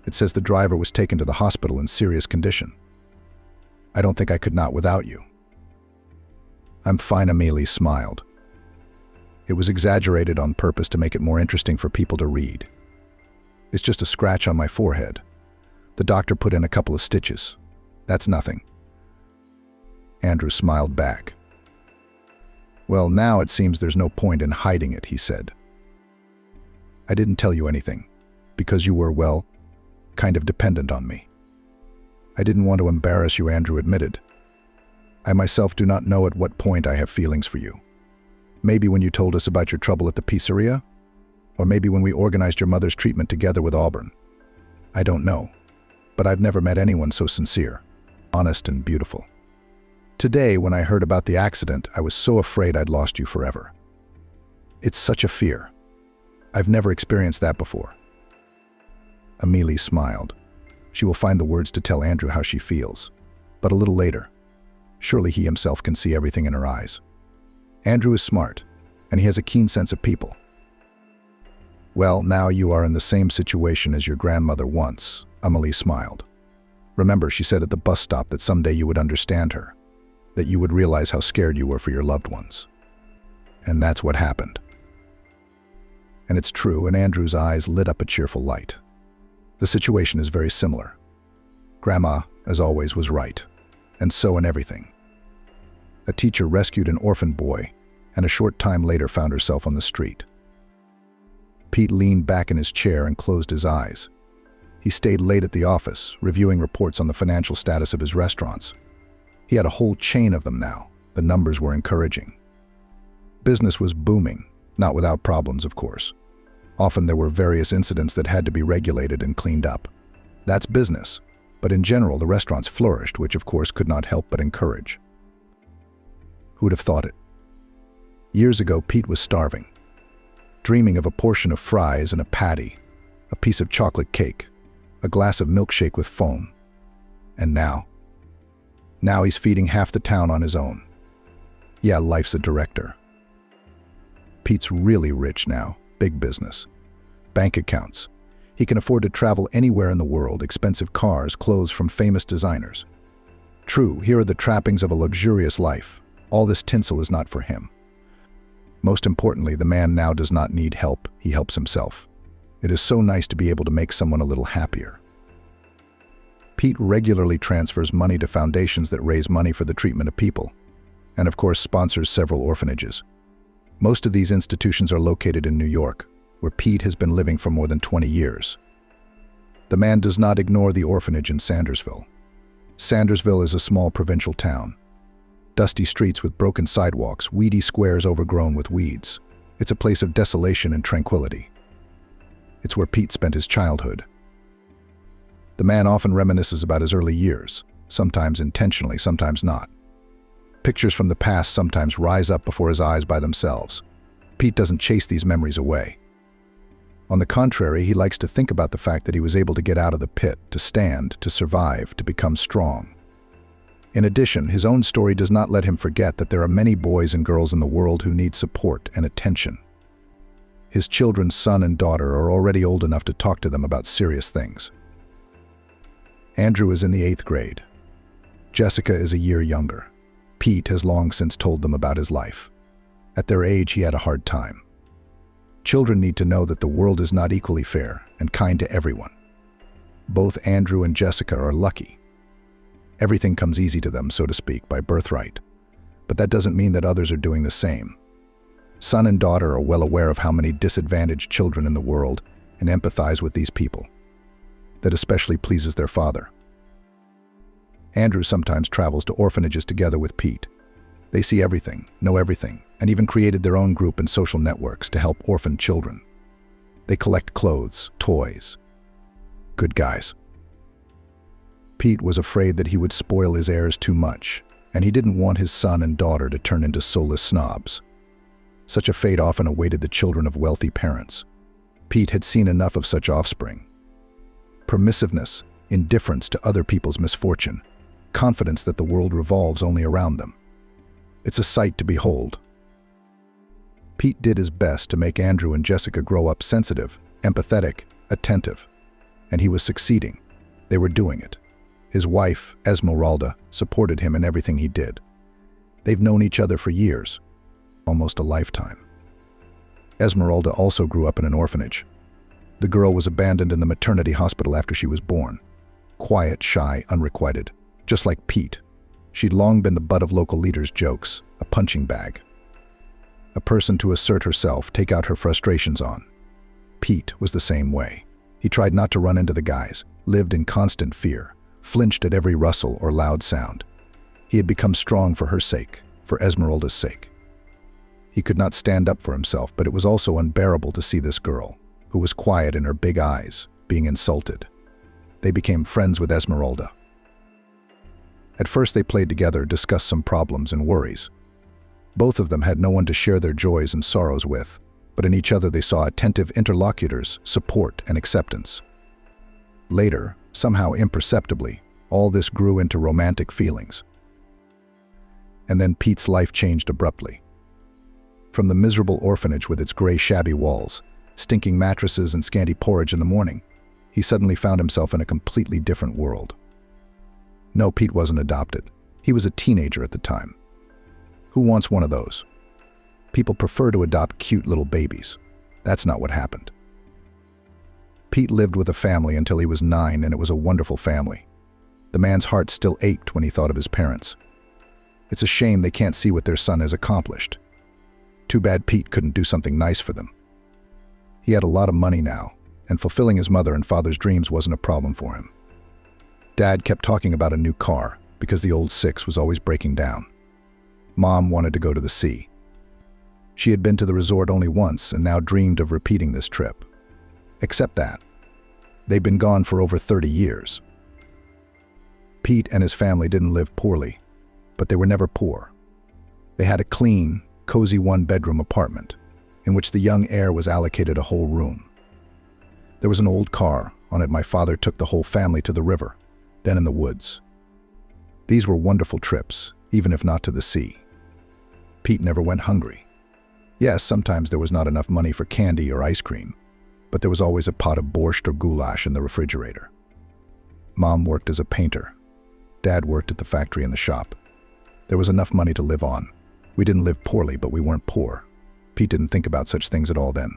It says the driver was taken to the hospital in serious condition. I don't think I could not without you. I'm fine, Amelie smiled. It was exaggerated on purpose to make it more interesting for people to read. It's just a scratch on my forehead. The doctor put in a couple of stitches. That's nothing. Andrew smiled back. Well, now it seems there's no point in hiding it, he said. I didn't tell you anything, because you were, well, kind of dependent on me. I didn't want to embarrass you, Andrew admitted. I myself do not know at what point I have feelings for you. Maybe when you told us about your trouble at the pizzeria? Or maybe when we organized your mother's treatment together with Auburn. I don't know, but I've never met anyone so sincere, honest and beautiful. Today, when I heard about the accident, I was so afraid I'd lost you forever. It's such a fear. I've never experienced that before. Amelie smiled. She will find the words to tell Andrew how she feels, but a little later. Surely he himself can see everything in her eyes. Andrew is smart, and he has a keen sense of people. Well, now you are in the same situation as your grandmother once, Amelie smiled. Remember, she said at the bus stop that someday you would understand her, that you would realize how scared you were for your loved ones. And that's what happened. And it's true, and Andrew's eyes lit up a cheerful light. The situation is very similar. Grandma, as always, was right, and so in everything. A teacher rescued an orphan boy, and a short time later found herself on the street. Pete leaned back in his chair and closed his eyes. He stayed late at the office, reviewing reports on the financial status of his restaurants. He had a whole chain of them now. The numbers were encouraging. Business was booming, not without problems, of course. Often there were various incidents that had to be regulated and cleaned up. That's business, but in general the restaurants flourished, which of course could not help but encourage. Who'd have thought it? Years ago, Pete was starving, dreaming of a portion of fries and a patty, a piece of chocolate cake, a glass of milkshake with foam. And now he's feeding half the town on his own. Yeah, life's a director. Pete's really rich now, big business, bank accounts. He can afford to travel anywhere in the world, expensive cars, clothes from famous designers. True, here are the trappings of a luxurious life. All this tinsel is not for him. Most importantly, the man now does not need help, he helps himself. It is so nice to be able to make someone a little happier. Pete regularly transfers money to foundations that raise money for the treatment of people, and of course sponsors several orphanages. Most of these institutions are located in New York, where Pete has been living for more than 20 years. The man does not ignore the orphanage in Sandersville. Sandersville is a small provincial town. Dusty streets with broken sidewalks, weedy squares overgrown with weeds. It's a place of desolation and tranquility. It's where Pete spent his childhood. The man often reminisces about his early years, sometimes intentionally, sometimes not. Pictures from the past sometimes rise up before his eyes by themselves. Pete doesn't chase these memories away. On the contrary, he likes to think about the fact that he was able to get out of the pit, to stand, to survive, to become strong. In addition, his own story does not let him forget that there are many boys and girls in the world who need support and attention. His children's son and daughter are already old enough to talk to them about serious things. Andrew is in the 8th grade. Jessica is a year younger. Pete has long since told them about his life. At their age, he had a hard time. Children need to know that the world is not equally fair and kind to everyone. Both Andrew and Jessica are lucky. Everything comes easy to them, so to speak, by birthright. But that doesn't mean that others are doing the same. Son and daughter are well aware of how many disadvantaged children in the world and empathize with these people. That especially pleases their father. Andrew sometimes travels to orphanages together with Pete. They see everything, know everything, and even created their own group and social networks to help orphaned children. They collect clothes, toys. Good guys. Pete was afraid that he would spoil his heirs too much, and he didn't want his son and daughter to turn into soulless snobs. Such a fate often awaited the children of wealthy parents. Pete had seen enough of such offspring. Permissiveness, indifference to other people's misfortune, confidence that the world revolves only around them. It's a sight to behold. Pete did his best to make Andrew and Jessica grow up sensitive, empathetic, attentive. And he was succeeding. They were doing it. His wife, Esmeralda, supported him in everything he did. They've known each other for years, almost a lifetime. Esmeralda also grew up in an orphanage. The girl was abandoned in the maternity hospital after she was born. Quiet, shy, unrequited. Just like Pete. She'd long been the butt of local leaders' jokes, a punching bag. A person to assert herself, take out her frustrations on. Pete was the same way. He tried not to run into the guys. lived in constant fear, flinched at every rustle or loud sound. He had become strong for her sake, for Esmeralda's sake. He could not stand up for himself, but it was also unbearable to see this girl, who was quiet in her big eyes, being insulted. They became friends with Esmeralda. At first they played together, discussed some problems and worries. Both of them had no one to share their joys and sorrows with, but in each other they saw attentive interlocutors, support and acceptance. Later, somehow imperceptibly, all this grew into romantic feelings. And then Pete's life changed abruptly. From the miserable orphanage with its gray, shabby walls, stinking mattresses and scanty porridge in the morning, he suddenly found himself in a completely different world. No, Pete wasn't adopted. He was a teenager at the time. Who wants one of those? People prefer to adopt cute little babies. That's not what happened. Pete lived with a family until he was 9, and it was a wonderful family. The man's heart still ached when he thought of his parents. It's a shame they can't see what their son has accomplished. Too bad Pete couldn't do something nice for them. He had a lot of money now, and fulfilling his mother and father's dreams wasn't a problem for him. Dad kept talking about a new car because the old 6 was always breaking down. Mom wanted to go to the sea. She had been to the resort only once and now dreamed of repeating this trip. Except that they'd been gone for over 30 years. Pete and his family didn't live poorly, but they were never poor. They had a clean, cozy one-bedroom apartment in which the young heir was allocated a whole room. There was an old car. On it my father took the whole family to the river, then in the woods. These were wonderful trips, even if not to the sea. Pete never went hungry. Yes, sometimes there was not enough money for candy or ice cream, but there was always a pot of borscht or goulash in the refrigerator. Mom worked as a painter. Dad worked at the factory and the shop. There was enough money to live on. We didn't live poorly, but we weren't poor. Pete didn't think about such things at all then.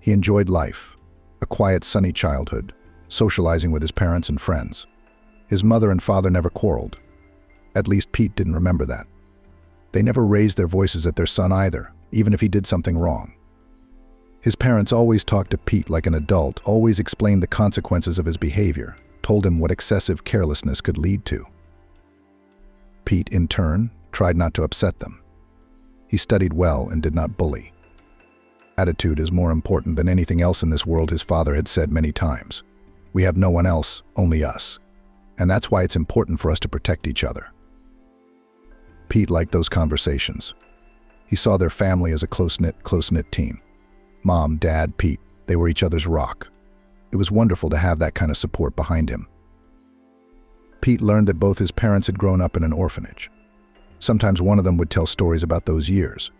He enjoyed life, a quiet, sunny childhood, socializing with his parents and friends. His mother and father never quarreled. At least Pete didn't remember that. They never raised their voices at their son either, even if he did something wrong. His parents always talked to Pete like an adult, always explained the consequences of his behavior, told him what excessive carelessness could lead to. Pete, in turn, tried not to upset them. He studied well and did not bully. Attitude is more important than anything else in this world, his father had said many times. We have no one else, only us. And that's why it's important for us to protect each other. Pete liked those conversations. He saw their family as a close-knit team. Mom, Dad, Pete, they were each other's rock. It was wonderful to have that kind of support behind him. Pete learned that both his parents had grown up in an orphanage. Sometimes one of them would tell stories about those years.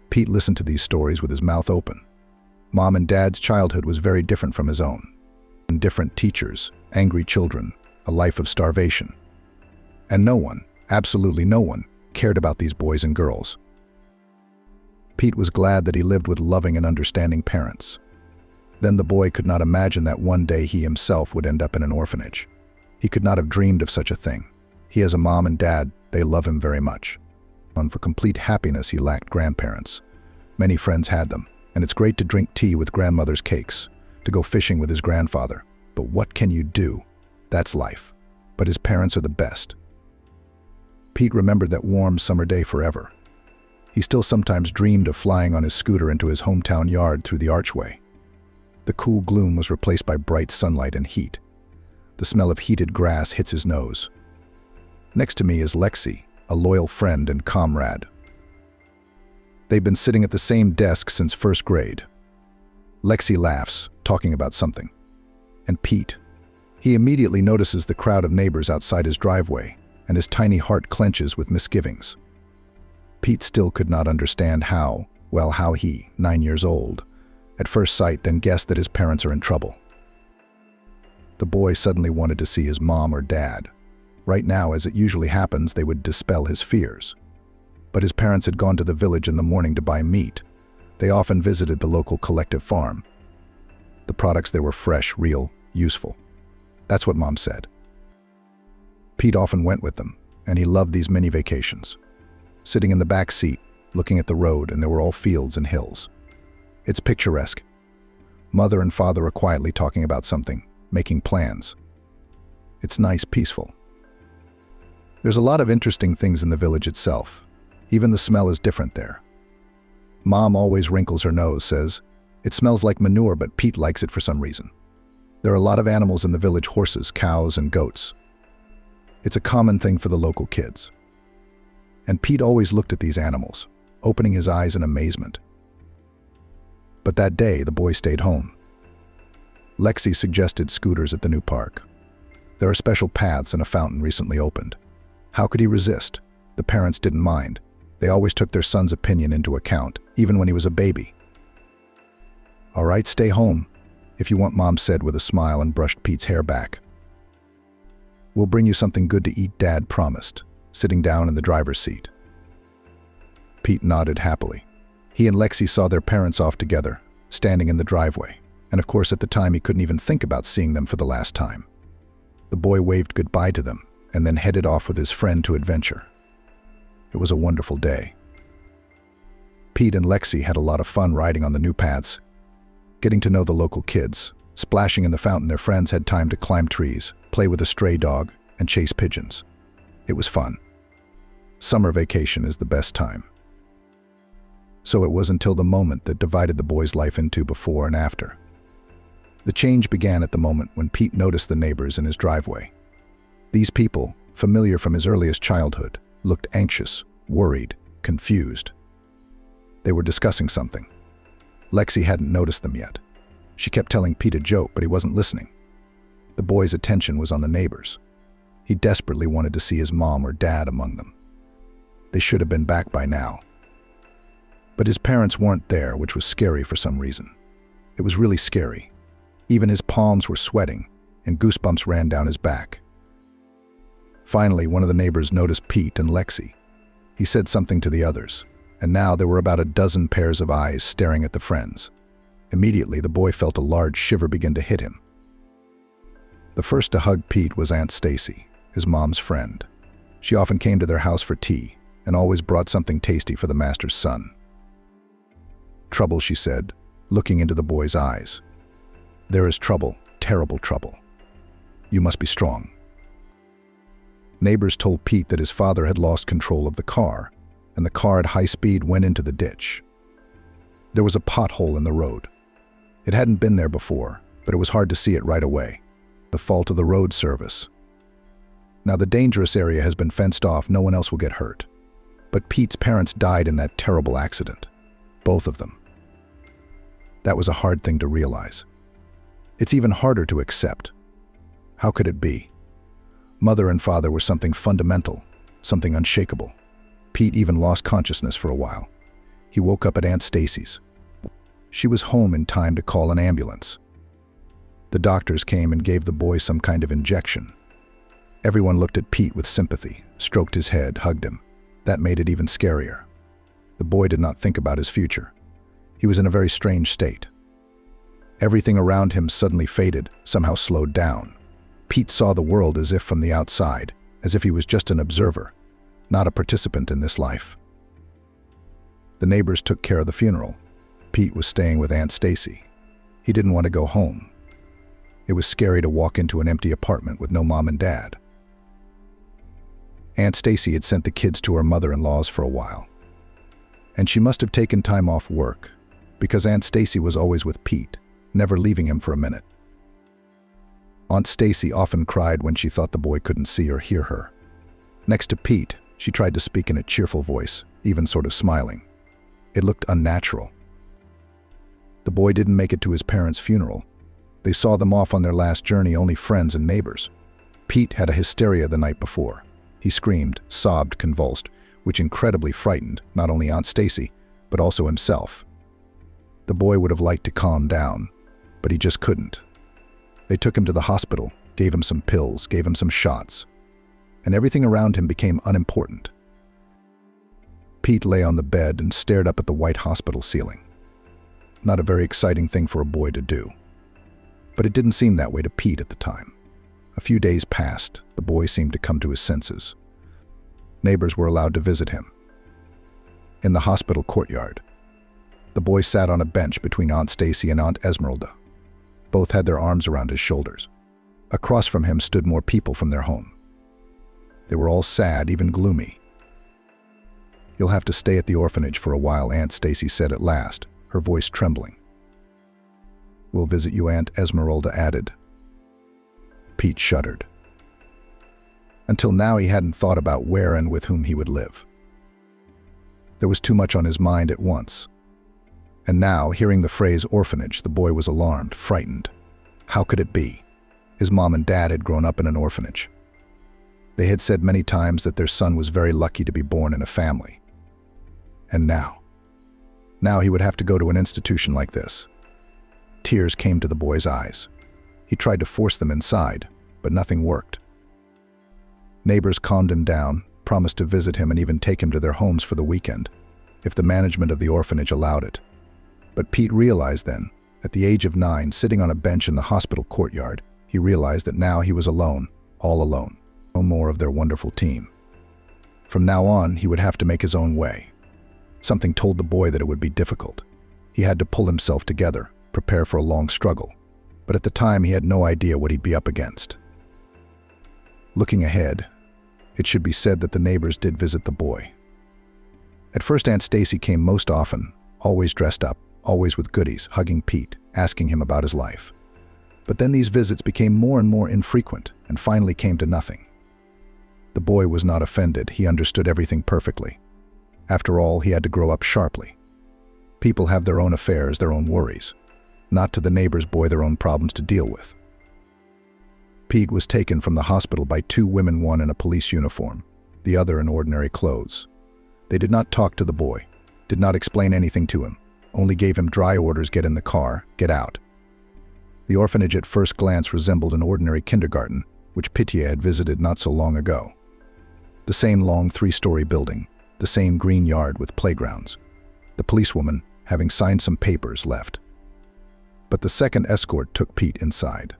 Pete listened to these stories with his mouth open. Mom and Dad's childhood was very different from his own. Different teachers, angry children, a life of starvation. And no one, absolutely no one, cared about these boys and girls. Pete was glad that he lived with loving and understanding parents. Then the boy could not imagine that one day he himself would end up in an orphanage. He could not have dreamed of such a thing. He has a mom and dad, they love him very much. And for complete happiness he lacked grandparents. Many friends had them, and it's great to drink tea with grandmother's cakes, to go fishing with his grandfather. But what can you do? That's life. But his parents are the best. Pete remembered that warm summer day forever. He still sometimes dreamed of flying on his scooter into his hometown yard through the archway. The cool gloom was replaced by bright sunlight and heat. The smell of heated grass hits his nose. Next to me is Lexi, a loyal friend and comrade. They've been sitting at the same desk since first grade. Lexi laughs, talking about something. And Pete. He immediately notices the crowd of neighbors outside his driveway, and his tiny heart clenches with misgivings. Pete still could not understand how he, 9 years old, at first sight then guessed that his parents are in trouble. The boy suddenly wanted to see his mom or dad. Right now, as it usually happens, they would dispel his fears. But his parents had gone to the village in the morning to buy meat. They often visited the local collective farm. The products there were fresh, real, useful. That's what Mom said. Pete often went with them, and he loved these mini vacations. Sitting in the back seat, looking at the road, and there were all fields and hills. It's picturesque. Mother and father are quietly talking about something, making plans. It's nice, peaceful. There's a lot of interesting things in the village itself. Even the smell is different there. Mom always wrinkles her nose, says, "It smells like manure, but Pete likes it for some reason." There are a lot of animals in the village: horses, cows, and goats. It's a common thing for the local kids. And Pete always looked at these animals, opening his eyes in amazement. But that day, the boy stayed home. Lexi suggested scooters at the new park. There are special paths and a fountain recently opened. How could he resist? The parents didn't mind. They always took their son's opinion into account, even when he was a baby. "All right, stay home, if you want," Mom said with a smile and brushed Pete's hair back. "We'll bring you something good to eat," Dad promised, sitting down in the driver's seat. Pete nodded happily. He and Lexi saw their parents off together, standing in the driveway, and of course at the time he couldn't even think about seeing them for the last time. The boy waved goodbye to them, and then headed off with his friend to adventure. It was a wonderful day. Pete and Lexi had a lot of fun riding on the new paths, getting to know the local kids. Splashing in the fountain, their friends had time to climb trees, play with a stray dog, and chase pigeons. It was fun. Summer vacation is the best time. So it was until the moment that divided the boy's life into before and after. The change began at the moment when Pete noticed the neighbors in his driveway. These people, familiar from his earliest childhood, looked anxious, worried, confused. They were discussing something. Lexi hadn't noticed them yet. She kept telling Pete a joke, but he wasn't listening. The boy's attention was on the neighbors. He desperately wanted to see his mom or dad among them. They should have been back by now. But his parents weren't there, which was scary for some reason. It was really scary. Even his palms were sweating, and goosebumps ran down his back. Finally, one of the neighbors noticed Pete and Lexi. He said something to the others, and now there were about a dozen pairs of eyes staring at the friends. Immediately, the boy felt a large shiver begin to hit him. The first to hug Pete was Aunt Stacy, his mom's friend. She often came to their house for tea, and always brought something tasty for the master's son. "Trouble," she said, looking into the boy's eyes. "There is trouble, terrible trouble. You must be strong." Neighbors told Pete that his father had lost control of the car, and the car at high speed went into the ditch. There was a pothole in the road. It hadn't been there before, but it was hard to see it right away. The fault of the road service. Now the dangerous area has been fenced off, no one else will get hurt. But Pete's parents died in that terrible accident. Both of them. That was a hard thing to realize. It's even harder to accept. How could it be? Mother and father were something fundamental, something unshakable. Pete even lost consciousness for a while. He woke up at Aunt Stacy's. She was home in time to call an ambulance. The doctors came and gave the boy some kind of injection. Everyone looked at Pete with sympathy, stroked his head, hugged him. That made it even scarier. The boy did not think about his future. He was in a very strange state. Everything around him suddenly faded, somehow slowed down. Pete saw the world as if from the outside, as if he was just an observer, not a participant in this life. The neighbors took care of the funeral. Pete was staying with Aunt Stacy. He didn't want to go home. It was scary to walk into an empty apartment with no mom and dad. Aunt Stacy had sent the kids to her mother-in-law's for a while. And she must have taken time off work, because Aunt Stacy was always with Pete, never leaving him for a minute. Aunt Stacy often cried when she thought the boy couldn't see or hear her. Next to Pete, she tried to speak in a cheerful voice, even sort of smiling. It looked unnatural. The boy didn't make it to his parents' funeral. They saw them off on their last journey, only friends and neighbors. Pete had a hysteria the night before. He screamed, sobbed, convulsed, which incredibly frightened not only Aunt Stacy, but also himself. The boy would have liked to calm down, but he just couldn't. They took him to the hospital, gave him some pills, gave him some shots, and everything around him became unimportant. Pete lay on the bed and stared up at the white hospital ceiling. Not a very exciting thing for a boy to do. But it didn't seem that way to Pete at the time. A few days passed, the boy seemed to come to his senses. Neighbors were allowed to visit him. In the hospital courtyard, the boy sat on a bench between Aunt Stacy and Aunt Esmeralda. Both had their arms around his shoulders. Across from him stood more people from their home. They were all sad, even gloomy. "You'll have to stay at the orphanage for a while," Aunt Stacy said at last, her voice trembling. "We'll visit you," Aunt Esmeralda added. Pete shuddered. Until now, he hadn't thought about where and with whom he would live. There was too much on his mind at once. And now, hearing the phrase orphanage, the boy was alarmed, frightened. How could it be? His mom and dad had grown up in an orphanage. They had said many times that their son was very lucky to be born in a family. And now he would have to go to an institution like this. Tears came to the boy's eyes. He tried to force them inside, but nothing worked. Neighbors calmed him down, promised to visit him and even take him to their homes for the weekend, if the management of the orphanage allowed it. But Pete realized then, at the age of 9, sitting on a bench in the hospital courtyard, he realized that now he was alone, all alone, no more of their wonderful team. From now on, he would have to make his own way. Something told the boy that it would be difficult. He had to pull himself together, prepare for a long struggle. But at the time, he had no idea what he'd be up against. Looking ahead, it should be said that the neighbors did visit the boy. At first, Aunt Stacy came most often, always dressed up, always with goodies, hugging Pete, asking him about his life. But then these visits became more and more infrequent and finally came to nothing. The boy was not offended. He understood everything perfectly. After all, he had to grow up sharply. People have their own affairs, their own worries. Not to the neighbor's boy their own problems to deal with. Pete was taken from the hospital by 2 women, one in a police uniform, the other in ordinary clothes. They did not talk to the boy, did not explain anything to him, only gave him dry orders: get in the car, get out. The orphanage at first glance resembled an ordinary kindergarten, which Pitya had visited not so long ago. The same long 3-story building, the same green yard with playgrounds. The policewoman, having signed some papers, left. But the second escort took Pete inside.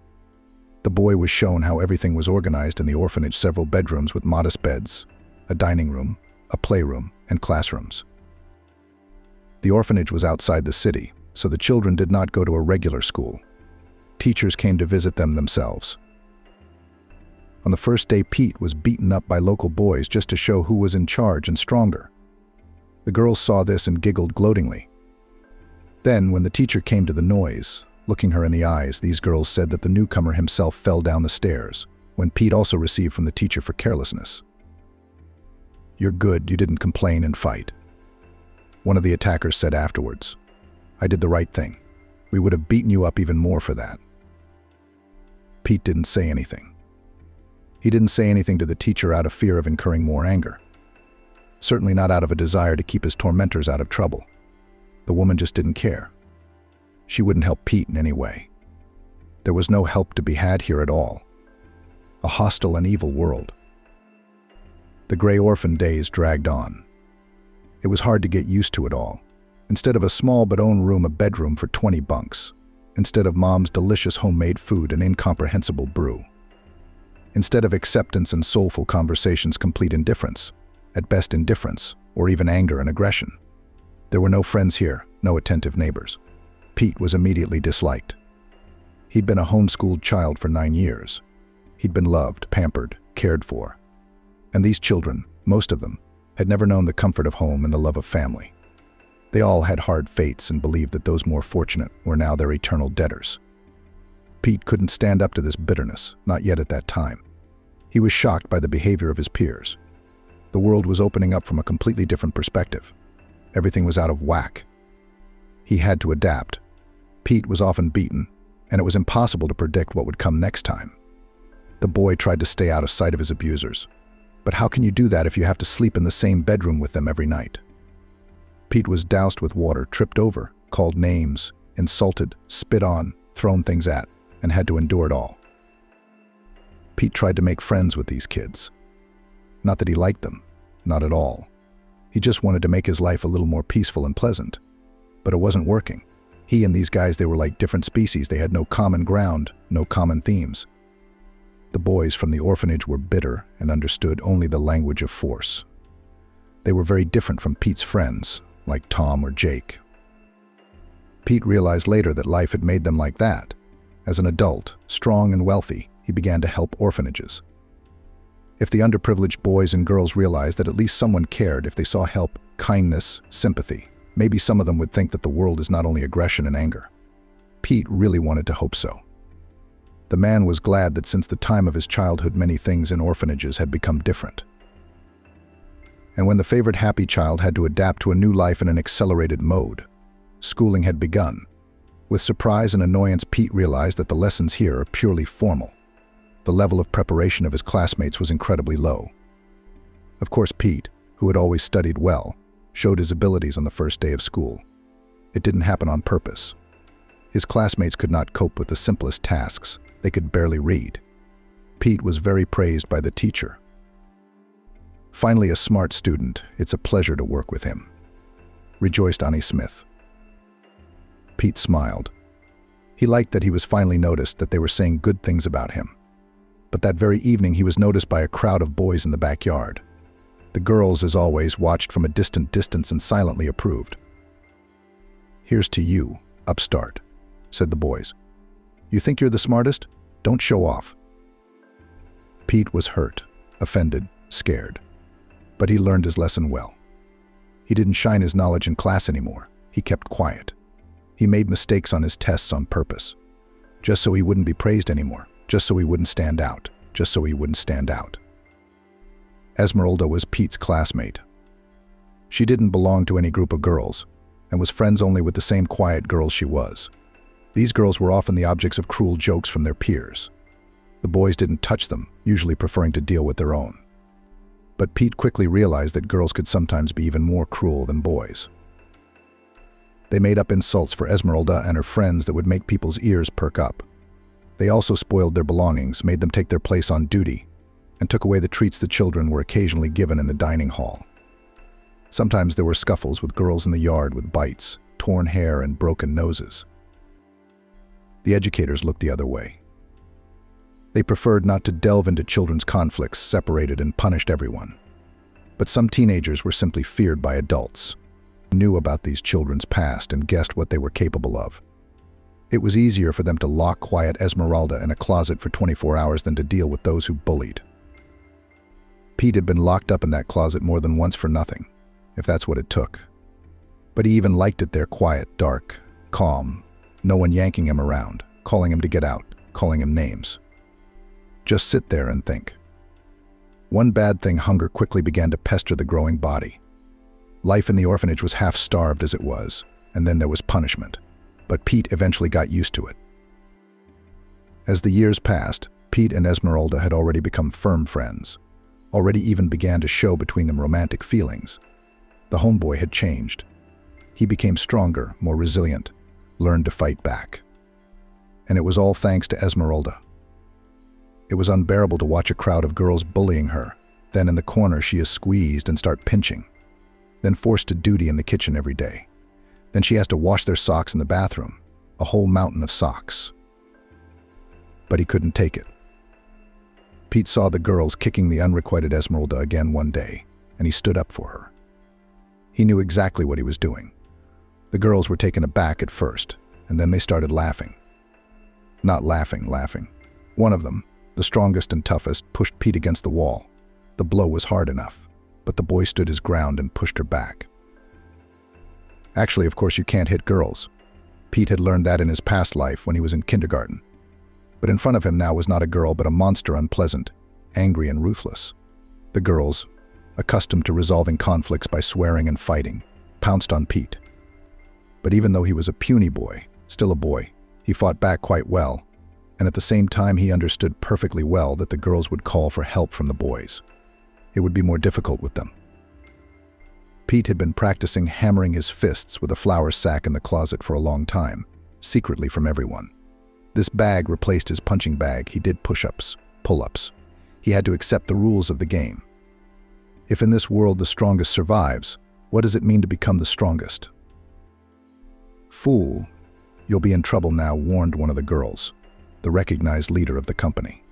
The boy was shown how everything was organized in the orphanage: several bedrooms with modest beds, a dining room, a playroom, and classrooms. The orphanage was outside the city, so the children did not go to a regular school. Teachers came to visit them themselves. On the first day, Pete was beaten up by local boys just to show who was in charge and stronger. The girls saw this and giggled gloatingly. Then, when the teacher came to the noise, looking her in the eyes, these girls said that the newcomer himself fell down the stairs, when Pete also received from the teacher for carelessness. "You're good, you didn't complain and fight." One of the attackers said afterwards, "I did the right thing. We would have beaten you up even more for that." Pete didn't say anything. He didn't say anything to the teacher out of fear of incurring more anger. Certainly not out of a desire to keep his tormentors out of trouble. The woman just didn't care. She wouldn't help Pete in any way. There was no help to be had here at all. A hostile and evil world. The gray orphan days dragged on. It was hard to get used to it all. Instead of a small but own room, a bedroom for 20 bunks. Instead of mom's delicious homemade food and incomprehensible brew. Instead of acceptance and soulful conversations, complete indifference, at best indifference, or even anger and aggression. There were no friends here, no attentive neighbors. Pete was immediately disliked. He'd been a homeschooled child for 9 years. He'd been loved, pampered, cared for. And these children, most of them, had never known the comfort of home and the love of family. They all had hard fates and believed that those more fortunate were now their eternal debtors. Pete couldn't stand up to this bitterness, not yet at that time. He was shocked by the behavior of his peers. The world was opening up from a completely different perspective. Everything was out of whack. He had to adapt. Pete was often beaten, and it was impossible to predict what would come next time. The boy tried to stay out of sight of his abusers. But how can you do that if you have to sleep in the same bedroom with them every night? Pete was doused with water, tripped over, called names, insulted, spit on, thrown things at, and had to endure it all. Pete tried to make friends with these kids. Not that he liked them, not at all. He just wanted to make his life a little more peaceful and pleasant. But it wasn't working. He and these guys, they were like different species. They had no common ground, no common themes. The boys from the orphanage were bitter and understood only the language of force. They were very different from Pete's friends, like Tom or Jake. Pete realized later that life had made them like that. As an adult, strong and wealthy, he began to help orphanages. If the underprivileged boys and girls realized that at least someone cared, if they saw help, kindness, sympathy, maybe some of them would think that the world is not only aggression and anger. Pete really wanted to hope so. The man was glad that since the time of his childhood, many things in orphanages had become different. And when the favorite happy child had to adapt to a new life in an accelerated mode, schooling had begun. With surprise and annoyance, Pete realized that the lessons here are purely formal. The level of preparation of his classmates was incredibly low. Of course, Pete, who had always studied well, showed his abilities on the first day of school. It didn't happen on purpose. His classmates could not cope with the simplest tasks. They could barely read. Pete was very praised by the teacher. Finally, a smart student, it's a pleasure to work with him, rejoiced Annie Smith. Pete smiled. He liked that he was finally noticed, that they were saying good things about him. But that very evening he was noticed by a crowd of boys in the backyard. The girls, as always, watched from a distant distance and silently approved. "Here's to you, upstart," said the boys. "You think you're the smartest? Don't show off." Pete was hurt, offended, scared. But he learned his lesson well. He didn't shine his knowledge in class anymore. He kept quiet. He made mistakes on his tests on purpose, just so he wouldn't be praised anymore, just so he wouldn't stand out, just so he wouldn't stand out. Esmeralda was Pete's classmate. She didn't belong to any group of girls, and was friends only with the same quiet girls she was. These girls were often the objects of cruel jokes from their peers. The boys didn't touch them, usually preferring to deal with their own. But Pete quickly realized that girls could sometimes be even more cruel than boys. They made up insults for Esmeralda and her friends that would make people's ears perk up. They also spoiled their belongings, made them take their place on duty, and took away the treats the children were occasionally given in the dining hall. Sometimes there were scuffles with girls in the yard with bites, torn hair, and broken noses. The educators looked the other way. They preferred not to delve into children's conflicts, separated and punished everyone. But some teenagers were simply feared by adults, who knew about these children's past and guessed what they were capable of. It was easier for them to lock quiet Esmeralda in a closet for 24 hours than to deal with those who bullied. Pete had been locked up in that closet more than once for nothing, if that's what it took. But he even liked it there, quiet, dark, calm, no one yanking him around, calling him to get out, calling him names. Just sit there and think. One bad thing, hunger quickly began to pester the growing body. Life in the orphanage was half-starved as it was, and then there was punishment. But Pete eventually got used to it. As the years passed, Pete and Esmeralda had already become firm friends, already even began to show between them romantic feelings. The homeboy had changed. He became stronger, more resilient, learned to fight back. And it was all thanks to Esmeralda. It was unbearable to watch a crowd of girls bullying her. Then in the corner she is squeezed and start pinching. Then forced to duty in the kitchen every day. Then she has to wash their socks in the bathroom, a whole mountain of socks. But he couldn't take it. Pete saw the girls kicking the unrequited Esmeralda again one day, and he stood up for her. He knew exactly what he was doing. The girls were taken aback at first, and then they started laughing. Not laughing. One of them, the strongest and toughest, pushed Pete against the wall. The blow was hard enough, but the boy stood his ground and pushed her back. Actually, of course, you can't hit girls. Pete had learned that in his past life when he was in kindergarten. But in front of him now was not a girl, but a monster, unpleasant, angry, and ruthless. The girls, accustomed to resolving conflicts by swearing and fighting, pounced on Pete. But even though he was a puny boy, still a boy, he fought back quite well, and at the same time he understood perfectly well that the girls would call for help from the boys. It would be more difficult with them. Pete had been practicing hammering his fists with a flour sack in the closet for a long time, secretly from everyone. This bag replaced his punching bag. He did push-ups, pull-ups. He had to accept the rules of the game. If in this world the strongest survives, what does it mean to become the strongest? "Fool, you'll be in trouble now," warned one of the girls, the recognized leader of the company.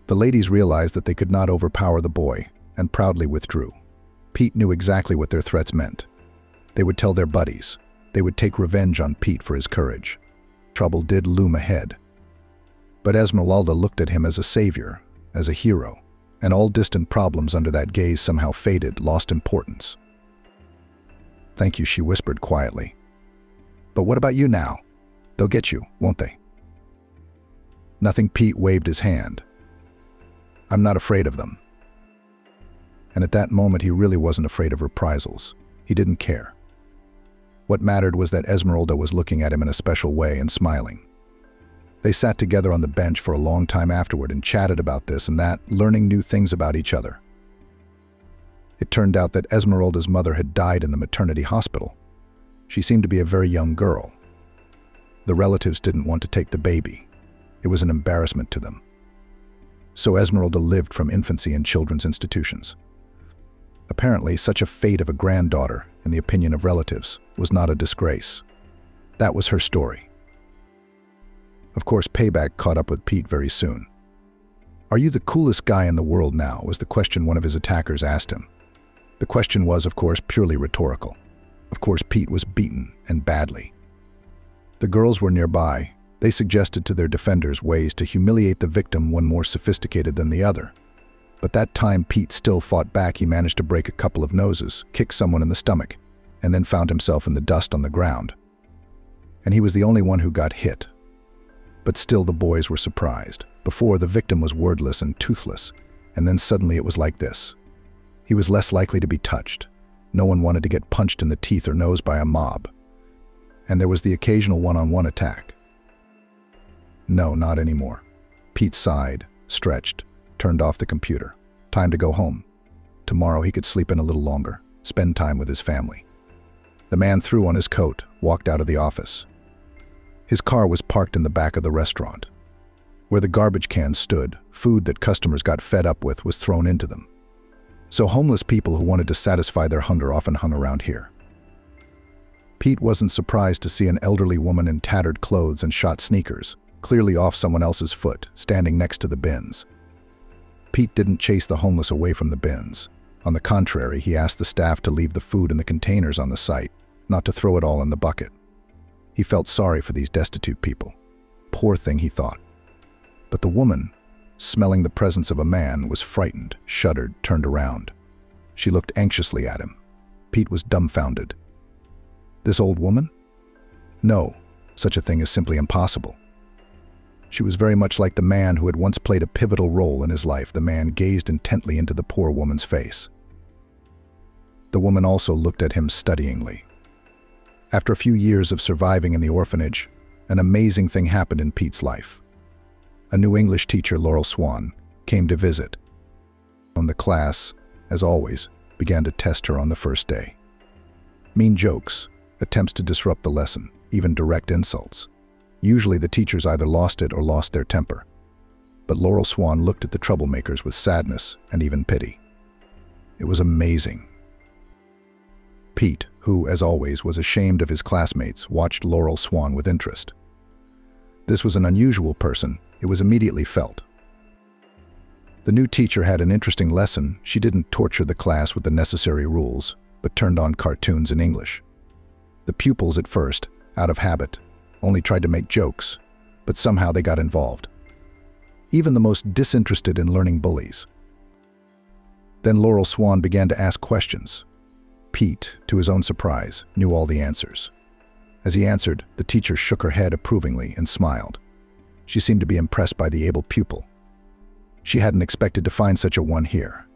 The ladies realized that they could not overpower the boy and proudly withdrew. Pete knew exactly what their threats meant. They would tell their buddies. They would take revenge on Pete for his courage. Trouble did loom ahead. But Esmeralda looked at him as a savior, as a hero, and all distant problems under that gaze somehow faded, lost importance. "Thank you," she whispered quietly. "But what about you now? They'll get you, won't they?" "Nothing." Pete waved his hand. "I'm not afraid of them." And at that moment he really wasn't afraid of reprisals. He didn't care. What mattered was that Esmeralda was looking at him in a special way and smiling. They sat together on the bench for a long time afterward and chatted about this and that, learning new things about each other. It turned out that Esmeralda's mother had died in the maternity hospital. She seemed to be a very young girl. The relatives didn't want to take the baby. It was an embarrassment to them. So Esmeralda lived from infancy in children's institutions. Apparently, such a fate of a granddaughter, in the opinion of relatives, was not a disgrace. That was her story. Of course, payback caught up with Pete very soon. "Are you the coolest guy in the world now?" was the question one of his attackers asked him. The question was, of course, purely rhetorical. Of course, Pete was beaten, and badly. The girls were nearby. They suggested to their defenders ways to humiliate the victim, one more sophisticated than the other. But that time Pete still fought back. He managed to break a couple of noses, kick someone in the stomach, and then found himself in the dust on the ground. And he was the only one who got hit. But still the boys were surprised. Before, the victim was wordless and toothless, and then suddenly it was like this. He was less likely to be touched. No one wanted to get punched in the teeth or nose by a mob. And there was the occasional one-on-one attack. No, not anymore. Pete sighed, stretched, turned off the computer. Time to go home. Tomorrow he could sleep in a little longer, spend time with his family. The man threw on his coat, walked out of the office. His car was parked in the back of the restaurant. Where the garbage cans stood, food that customers got fed up with was thrown into them. So homeless people who wanted to satisfy their hunger often hung around here. Pete wasn't surprised to see an elderly woman in tattered clothes and shot sneakers, clearly off someone else's foot, standing next to the bins. Pete didn't chase the homeless away from the bins. On the contrary, he asked the staff to leave the food in the containers on the site, not to throw it all in the bucket. He felt sorry for these destitute people. Poor thing, he thought. But the woman, smelling the presence of a man, was frightened, shuddered, turned around. She looked anxiously at him. Pete was dumbfounded. This old woman? No, such a thing is simply impossible. She was very much like the man who had once played a pivotal role in his life. The man gazed intently into the poor woman's face. The woman also looked at him studyingly. After a few years of surviving in the orphanage, an amazing thing happened in Pete's life. A new English teacher, Laurel Swan, came to visit. The class, as always, began to test her on the first day. Mean jokes, attempts to disrupt the lesson, even direct insults. Usually the teachers either lost it or lost their temper. But Laurel Swan looked at the troublemakers with sadness and even pity. It was amazing. Pete, who, as always, was ashamed of his classmates, watched Laurel Swan with interest. This was an unusual person. It was immediately felt. The new teacher had an interesting lesson. She didn't torture the class with the necessary rules, but turned on cartoons in English. The pupils at first, out of habit, only tried to make jokes, but somehow they got involved. Even the most disinterested in learning bullies. Then Laurel Swan began to ask questions. Pete, to his own surprise, knew all the answers. As he answered, the teacher shook her head approvingly and smiled. She seemed to be impressed by the able pupil. She hadn't expected to find such a one here.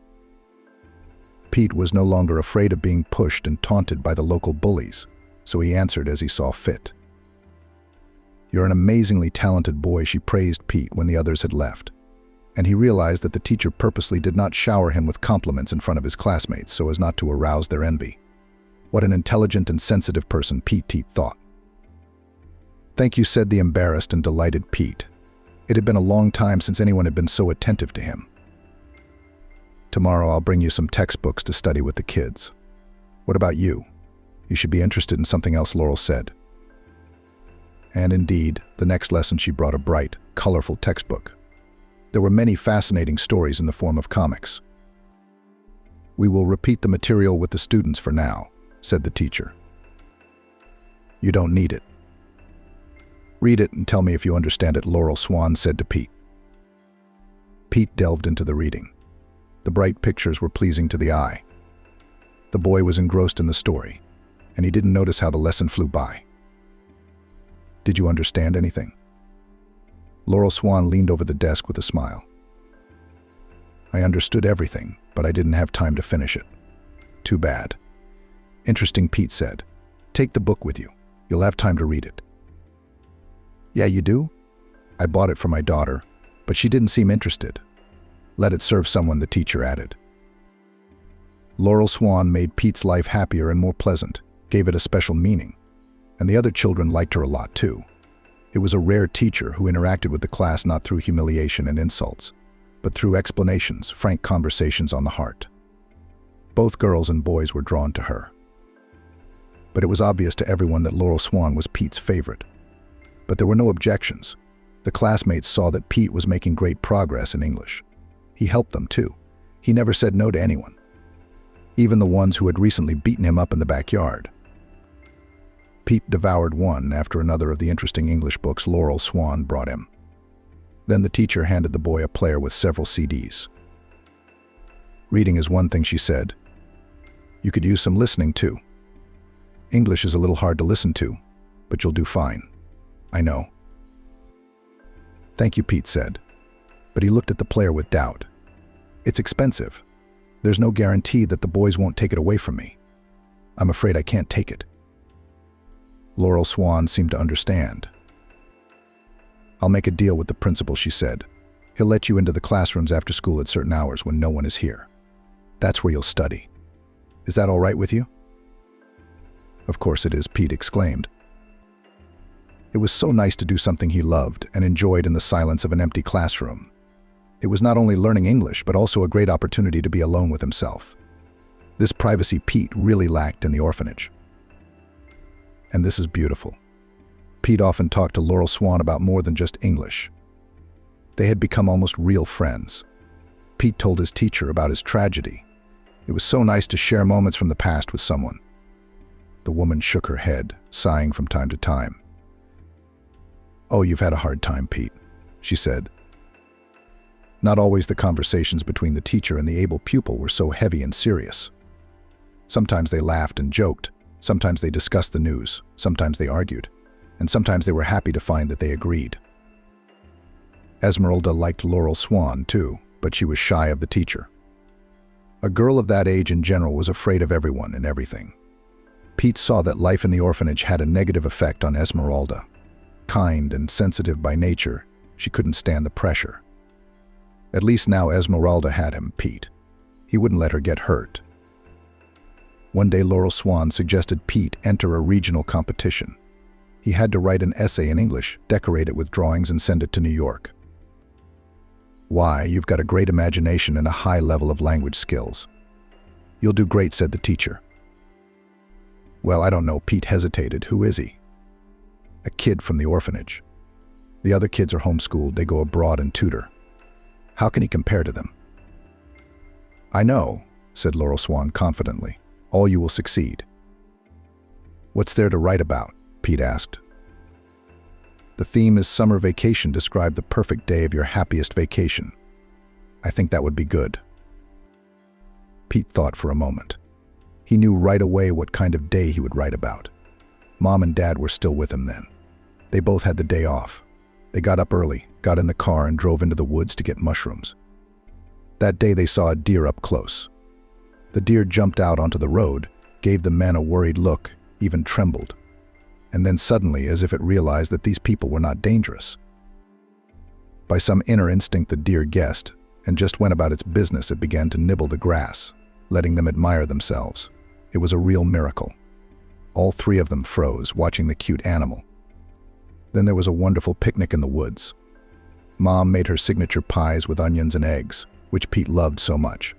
Pete was no longer afraid of being pushed and taunted by the local bullies, so he answered as he saw fit. "You're an amazingly talented boy," she praised Pete when the others had left. And he realized that the teacher purposely did not shower him with compliments in front of his classmates so as not to arouse their envy. What an intelligent and sensitive person, Pete thought. "Thank you," said the embarrassed and delighted Pete. It had been a long time since anyone had been so attentive to him. "Tomorrow I'll bring you some textbooks to study with the kids. What about you? You should be interested in something else," Laurel said. And indeed, the next lesson she brought a bright, colorful textbook. There were many fascinating stories in the form of comics. "We will repeat the material with the students for now," said the teacher. "You don't need it." Read it and tell me if you understand it, Laurel Swan said to Pete. Pete delved into the reading. The bright pictures were pleasing to the eye. The boy was engrossed in the story, and he didn't notice how the lesson flew by. Did you understand anything? Laurel Swan leaned over the desk with a smile. I understood everything, but I didn't have time to finish it. Too bad. Interesting, Pete said. Take the book with you. You'll have time to read it. Yeah, you do? I bought it for my daughter, but she didn't seem interested. Let it serve someone, the teacher added. Laurel Swan made Pete's life happier and more pleasant, gave it a special meaning, and the other children liked her a lot too. It was a rare teacher who interacted with the class not through humiliation and insults, but through explanations, frank conversations on the heart. Both girls and boys were drawn to her. But it was obvious to everyone that Laurel Swan was Pete's favorite. But there were no objections. The classmates saw that Pete was making great progress in English. He helped them too. He never said no to anyone, even the ones who had recently beaten him up in the backyard. Pete devoured one after another of the interesting English books Laurel Swan brought him. Then the teacher handed the boy a player with several CDs. Reading is one thing, she said. You could use some listening too. English is a little hard to listen to, but you'll do fine. I know. Thank you, Pete said, but he looked at the player with doubt. It's expensive. There's no guarantee that the boys won't take it away from me. I'm afraid I can't take it. Laurel Swan seemed to understand. I'll make a deal with the principal, she said. He'll let you into the classrooms after school at certain hours when no one is here. That's where you'll study. Is that all right with you? Of course it is, Pete exclaimed. It was so nice to do something he loved and enjoyed in the silence of an empty classroom. It was not only learning English, but also a great opportunity to be alone with himself. This privacy Pete really lacked in the orphanage. And this is beautiful. Pete often talked to Laurel Swan about more than just English. They had become almost real friends. Pete told his teacher about his tragedy. It was so nice to share moments from the past with someone. The woman shook her head, sighing from time to time. Oh, you've had a hard time, Pete, she said. Not always the conversations between the teacher and the able pupil were so heavy and serious. Sometimes they laughed and joked, sometimes they discussed the news, sometimes they argued, and sometimes they were happy to find that they agreed. Esmeralda liked Laurel Swan too, but she was shy of the teacher. A girl of that age in general was afraid of everyone and everything. Pete saw that life in the orphanage had a negative effect on Esmeralda. Kind and sensitive by nature, she couldn't stand the pressure. At least now Esmeralda had him, Pete. He wouldn't let her get hurt. One day Laurel Swan suggested Pete enter a regional competition. He had to write an essay in English, decorate it with drawings, and send it to New York. Why, you've got a great imagination and a high level of language skills. You'll do great, said the teacher. Well, I don't know, Pete hesitated. Who is he? A kid from the orphanage. The other kids are homeschooled, they go abroad and tutor. How can he compare to them? I know, said Laurel Swan confidently. All you will succeed. What's there to write about? Pete asked. The theme is summer vacation. Describe the perfect day of your happiest vacation. I think that would be good. Pete thought for a moment. He knew right away what kind of day he would write about. Mom and Dad were still with him then. They both had the day off. They got up early, got in the car, and drove into the woods to get mushrooms. That day they saw a deer up close. The deer jumped out onto the road, gave the men a worried look, even trembled. And then suddenly, as if it realized that these people were not dangerous. By some inner instinct the deer guessed, and just went about its business. It began to nibble the grass, letting them admire themselves. It was a real miracle. All three of them froze, watching the cute animal. Then there was a wonderful picnic in the woods. Mom made her signature pies with onions and eggs, which Pete loved so much.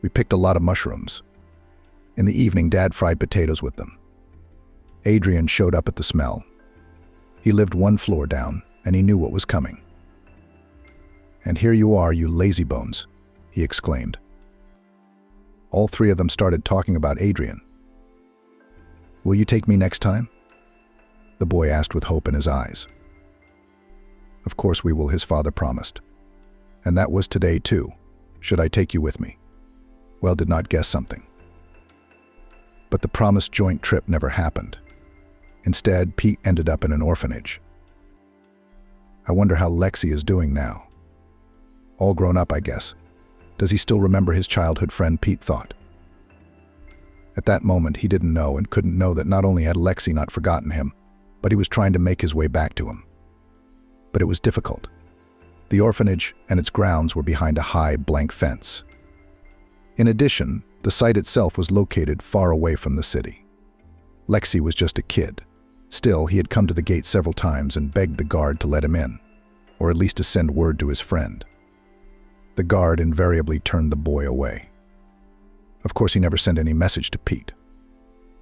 We picked a lot of mushrooms. In the evening, Dad fried potatoes with them. Adrian showed up at the smell. He lived one floor down, and he knew what was coming. And here you are, you lazybones, he exclaimed. All three of them started talking about Adrian. Will you take me next time? the boy asked with hope in his eyes. Of course we will, his father promised. And that was today too. Should I take you with me? Well, did not guess something. But the promised joint trip never happened. Instead, Pete ended up in an orphanage. I wonder how Lexi is doing now. All grown up, I guess. Does he still remember his childhood friend, Pete thought. At that moment, he didn't know and couldn't know that not only had Lexi not forgotten him, but he was trying to make his way back to him. But it was difficult. The orphanage and its grounds were behind a high, blank fence. In addition, the site itself was located far away from the city. Lexi was just a kid. Still, he had come to the gate several times and begged the guard to let him in, or at least to send word to his friend. The guard invariably turned the boy away. Of course, he never sent any message to Pete.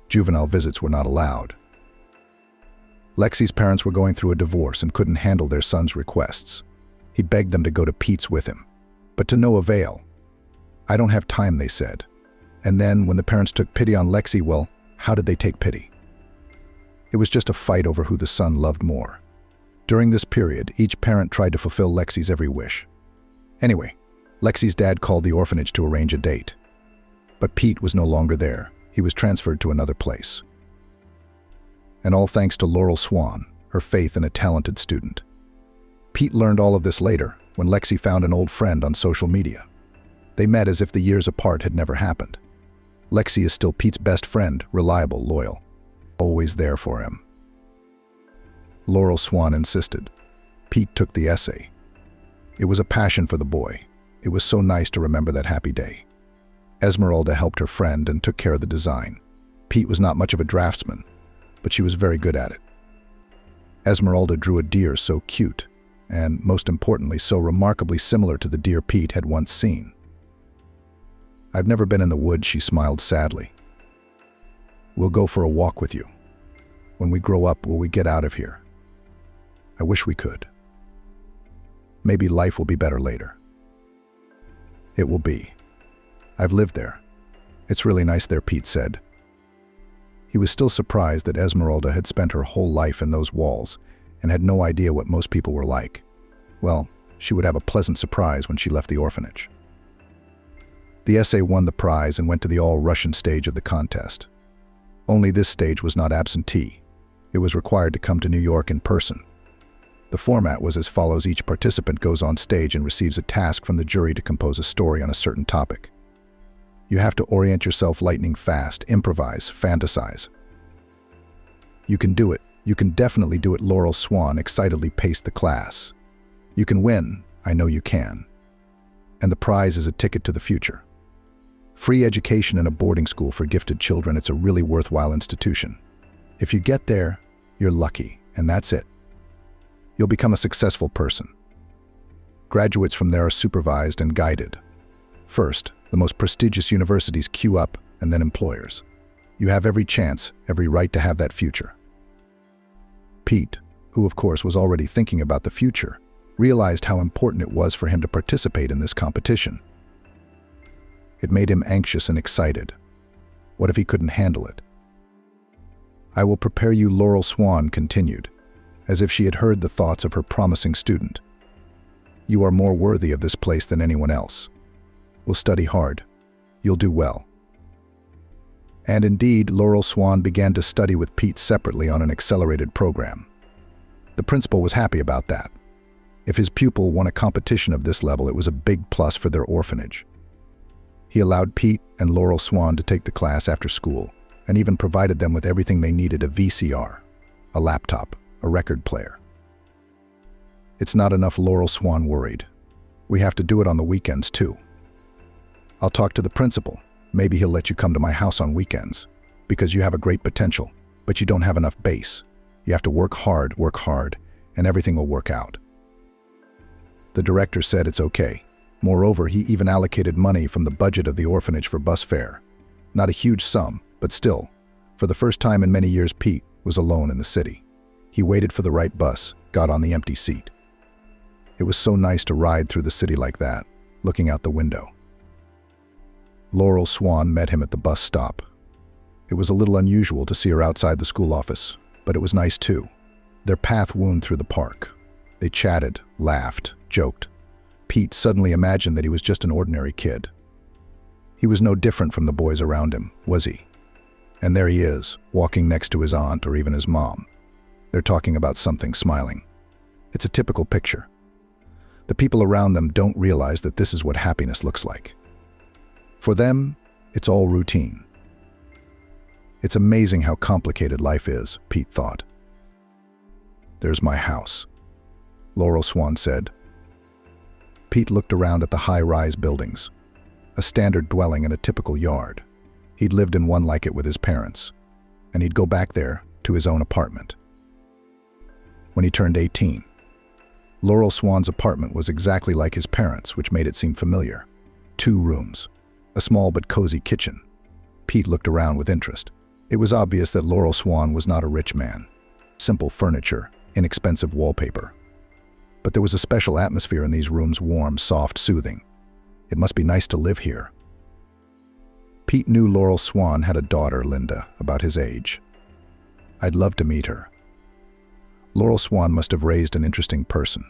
Juvenile visits were not allowed. Lexi's parents were going through a divorce and couldn't handle their son's requests. He begged them to go to Pete's with him, but to no avail. I don't have time, they said. And then, when the parents took pity on Lexi, well, how did they take pity? It was just a fight over who the son loved more. During this period, each parent tried to fulfill Lexi's every wish. Anyway, Lexi's dad called the orphanage to arrange a date. But Pete was no longer there. He was transferred to another place. And all thanks to Laurel Swan, her faith in a talented student. Pete learned all of this later, when Lexi found an old friend on social media. They met as if the years apart had never happened. Lexi is still Pete's best friend, reliable, loyal, always there for him. Laurel Swan insisted. Pete took the essay. It was a passion for the boy. It was so nice to remember that happy day. Esmeralda helped her friend and took care of the design. Pete was not much of a draftsman, but she was very good at it. Esmeralda drew a deer so cute, and most importantly, so remarkably similar to the deer Pete had once seen. I've never been in the woods, she smiled sadly. We'll go for a walk with you. When we grow up, will we get out of here? I wish we could. Maybe life will be better later. It will be. I've lived there. It's really nice there, Pete said. He was still surprised that Esmeralda had spent her whole life in those walls and had no idea what most people were like. Well, she would have a pleasant surprise when she left the orphanage. The essay won the prize and went to the all-Russian stage of the contest. Only this stage was not absentee. It was required to come to New York in person. The format was as follows: each participant goes on stage and receives a task from the jury to compose a story on a certain topic. You have to orient yourself lightning fast, improvise, fantasize. You can do it. You can definitely do it, Laurel Swan excitedly paced the class. You can win. I know you can. And the prize is a ticket to the future. Free education in a boarding school for gifted children. It's a really worthwhile institution. If you get there, you're lucky, and that's it. You'll become a successful person. Graduates from there are supervised and guided. First, the most prestigious universities queue up, and then employers. You have every chance, every right to have that future. Pete, who of course was already thinking about the future, realized how important it was for him to participate in this competition. It made him anxious and excited. What if he couldn't handle it? I will prepare you, Laurel Swan continued, as if she had heard the thoughts of her promising student. You are more worthy of this place than anyone else. We'll study hard. You'll do well. And indeed, Laurel Swan began to study with Pete separately on an accelerated program. The principal was happy about that. If his pupil won a competition of this level, it was a big plus for their orphanage. He allowed Pete and Laurel Swan to take the class after school, and even provided them with everything they needed: a VCR, a laptop, a record player. It's not enough, Laurel Swan worried. We have to do it on the weekends too. I'll talk to the principal. Maybe he'll let you come to my house on weekends, because you have a great potential, but you don't have enough base. You have to work hard, and everything will work out. The director said it's okay. Moreover, he even allocated money from the budget of the orphanage for bus fare. Not a huge sum, but still, for the first time in many years, Pete was alone in the city. He waited for the right bus, got on the empty seat. It was so nice to ride through the city like that, looking out the window. Laurel Swan met him at the bus stop. It was a little unusual to see her outside the school office, but it was nice too. Their path wound through the park. They chatted, laughed, joked. Pete suddenly imagined that he was just an ordinary kid. He was no different from the boys around him, was he? And there he is, walking next to his aunt or even his mom. They're talking about something, smiling. It's a typical picture. The people around them don't realize that this is what happiness looks like. For them, it's all routine. It's amazing how complicated life is, Pete thought. There's my house, Laurel Swan said. Pete looked around at the high-rise buildings, a standard dwelling in a typical yard. He'd lived in one like it with his parents, and he'd go back there to his own apartment. When he turned 18, Laurel Swan's apartment was exactly like his parents', which made it seem familiar. 2 rooms, a small but cozy kitchen. Pete looked around with interest. It was obvious that Laurel Swan was not a rich man. Simple furniture, inexpensive wallpaper. But there was a special atmosphere in these rooms, warm, soft, soothing. It must be nice to live here. Pete knew Laurel Swan had a daughter, Linda, about his age. I'd love to meet her. Laurel Swan must have raised an interesting person.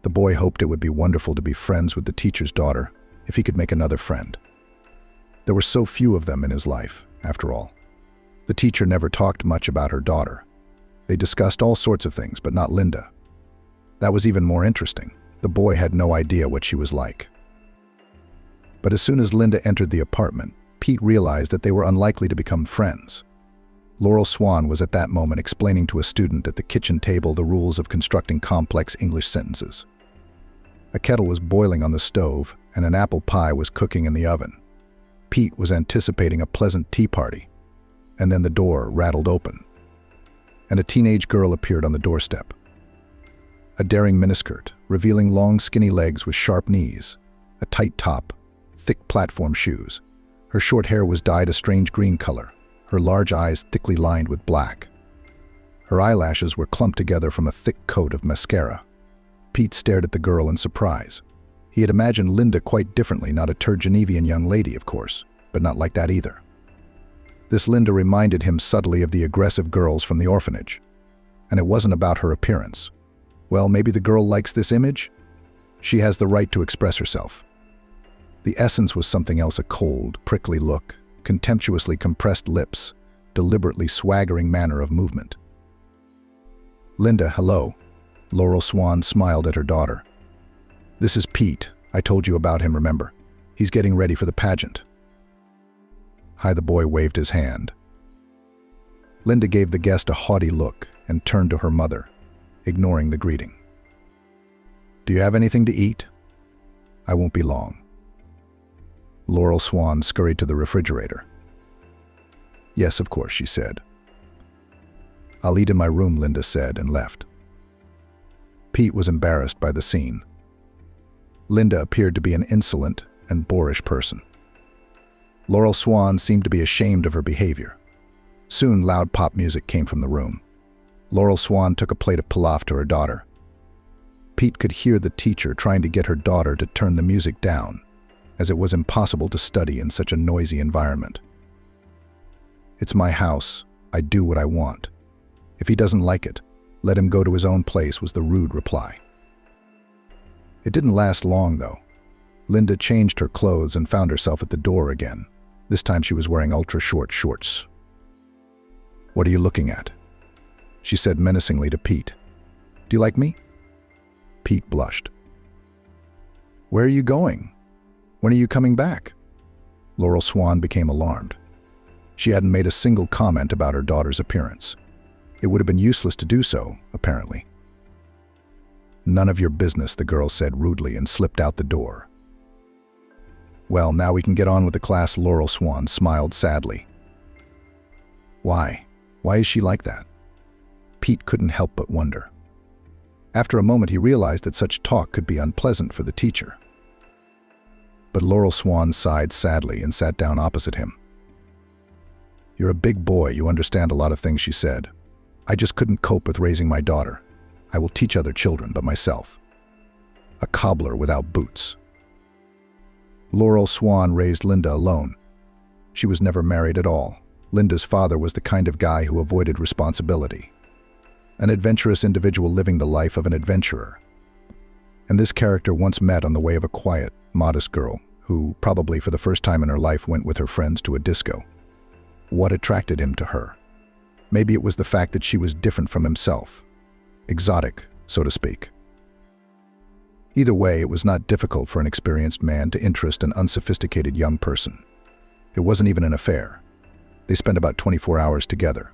The boy hoped it would be wonderful to be friends with the teacher's daughter if he could make another friend. There were so few of them in his life, after all. The teacher never talked much about her daughter. They discussed all sorts of things, but not Linda. That was even more interesting. The boy had no idea what she was like. But as soon as Linda entered the apartment, Pete realized that they were unlikely to become friends. Laurel Swan was at that moment explaining to a student at the kitchen table the rules of constructing complex English sentences. A kettle was boiling on the stove, and an apple pie was cooking in the oven. Pete was anticipating a pleasant tea party, and then the door rattled open, and a teenage girl appeared on the doorstep. A daring miniskirt, revealing long, skinny legs with sharp knees, a tight top, thick platform shoes. Her short hair was dyed a strange green color, her large eyes thickly lined with black. Her eyelashes were clumped together from a thick coat of mascara. Pete stared at the girl in surprise. He had imagined Linda quite differently, not a Turgenevian young lady, of course, but not like that either. This Linda reminded him subtly of the aggressive girls from the orphanage. And it wasn't about her appearance. Well, maybe the girl likes this image? She has the right to express herself. The essence was something else, a cold, prickly look, contemptuously compressed lips, deliberately swaggering manner of movement. Linda, hello. Laurel Swan smiled at her daughter. This is Pete. I told you about him, remember? He's getting ready for the pageant. Hi, the boy waved his hand. Linda gave the guest a haughty look and turned to her mother, ignoring the greeting. Do you have anything to eat? I won't be long. Laurel Swan scurried to the refrigerator. Yes, of course, she said. I'll eat in my room, Linda said, and left. Pete was embarrassed by the scene. Linda appeared to be an insolent and boorish person. Laurel Swan seemed to be ashamed of her behavior. Soon, loud pop music came from the room. Laurel Swan took a plate of pilaf to her daughter. Pete could hear the teacher trying to get her daughter to turn the music down, as it was impossible to study in such a noisy environment. It's my house. I do what I want. If he doesn't like it, let him go to his own place, was the rude reply. It didn't last long, though. Linda changed her clothes and found herself at the door again. This time she was wearing ultra-short shorts. What are you looking at? She said menacingly to Pete. Do you like me? Pete blushed. Where are you going? When are you coming back? Laurel Swan became alarmed. She hadn't made a single comment about her daughter's appearance. It would have been useless to do so, apparently. None of your business, the girl said rudely and slipped out the door. Well, now we can get on with the class, Laurel Swan smiled sadly. Why? Why is she like that? Pete couldn't help but wonder. After a moment, he realized that such talk could be unpleasant for the teacher. But Laurel Swan sighed sadly and sat down opposite him. You're a big boy, you understand a lot of things, she said. I just couldn't cope with raising my daughter. I will teach other children, but myself. A cobbler without boots. Laurel Swan raised Linda alone. She was never married at all. Linda's father was the kind of guy who avoided responsibility, an adventurous individual living the life of an adventurer. And this character once met on the way of a quiet, modest girl who, probably for the first time in her life, went with her friends to a disco. What attracted him to her? Maybe it was the fact that she was different from himself, exotic, so to speak. Either way, it was not difficult for an experienced man to interest an unsophisticated young person. It wasn't even an affair. They spent about 24 hours together.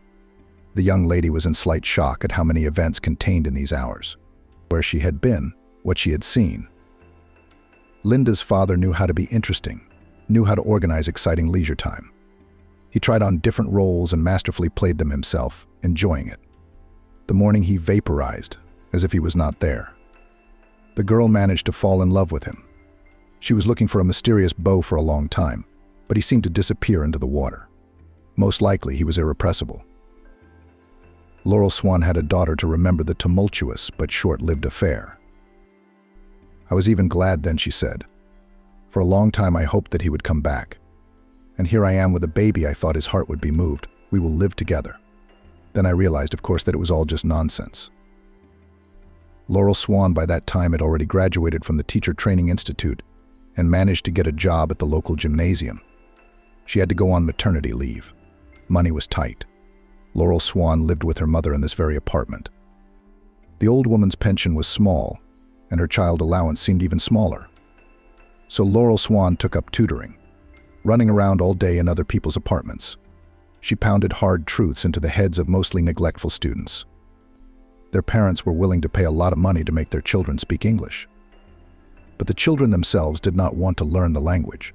The young lady was in slight shock at how many events contained in these hours, where she had been, what she had seen. Linda's father knew how to be interesting, knew how to organize exciting leisure time. He tried on different roles and masterfully played them himself, enjoying it. The morning he vaporized, as if he was not there. The girl managed to fall in love with him. She was looking for a mysterious beau for a long time, but he seemed to disappear into the water. Most likely, he was irrepressible. Laurel Swan had a daughter to remember the tumultuous but short-lived affair. I was even glad then, she said. For a long time I hoped that he would come back. And here I am with a baby. I thought his heart would be moved. We will live together. Then I realized, of course, that it was all just nonsense. Laurel Swan by that time had already graduated from the Teacher Training Institute and managed to get a job at the local gymnasium. She had to go on maternity leave. Money was tight. Laurel Swan lived with her mother in this very apartment. The old woman's pension was small, and her child allowance seemed even smaller. So Laurel Swan took up tutoring, running around all day in other people's apartments. She pounded hard truths into the heads of mostly neglectful students. Their parents were willing to pay a lot of money to make their children speak English. But the children themselves did not want to learn the language.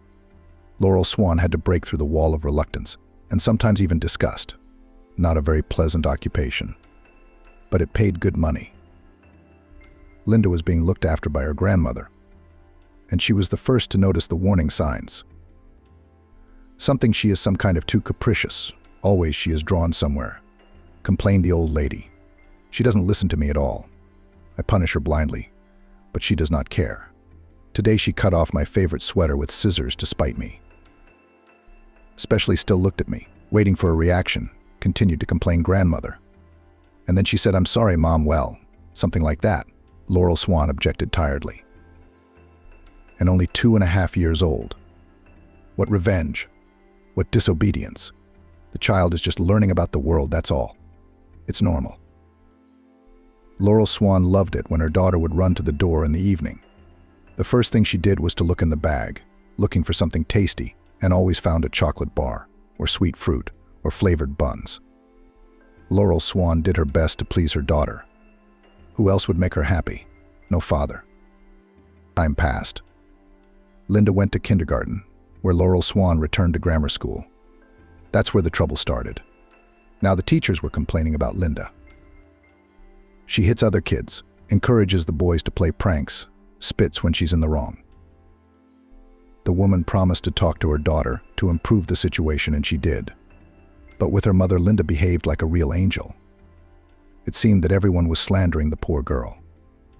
Laurel Swan had to break through the wall of reluctance, and sometimes even disgust. Not a very pleasant occupation, but it paid good money. Linda was being looked after by her grandmother, and she was the first to notice the warning signs. Something she is some kind of too capricious. Always she is drawn somewhere, complained the old lady. She doesn't listen to me at all. I punish her blindly, but she does not care. Today she cut off my favorite sweater with scissors to spite me. Especially still looked at me, waiting for a reaction, continued to complain grandmother. And then she said, "I'm sorry, Mom." Well, something like that, Laurel Swan objected tiredly. And only 2.5 years old. What revenge? What disobedience? The child is just learning about the world, that's all. It's normal. Laurel Swan loved it when her daughter would run to the door in the evening. The first thing she did was to look in the bag, looking for something tasty, and always found a chocolate bar, or sweet fruit, or flavored buns. Laurel Swan did her best to please her daughter. Who else would make her happy? No father. Time passed. Linda went to kindergarten, where Laurel Swan returned to grammar school. That's where the trouble started. Now the teachers were complaining about Linda. She hits other kids, encourages the boys to play pranks, spits when she's in the wrong. The woman promised to talk to her daughter to improve the situation, and she did. But with her mother, Linda behaved like a real angel. It seemed that everyone was slandering the poor girl.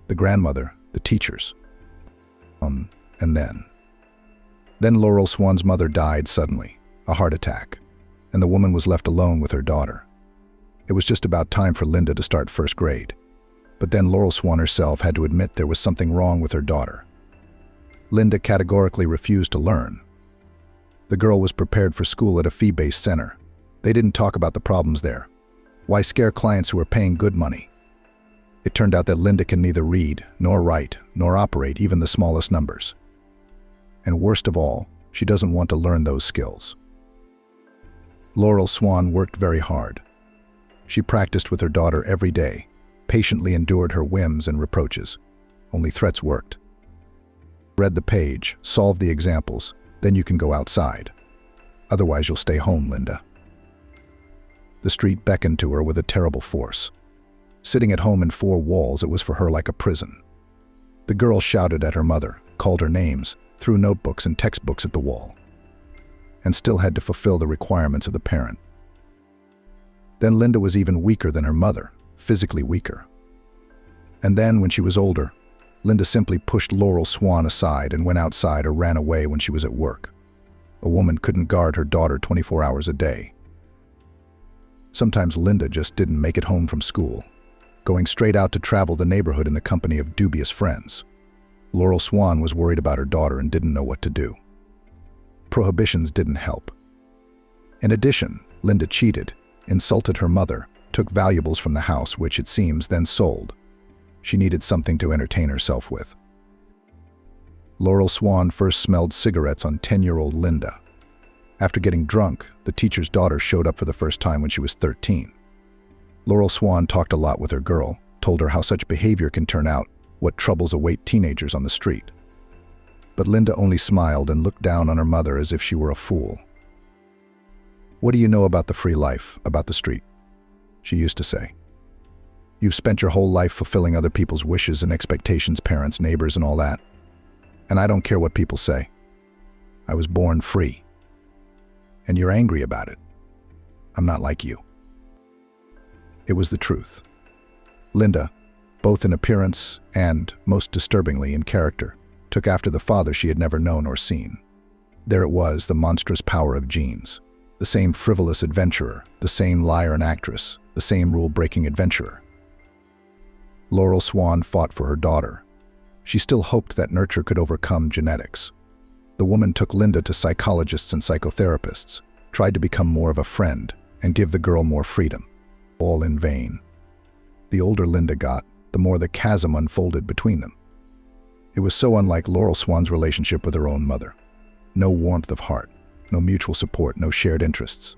The grandmother, the teachers. And then Laurel Swan's mother died suddenly, a heart attack, and the woman was left alone with her daughter. It was just about time for Linda to start first grade. But then Laurel Swan herself had to admit there was something wrong with her daughter. Linda categorically refused to learn. The girl was prepared for school at a fee-based center. They didn't talk about the problems there. Why scare clients who are paying good money? It turned out that Linda can neither read, nor write, nor operate even the smallest numbers. And worst of all, she doesn't want to learn those skills. Laurel Swan worked very hard. She practiced with her daughter every day, patiently endured her whims and reproaches. Only threats worked. Read the page, solve the examples, then you can go outside. Otherwise you'll stay home, Linda. The street beckoned to her with a terrible force. Sitting at home in 4 walls, it was for her like a prison. The girl shouted at her mother, called her names, threw notebooks and textbooks at the wall, and still had to fulfill the requirements of the parent. Then Linda was even weaker than her mother, physically weaker. And then, when she was older, Linda simply pushed Laurel Swan aside and went outside or ran away when she was at work. A woman couldn't guard her daughter 24 hours a day. Sometimes Linda just didn't make it home from school, going straight out to travel the neighborhood in the company of dubious friends. Laurel Swan was worried about her daughter and didn't know what to do. Prohibitions didn't help. In addition, Linda cheated, insulted her mother, took valuables from the house, which it seems then sold. She needed something to entertain herself with. Laurel Swan first smelled cigarettes on 10-year-old Linda. After getting drunk, the teacher's daughter showed up for the first time when she was 13. Laurel Swan talked a lot with her girl, told her how such behavior can turn out, what troubles await teenagers on the street. But Linda only smiled and looked down on her mother as if she were a fool. "What do you know about the free life, about the street?" she used to say. "You've spent your whole life fulfilling other people's wishes and expectations, parents, neighbors, and all that. And I don't care what people say. I was born free. And you're angry about it. I'm not like you." It was the truth. Linda, both in appearance and, most disturbingly, in character, took after the father she had never known or seen. There it was, the monstrous power of genes. The same frivolous adventurer, the same liar and actress, the same rule-breaking adventurer. Laurel Swan fought for her daughter. She still hoped that nurture could overcome genetics. The woman took Linda to psychologists and psychotherapists, tried to become more of a friend, and give the girl more freedom. All in vain. The older Linda got, the more the chasm unfolded between them. It was so unlike Laurel Swan's relationship with her own mother. No warmth of heart, no mutual support, no shared interests.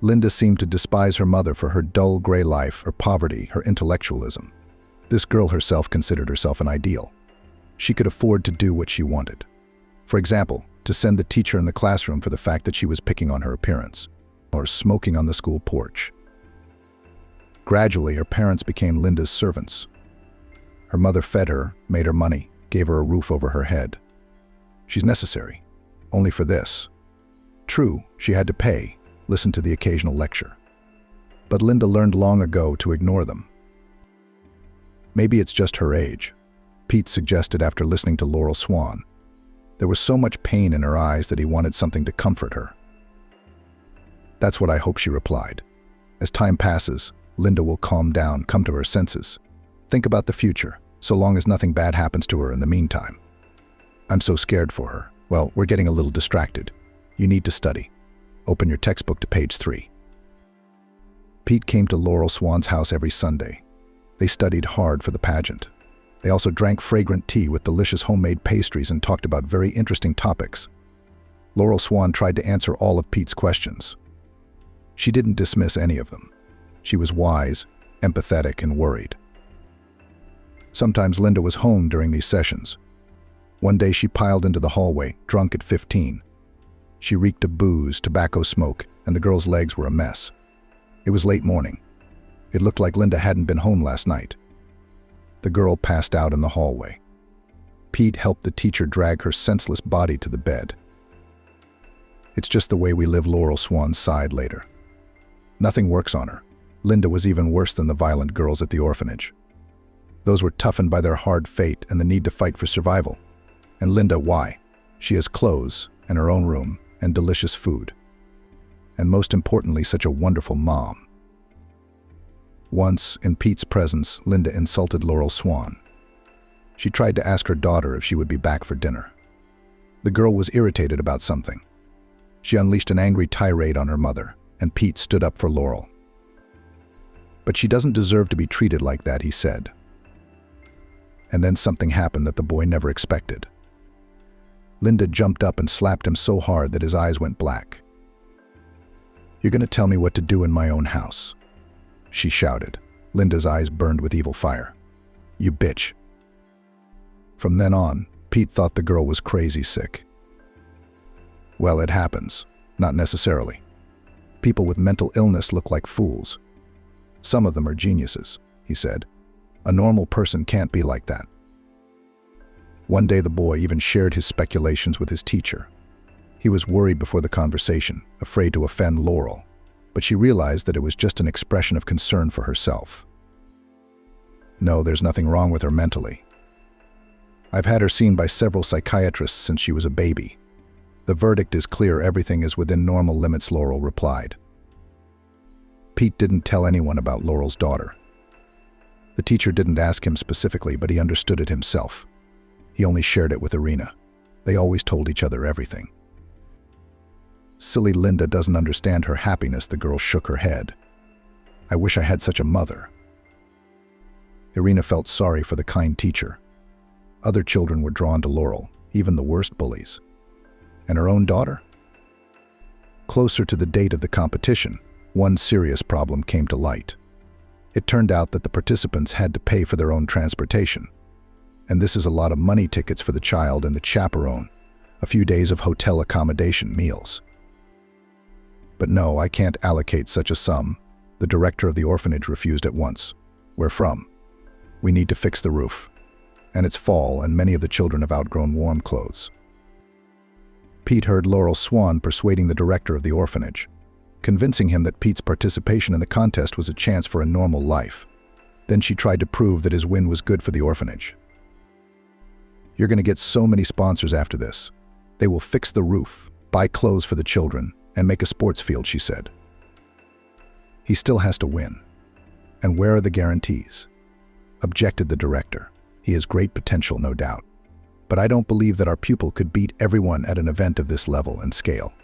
Linda seemed to despise her mother for her dull gray life, her poverty, her intellectualism. This girl herself considered herself an ideal. She could afford to do what she wanted. For example, to send the teacher in the classroom for the fact that she was picking on her appearance, or smoking on the school porch. Gradually, her parents became Linda's servants. Her mother fed her, made her money, gave her a roof over her head. She's necessary, only for this. True, she had to pay, listen to the occasional lecture. But Linda learned long ago to ignore them. Maybe it's just her age, Pete suggested after listening to Laurel Swan. There was so much pain in her eyes that he wanted something to comfort her. "That's what I hope," she replied. "As time passes, Linda will calm down, come to her senses. Think about the future, so long as nothing bad happens to her in the meantime. I'm so scared for her. Well, we're getting a little distracted. You need to study. Open your textbook to page 3. Pete came to Laurel Swan's house every Sunday. They studied hard for the pageant. They also drank fragrant tea with delicious homemade pastries and talked about very interesting topics. Laurel Swan tried to answer all of Pete's questions. She didn't dismiss any of them. She was wise, empathetic, and worried. Sometimes Linda was home during these sessions. One day she piled into the hallway, drunk at 15. She reeked of booze, tobacco smoke, and the girl's legs were a mess. It was late morning. It looked like Linda hadn't been home last night. The girl passed out in the hallway. Pete helped the teacher drag her senseless body to the bed. "It's just the way we live," Laurel Swan sighed later. "Nothing works on her. Linda was even worse than the violent girls at the orphanage. Those were toughened by their hard fate and the need to fight for survival. And Linda, why? She has clothes, and her own room, and delicious food. And most importantly, such a wonderful mom." Once, in Pete's presence, Linda insulted Laurel Swan. She tried to ask her daughter if she would be back for dinner. The girl was irritated about something. She unleashed an angry tirade on her mother, and Pete stood up for Laurel. "But she doesn't deserve to be treated like that," he said. And then something happened that the boy never expected. Linda jumped up and slapped him so hard that his eyes went black. "You're going to tell me what to do in my own house?" she shouted. Linda's eyes burned with evil fire. "You bitch." From then on, Pete thought the girl was crazy sick. "Well, it happens. Not necessarily. People with mental illness look like fools. Some of them are geniuses," he said. "A normal person can't be like that." One day the boy even shared his speculations with his teacher. He was worried before the conversation, afraid to offend Laurel, but she realized that it was just an expression of concern for herself. "No, there's nothing wrong with her mentally. I've had her seen by several psychiatrists since she was a baby. The verdict is clear, everything is within normal limits," Laurel replied. Pete didn't tell anyone about Laurel's daughter. The teacher didn't ask him specifically, but he understood it himself. He only shared it with Irina. They always told each other everything. Silly Linda doesn't understand her happiness, the girl shook her head. I wish I had such a mother. Irina felt sorry for the kind teacher. Other children were drawn to Laurel, even the worst bullies. And her own daughter? Closer to the date of the competition, one serious problem came to light. It turned out that the participants had to pay for their own transportation. And this is a lot of money: tickets for the child and the chaperone, a few days of hotel accommodation, meals. But no, I can't allocate such a sum. The director of the orphanage refused at once. Where from? We need to fix the roof. And it's fall, and many of the children have outgrown warm clothes. Pete heard Laurel Swan persuading the director of the orphanage, convincing him that Pete's participation in the contest was a chance for a normal life. Then she tried to prove that his win was good for the orphanage. You're going to get so many sponsors after this. They will fix the roof, buy clothes for the children, and make a sports field, she said. He still has to win. And where are the guarantees? Objected the director. He has great potential, no doubt. But I don't believe that our pupil could beat everyone at an event of this level and scale.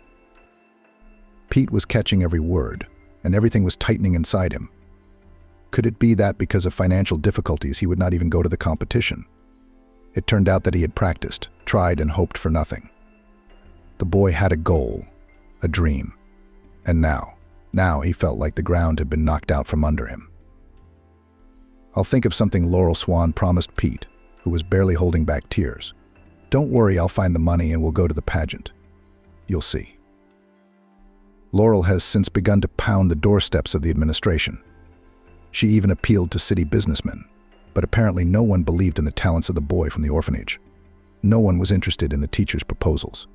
Pete was catching every word, and everything was tightening inside him. Could it be that because of financial difficulties he would not even go to the competition? It turned out that he had practiced, tried, and hoped for nothing. The boy had a goal, a dream, and now he felt like the ground had been knocked out from under him. I'll think of something, Laurel Swan promised Pete, who was barely holding back tears. Don't worry, I'll find the money and we'll go to the pageant. You'll see. Laurel has since begun to pound the doorsteps of the administration. She even appealed to city businessmen, but apparently no one believed in the talents of the boy from the orphanage. No one was interested in the teacher's proposals.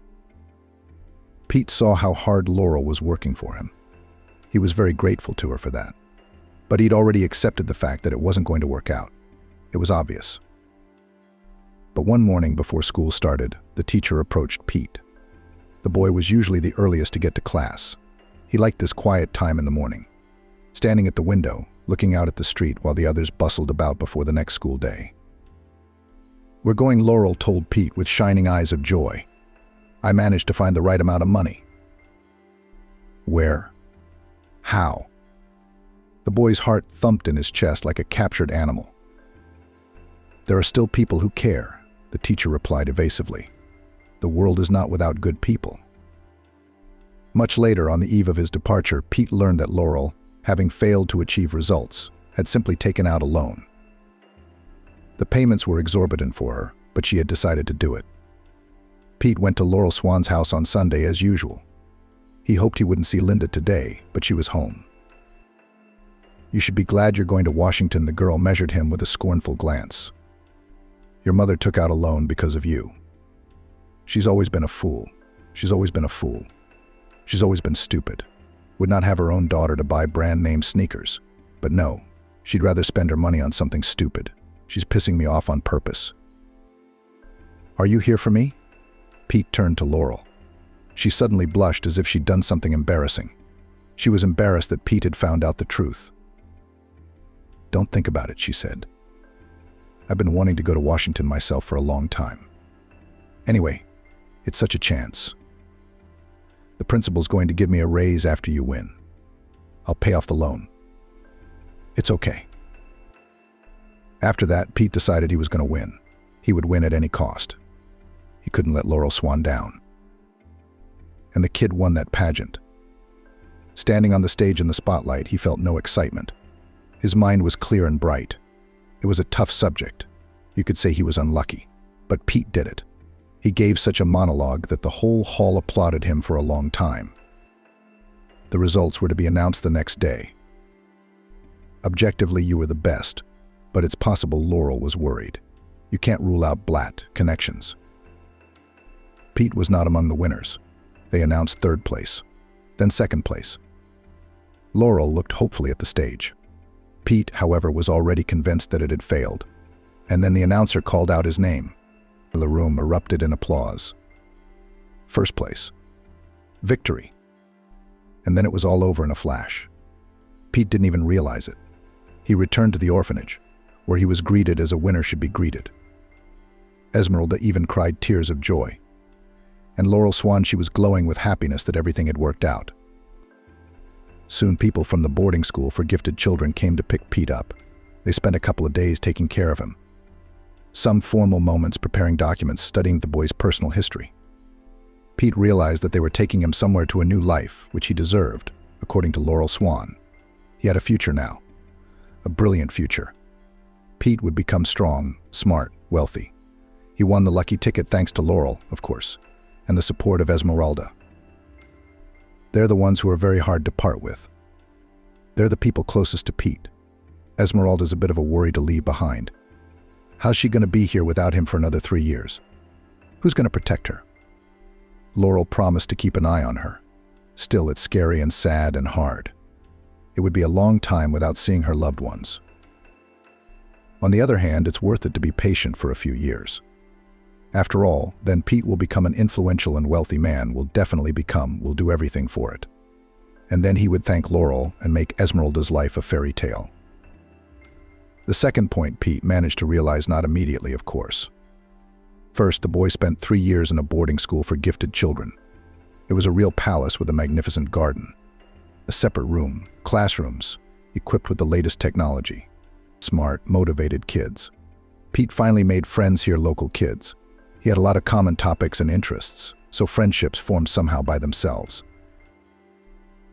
Pete saw how hard Laurel was working for him. He was very grateful to her for that. But he'd already accepted the fact that it wasn't going to work out. It was obvious. But one morning before school started, the teacher approached Pete. The boy was usually the earliest to get to class. He liked this quiet time in the morning, standing at the window, looking out at the street while the others bustled about before the next school day. We're going, Laurel told Pete with shining eyes of joy. I managed to find the right amount of money. Where? How? The boy's heart thumped in his chest like a captured animal. There are still people who care, the teacher replied evasively. The world is not without good people. Much later, on the eve of his departure, Pete learned that Laurel, having failed to achieve results, had simply taken out a loan. The payments were exorbitant for her, but she had decided to do it. Pete went to Laurel Swan's house on Sunday as usual. He hoped he wouldn't see Linda today, but she was home. You should be glad you're going to Washington, the girl measured him with a scornful glance. Your mother took out a loan because of you. She's always been a fool. She's always been a fool. She's always been stupid. Would not have her own daughter to buy brand-name sneakers. But no, she'd rather spend her money on something stupid. She's pissing me off on purpose. Are you here for me? Pete turned to Laurel. She suddenly blushed as if she'd done something embarrassing. She was embarrassed that Pete had found out the truth. Don't think about it, she said. I've been wanting to go to Washington myself for a long time. Anyway, it's such a chance. The principal's going to give me a raise after you win. I'll pay off the loan. It's okay. After that, Pete decided he was going to win. He would win at any cost. He couldn't let Laurel Swan down. And the kid won that pageant. Standing on the stage in the spotlight, he felt no excitement. His mind was clear and bright. It was a tough subject. You could say he was unlucky, but Pete did it. He gave such a monologue that the whole hall applauded him for a long time. The results were to be announced the next day. Objectively, you were the best, but it's possible Laurel was worried. You can't rule out Blatt connections. Pete was not among the winners. They announced third place, then second place. Laurel looked hopefully at the stage. Pete, however, was already convinced that it had failed. And then the announcer called out his name. The room erupted in applause. First place. Victory. And then it was all over in a flash. Pete didn't even realize it. He returned to the orphanage, where he was greeted as a winner should be greeted. Esmeralda even cried tears of joy. And Laurel Swan, she was glowing with happiness that everything had worked out. Soon people from the boarding school for gifted children came to pick Pete up. They spent a couple of days taking care of him. Some formal moments preparing documents, studying the boy's personal history. Pete realized that they were taking him somewhere to a new life, which he deserved, according to Laurel Swan. He had a future now. A brilliant future. Pete would become strong, smart, wealthy. He won the lucky ticket thanks to Laurel, of course, and the support of Esmeralda. They're the ones who are very hard to part with. They're the people closest to Pete. Esmeralda's a bit of a worry to leave behind. How's she going to be here without him for another 3 years? Who's going to protect her? Laurel promised to keep an eye on her. Still, it's scary and sad and hard. It would be a long time without seeing her loved ones. On the other hand, it's worth it to be patient for a few years. After all, then Pete will become an influential and wealthy man, will do everything for it. And then he would thank Laurel and make Esmeralda's life a fairy tale. The second point Pete managed to realize, not immediately, of course. First, the boy spent 3 years in a boarding school for gifted children. It was a real palace with a magnificent garden. A separate room, classrooms, equipped with the latest technology. Smart, motivated kids. Pete finally made friends here, local kids. He had a lot of common topics and interests, so friendships formed somehow by themselves.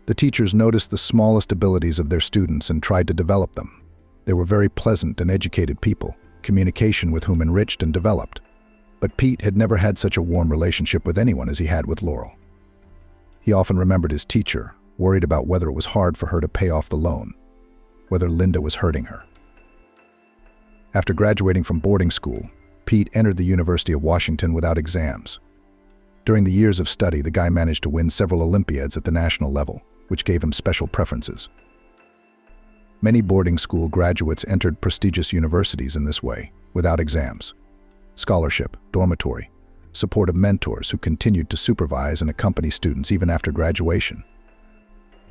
The teachers noticed the smallest abilities of their students and tried to develop them. They were very pleasant and educated people, communication with whom enriched and developed. But Pete had never had such a warm relationship with anyone as he had with Laurel. He often remembered his teacher, worried about whether it was hard for her to pay off the loan, whether Linda was hurting her. After graduating from boarding school, Pete entered the University of Washington without exams. During the years of study, the guy managed to win several Olympiads at the national level, which gave him special preferences. Many boarding school graduates entered prestigious universities in this way, without exams. Scholarship, dormitory, support of mentors who continued to supervise and accompany students even after graduation.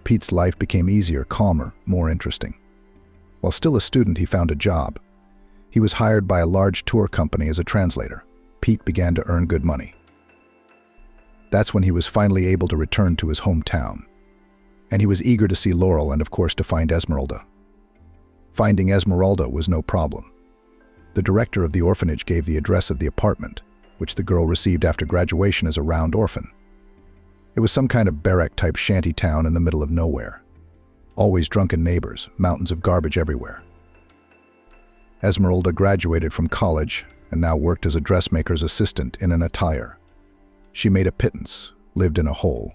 Pete's life became easier, calmer, more interesting. While still a student, he found a job. He was hired by a large tour company as a translator. Pete began to earn good money. That's when he was finally able to return to his hometown. And he was eager to see Laurel and, of course, to find Esmeralda. Finding Esmeralda was no problem. The director of the orphanage gave the address of the apartment, which the girl received after graduation as a round orphan. It was some kind of barrack-type shanty town in the middle of nowhere. Always drunken neighbors, mountains of garbage everywhere. Esmeralda graduated from college and now worked as a dressmaker's assistant in an attire. She made a pittance, lived in a hole.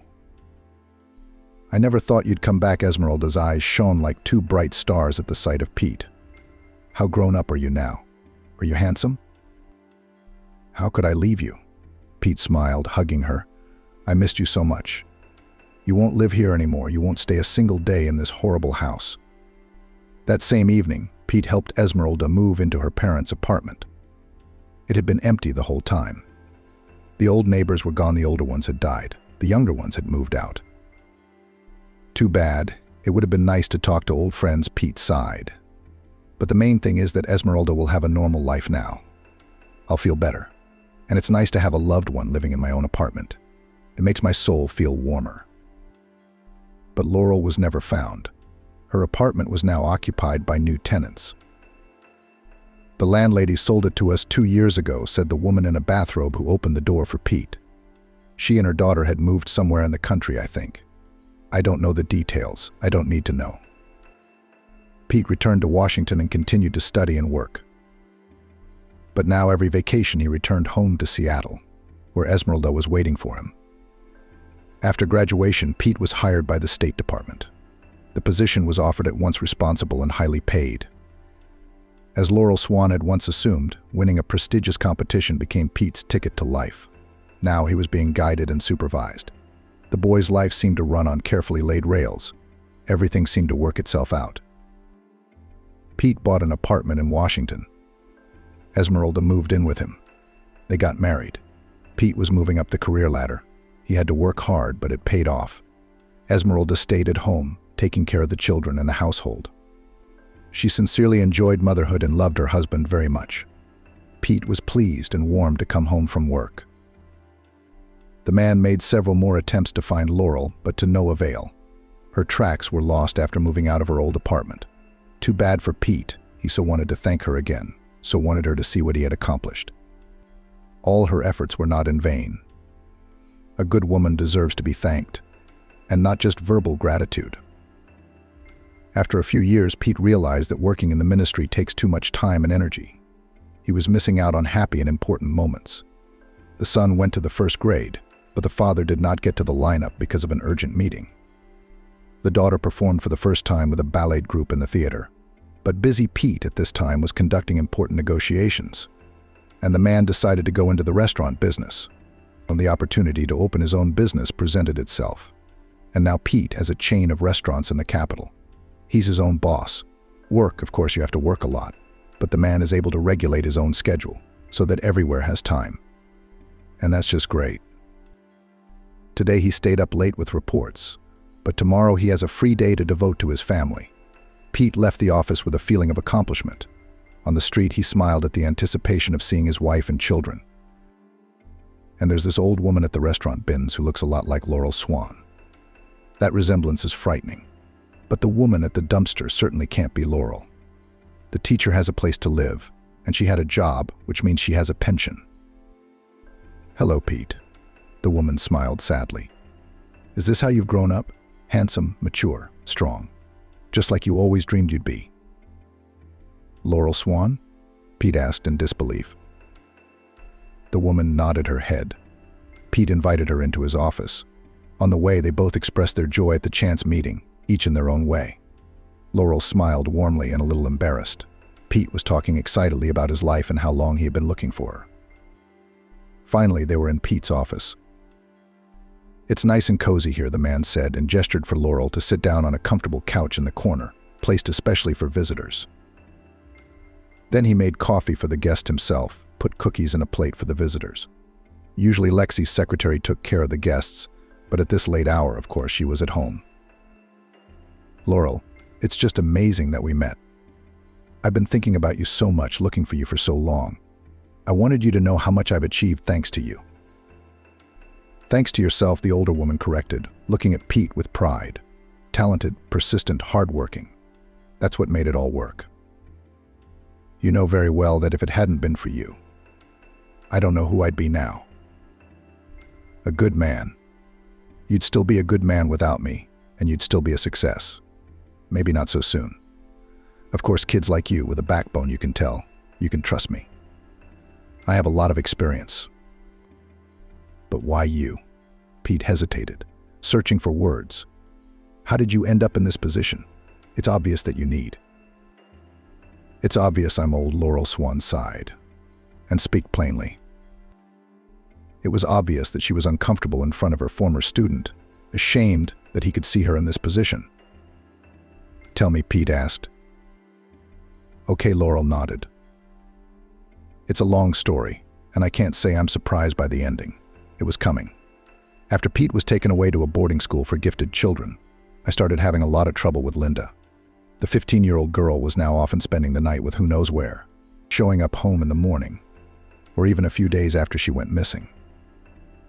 "I never thought you'd come back." Esmeralda's eyes shone like 2 bright stars at the sight of Pete. "How grown up are you now? Are you handsome?" "How could I leave you?" Pete smiled, hugging her. "I missed you so much. You won't live here anymore. You won't stay a single day in this horrible house." That same evening, Pete helped Esmeralda move into her parents' apartment. It had been empty the whole time. The old neighbors were gone, the older ones had died. The younger ones had moved out. Too bad. It would have been nice to talk to old friends, Pete sighed. But the main thing is that Esmeralda will have a normal life now. I'll feel better. And it's nice to have a loved one living in my own apartment. It makes my soul feel warmer. But Laurel was never found. Her apartment was now occupied by new tenants. "The landlady sold it to us 2 years ago," said the woman in a bathrobe who opened the door for Pete. "She and her daughter had moved somewhere in the country, I think. I don't know the details. I don't need to know." Pete returned to Washington and continued to study and work. But now every vacation he returned home to Seattle, where Esmeralda was waiting for him. After graduation, Pete was hired by the State Department. The position was offered at once responsible and highly paid. As Laurel Swan had once assumed, winning a prestigious competition became Pete's ticket to life. Now he was being guided and supervised. The boy's life seemed to run on carefully laid rails. Everything seemed to work itself out. Pete bought an apartment in Washington. Esmeralda moved in with him. They got married. Pete was moving up the career ladder. He had to work hard, but it paid off. Esmeralda stayed at home, taking care of the children and the household. She sincerely enjoyed motherhood and loved her husband very much. Pete was pleased and warm to come home from work. The man made several more attempts to find Laurel, but to no avail. Her tracks were lost after moving out of her old apartment. Too bad for Pete. He so wanted to thank her again, so wanted her to see what he had accomplished. All her efforts were not in vain. A good woman deserves to be thanked, and not just verbal gratitude. After a few years, Pete realized that working in the ministry takes too much time and energy. He was missing out on happy and important moments. The son went to the first grade, but the father did not get to the lineup because of an urgent meeting. The daughter performed for the first time with a ballet group in the theater. But busy Pete at this time was conducting important negotiations, and the man decided to go into the restaurant business. And the opportunity to open his own business presented itself. And now Pete has a chain of restaurants in the capital. He's his own boss. Work, of course, you have to work a lot, but the man is able to regulate his own schedule so that everywhere has time. And that's just great. Today he stayed up late with reports, but tomorrow he has a free day to devote to his family. Pete left the office with a feeling of accomplishment. On the street, he smiled at the anticipation of seeing his wife and children. And there's this old woman at the restaurant bins who looks a lot like Laurel Swan. That resemblance is frightening. But the woman at the dumpster certainly can't be Laurel. The teacher has a place to live, and she had a job, which means she has a pension. "Hello, Pete." The woman smiled sadly. "Is this how you've grown up? Handsome, mature, strong. Just like you always dreamed you'd be." "Laurel Swan?" Pete asked in disbelief. The woman nodded her head. Pete invited her into his office. On the way, they both expressed their joy at the chance meeting, each in their own way. Laurel smiled warmly and a little embarrassed. Pete was talking excitedly about his life and how long he had been looking for her. Finally, they were in Pete's office. "It's nice and cozy here," the man said, and gestured for Laurel to sit down on a comfortable couch in the corner, placed especially for visitors. Then he made coffee for the guest himself, put cookies in a plate for the visitors. Usually Lexi's secretary took care of the guests, but at this late hour, of course, she was at home. "Laurel, it's just amazing that we met. I've been thinking about you so much, looking for you for so long. I wanted you to know how much I've achieved thanks to you." "Thanks to yourself," the older woman corrected, looking at Pete with pride. "Talented, persistent, hardworking. That's what made it all work. You know very well that if it hadn't been for you, I don't know who I'd be now. A good man. You'd still be a good man without me, and you'd still be a success. Maybe not so soon. Of course, kids like you with a backbone, you can tell. You can trust me. I have a lot of experience." "But why you?" Pete hesitated, searching for words. "How did you end up in this position? It's obvious that you need." "It's obvious I'm old," Laurel Swan sighed. "And speak plainly." It was obvious that she was uncomfortable in front of her former student, ashamed that he could see her in this position. "Tell me," Pete asked. "Okay," Laurel nodded. "It's a long story, and I can't say I'm surprised by the ending. It was coming. After Pete was taken away to a boarding school for gifted children, I started having a lot of trouble with Linda. The 15-year-old girl was now often spending the night with who knows where, showing up home in the morning, or even a few days after she went missing.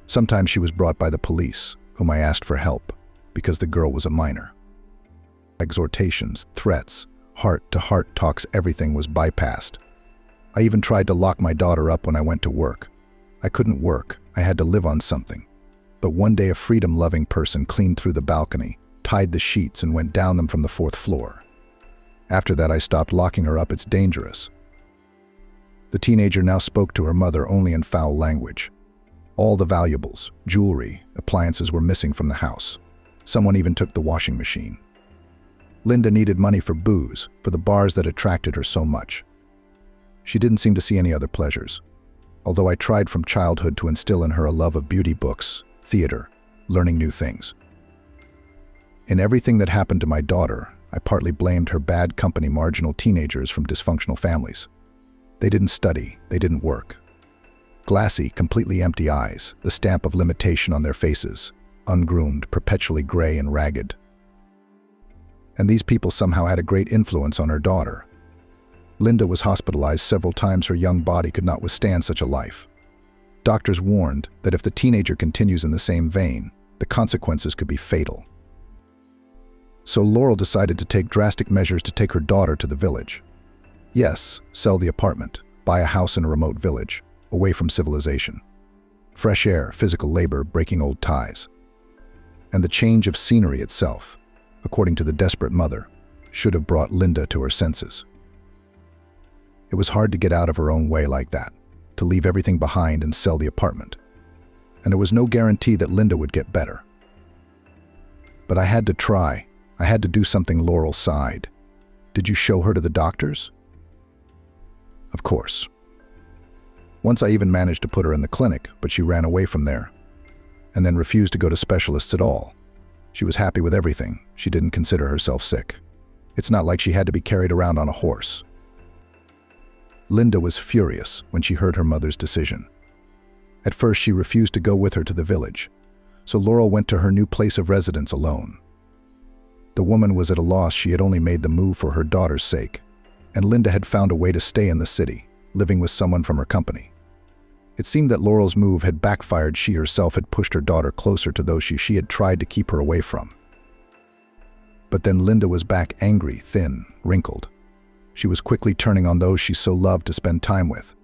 Sometimes she was brought by the police, whom I asked for help, because the girl was a minor. Exhortations, threats, heart-to-heart talks, everything was bypassed. I even tried to lock my daughter up when I went to work. I couldn't work. I had to live on something. But one day a freedom-loving person cleaned through the balcony, tied the sheets, and went down them from the 4th floor. After that, I stopped locking her up. It's dangerous." The teenager now spoke to her mother only in foul language. All the valuables, jewelry, appliances were missing from the house. Someone even took the washing machine. Linda needed money for booze, for the bars that attracted her so much. She didn't seem to see any other pleasures, although I tried from childhood to instill in her a love of beauty, books, theater, learning new things. In everything that happened to my daughter, I partly blamed her bad company, marginal teenagers from dysfunctional families. They didn't study, they didn't work. Glassy, completely empty eyes, the stamp of limitation on their faces, ungroomed, perpetually gray and ragged. And these people somehow had a great influence on her daughter. Linda was hospitalized several times. Her young body could not withstand such a life. Doctors warned that if the teenager continues in the same vein, the consequences could be fatal. So Laurel decided to take drastic measures to take her daughter to the village. Yes, sell the apartment, buy a house in a remote village, away from civilization. Fresh air, physical labor, breaking old ties. And the change of scenery itself, according to the desperate mother, should have brought Linda to her senses. It was hard to get out of her own way like that, to leave everything behind and sell the apartment. And there was no guarantee that Linda would get better. But I had to try. I had to do something. Laurel sighed. Did you show her to the doctors? Of course. Once I even managed to put her in the clinic, but she ran away from there, and then refused to go to specialists at all. She was happy with everything. She didn't consider herself sick. It's not like she had to be carried around on a horse. Linda was furious when she heard her mother's decision. At first, she refused to go with her to the village, so Laurel went to her new place of residence alone. The woman was at a loss. She had only made the move for her daughter's sake, and Linda had found a way to stay in the city, living with someone from her company. It seemed that Laurel's move had backfired. She herself had pushed her daughter closer to those she had tried to keep her away from. But then Linda was back, angry, thin, wrinkled. She was quickly turning on those she so loved to spend time with.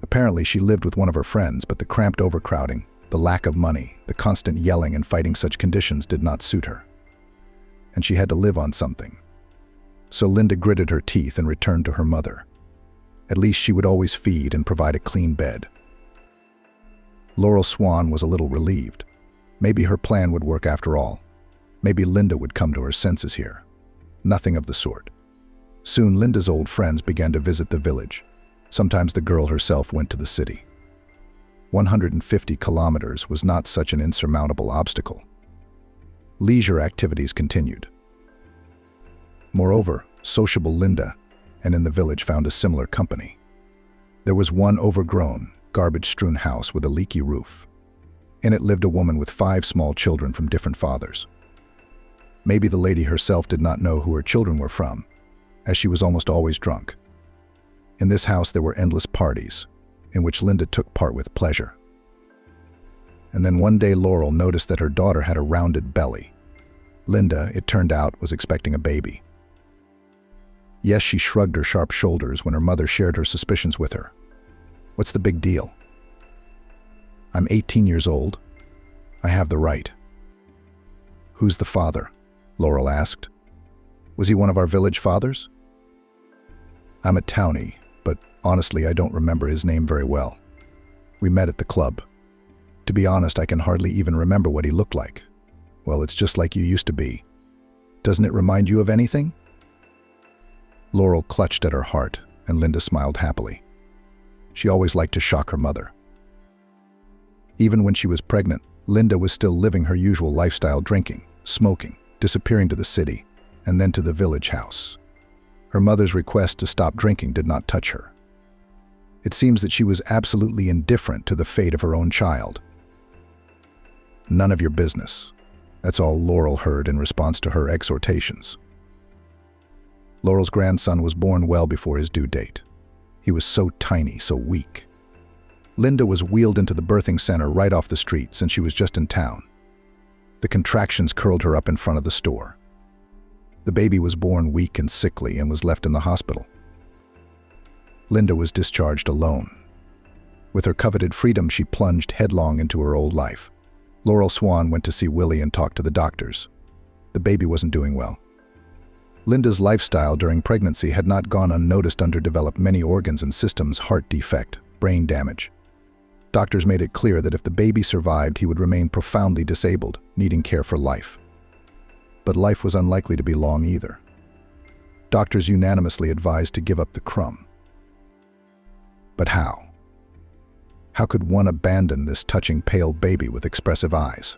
Apparently, she lived with one of her friends, but the cramped overcrowding, the lack of money, the constant yelling and fighting, such conditions did not suit her. And she had to live on something. So Linda gritted her teeth and returned to her mother. At least she would always feed and provide a clean bed. Laurel Swan was a little relieved. Maybe her plan would work after all. Maybe Linda would come to her senses here. Nothing of the sort. Soon Linda's old friends began to visit the village. Sometimes the girl herself went to the city. 150 kilometers was not such an insurmountable obstacle. Leisure activities continued. Moreover, sociable Linda, and in the village, found a similar company. There was one overgrown, garbage-strewn house with a leaky roof. In it lived a woman with 5 small children from different fathers. Maybe the lady herself did not know who her children were from, as she was almost always drunk. In this house there were endless parties, in which Linda took part with pleasure. And then one day Laurel noticed that her daughter had a rounded belly. Linda, it turned out, was expecting a baby. Yes, she shrugged her sharp shoulders when her mother shared her suspicions with her. What's the big deal? I'm 18 years old. I have the right. Who's the father? Laurel asked. Was he one of our village fathers? I'm a townie, but honestly I don't remember his name very well. We met at the club. To be honest, I can hardly even remember what he looked like. Well, it's just like you used to be. Doesn't it remind you of anything? Laurel clutched at her heart, and Linda smiled happily. She always liked to shock her mother. Even when she was pregnant, Linda was still living her usual lifestyle, drinking, smoking, disappearing to the city, and then to the village house. Her mother's request to stop drinking did not touch her. It seems that she was absolutely indifferent to the fate of her own child. None of your business. That's all Laurel heard in response to her exhortations. Laurel's grandson was born well before his due date. He was so tiny, so weak. Linda was wheeled into the birthing center right off the street since she was just in town. The contractions curled her up in front of the store. The baby was born weak and sickly and was left in the hospital. Linda was discharged alone. With her coveted freedom, she plunged headlong into her old life. Laurel Swan went to see Willie and talked to the doctors. The baby wasn't doing well. Linda's lifestyle during pregnancy had not gone unnoticed. Underdeveloped many organs and systems, heart defect, brain damage. Doctors made it clear that if the baby survived, he would remain profoundly disabled, needing care for life. But life was unlikely to be long either. Doctors unanimously advised to give up the crumb. But how? How could one abandon this touching pale baby with expressive eyes?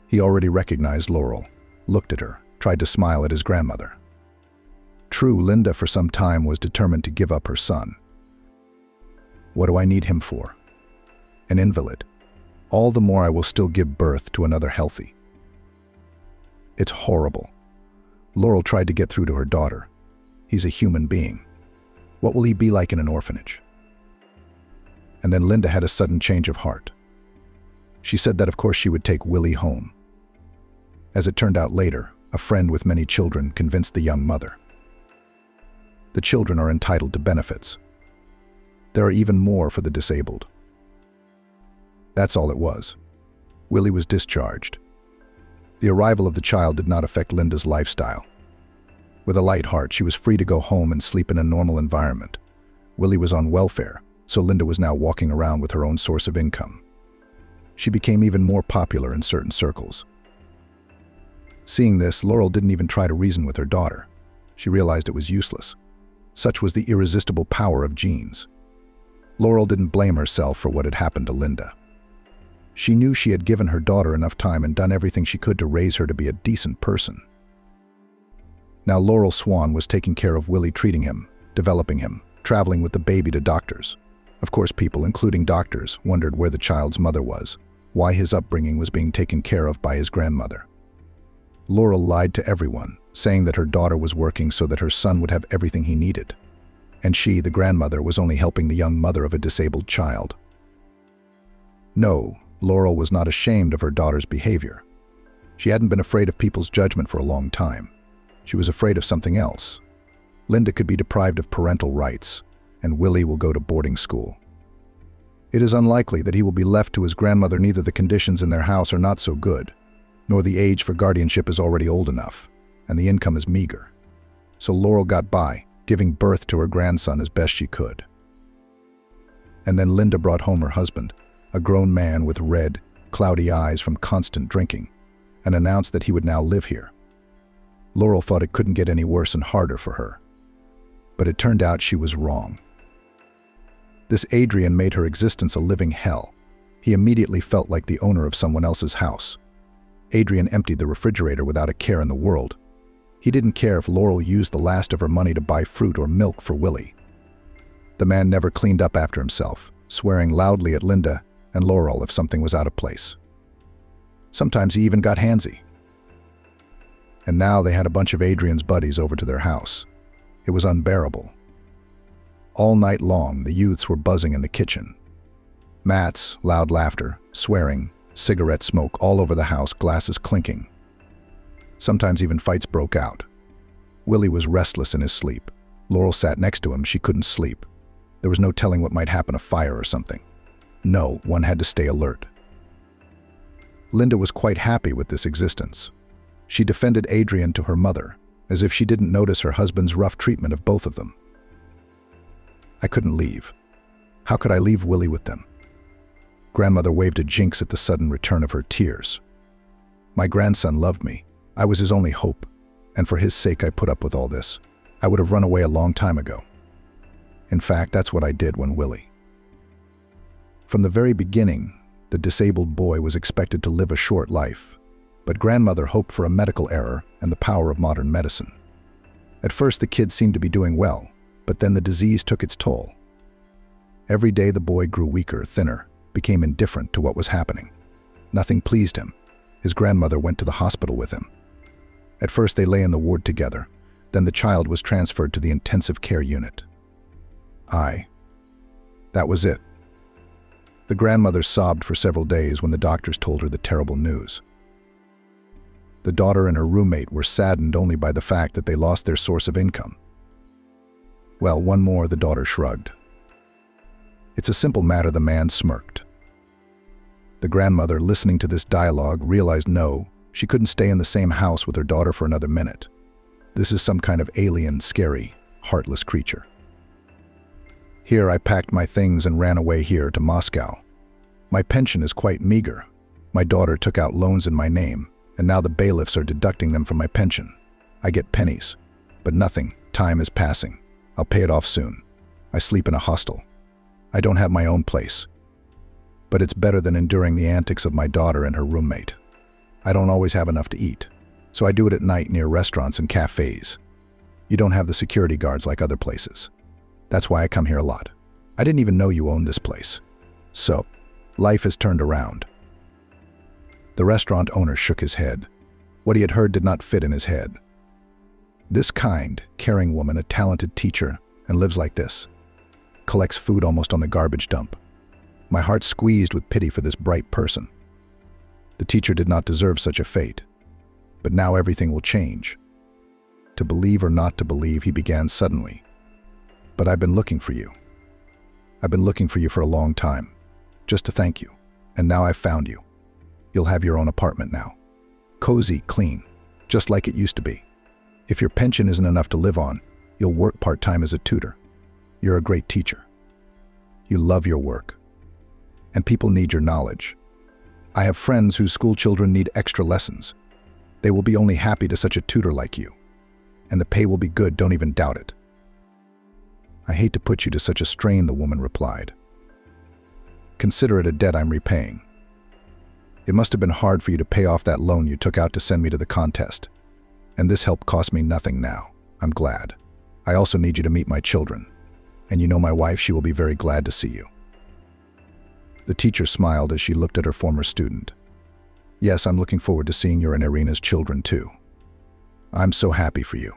He already recognized Laurel, looked at her, tried to smile at his grandmother. True, Linda for some time was determined to give up her son. What do I need him for? An invalid. All the more I will still give birth to another healthy. It's horrible. Laurel tried to get through to her daughter. He's a human being. What will he be like in an orphanage? And then Linda had a sudden change of heart. She said that of course she would take Willie home. As it turned out later, a friend with many children convinced the young mother. The children are entitled to benefits. There are even more for the disabled. That's all it was. Willie was discharged. The arrival of the child did not affect Linda's lifestyle. With a light heart, she was free to go home and sleep in a normal environment. Willie was on welfare, so Linda was now walking around with her own source of income. She became even more popular in certain circles. Seeing this, Laurel didn't even try to reason with her daughter. She realized it was useless. Such was the irresistible power of genes. Laurel didn't blame herself for what had happened to Linda. She knew she had given her daughter enough time and done everything she could to raise her to be a decent person. Now Laurel Swan was taking care of Willie, treating him, developing him, traveling with the baby to doctors. Of course, people, including doctors, wondered where the child's mother was, why his upbringing was being taken care of by his grandmother. Laurel lied to everyone, saying that her daughter was working so that her son would have everything he needed. And she, the grandmother, was only helping the young mother of a disabled child. No, Laurel was not ashamed of her daughter's behavior. She hadn't been afraid of people's judgment for a long time. She was afraid of something else. Linda could be deprived of parental rights, and Willie will go to boarding school. It is unlikely that he will be left to his grandmother. Neither the conditions in their house are not so good, nor the age for guardianship is already old enough, and the income is meager. So Laurel got by, giving birth to her grandson as best she could. And then Linda brought home her husband, a grown man with red, cloudy eyes from constant drinking, and announced that he would now live here. Laurel thought it couldn't get any worse and harder for her. But it turned out she was wrong. This Adrian made her existence a living hell. He immediately felt like the owner of someone else's house. Adrian emptied the refrigerator without a care in the world. He didn't care if Laurel used the last of her money to buy fruit or milk for Willie. The man never cleaned up after himself, swearing loudly at Linda and Laurel if something was out of place. Sometimes he even got handsy. And now they had a bunch of Adrian's buddies over to their house. It was unbearable. All night long, the youths were buzzing in the kitchen. Mats, loud laughter, swearing, cigarette smoke all over the house, glasses clinking. Sometimes even fights broke out. Willie was restless in his sleep. Laurel sat next to him. She couldn't sleep. There was no telling what might happen, a fire or something. No, one had to stay alert. Linda was quite happy with this existence. She defended Adrian to her mother, as if she didn't notice her husband's rough treatment of both of them. I couldn't leave. How could I leave Willie with them? Grandmother waved a jinx at the sudden return of her tears. My grandson loved me. I was his only hope, and for his sake I put up with all this. I would have run away a long time ago. In fact, that's what I did when Willie. From the very beginning, the disabled boy was expected to live a short life, but grandmother hoped for a medical error and the power of modern medicine. At first the kid seemed to be doing well, but then the disease took its toll. Every day the boy grew weaker, thinner, became indifferent to what was happening. Nothing pleased him. His grandmother went to the hospital with him. At first they lay in the ward together, then the child was transferred to the intensive care unit. That was it. The grandmother sobbed for several days when the doctors told her the terrible news. The daughter and her roommate were saddened only by the fact that they lost their source of income. Well, one more, the daughter shrugged. It's a simple matter, the man smirked. The grandmother, listening to this dialogue, realized no, she couldn't stay in the same house with her daughter for another minute. This is some kind of alien, scary, heartless creature. Here I packed my things and ran away here to Moscow. My pension is quite meager. My daughter took out loans in my name, and now the bailiffs are deducting them from my pension. I get pennies, but nothing. Time is passing. I'll pay it off soon. I sleep in a hostel. I don't have my own place. But it's better than enduring the antics of my daughter and her roommate. I don't always have enough to eat, so I do it at night near restaurants and cafes. You don't have the security guards like other places. That's why I come here a lot. I didn't even know you owned this place. So, life has turned around. The restaurant owner shook his head. What he had heard did not fit in his head. This kind, caring woman, a talented teacher, and lives like this. Collects food almost on the garbage dump. My heart squeezed with pity for this bright person. The teacher did not deserve such a fate. But now everything will change. To believe or not to believe, he began suddenly. But I've been looking for you. I've been looking for you for a long time, just to thank you. And now I've found you. You'll have your own apartment now. Cozy, clean, just like it used to be. If your pension isn't enough to live on, you'll work part-time as a tutor. You're a great teacher. You love your work. And people need your knowledge. I have friends whose school children need extra lessons. They will be only happy to such a tutor like you. And the pay will be good, don't even doubt it. I hate to put you to such a strain, the woman replied. Consider it a debt I'm repaying. It must have been hard for you to pay off that loan you took out to send me to the contest. And this help cost me nothing now. I'm glad. I also need you to meet my children. And you know my wife, she will be very glad to see you. The teacher smiled as she looked at her former student. Yes, I'm looking forward to seeing your and Irina's children too. I'm so happy for you.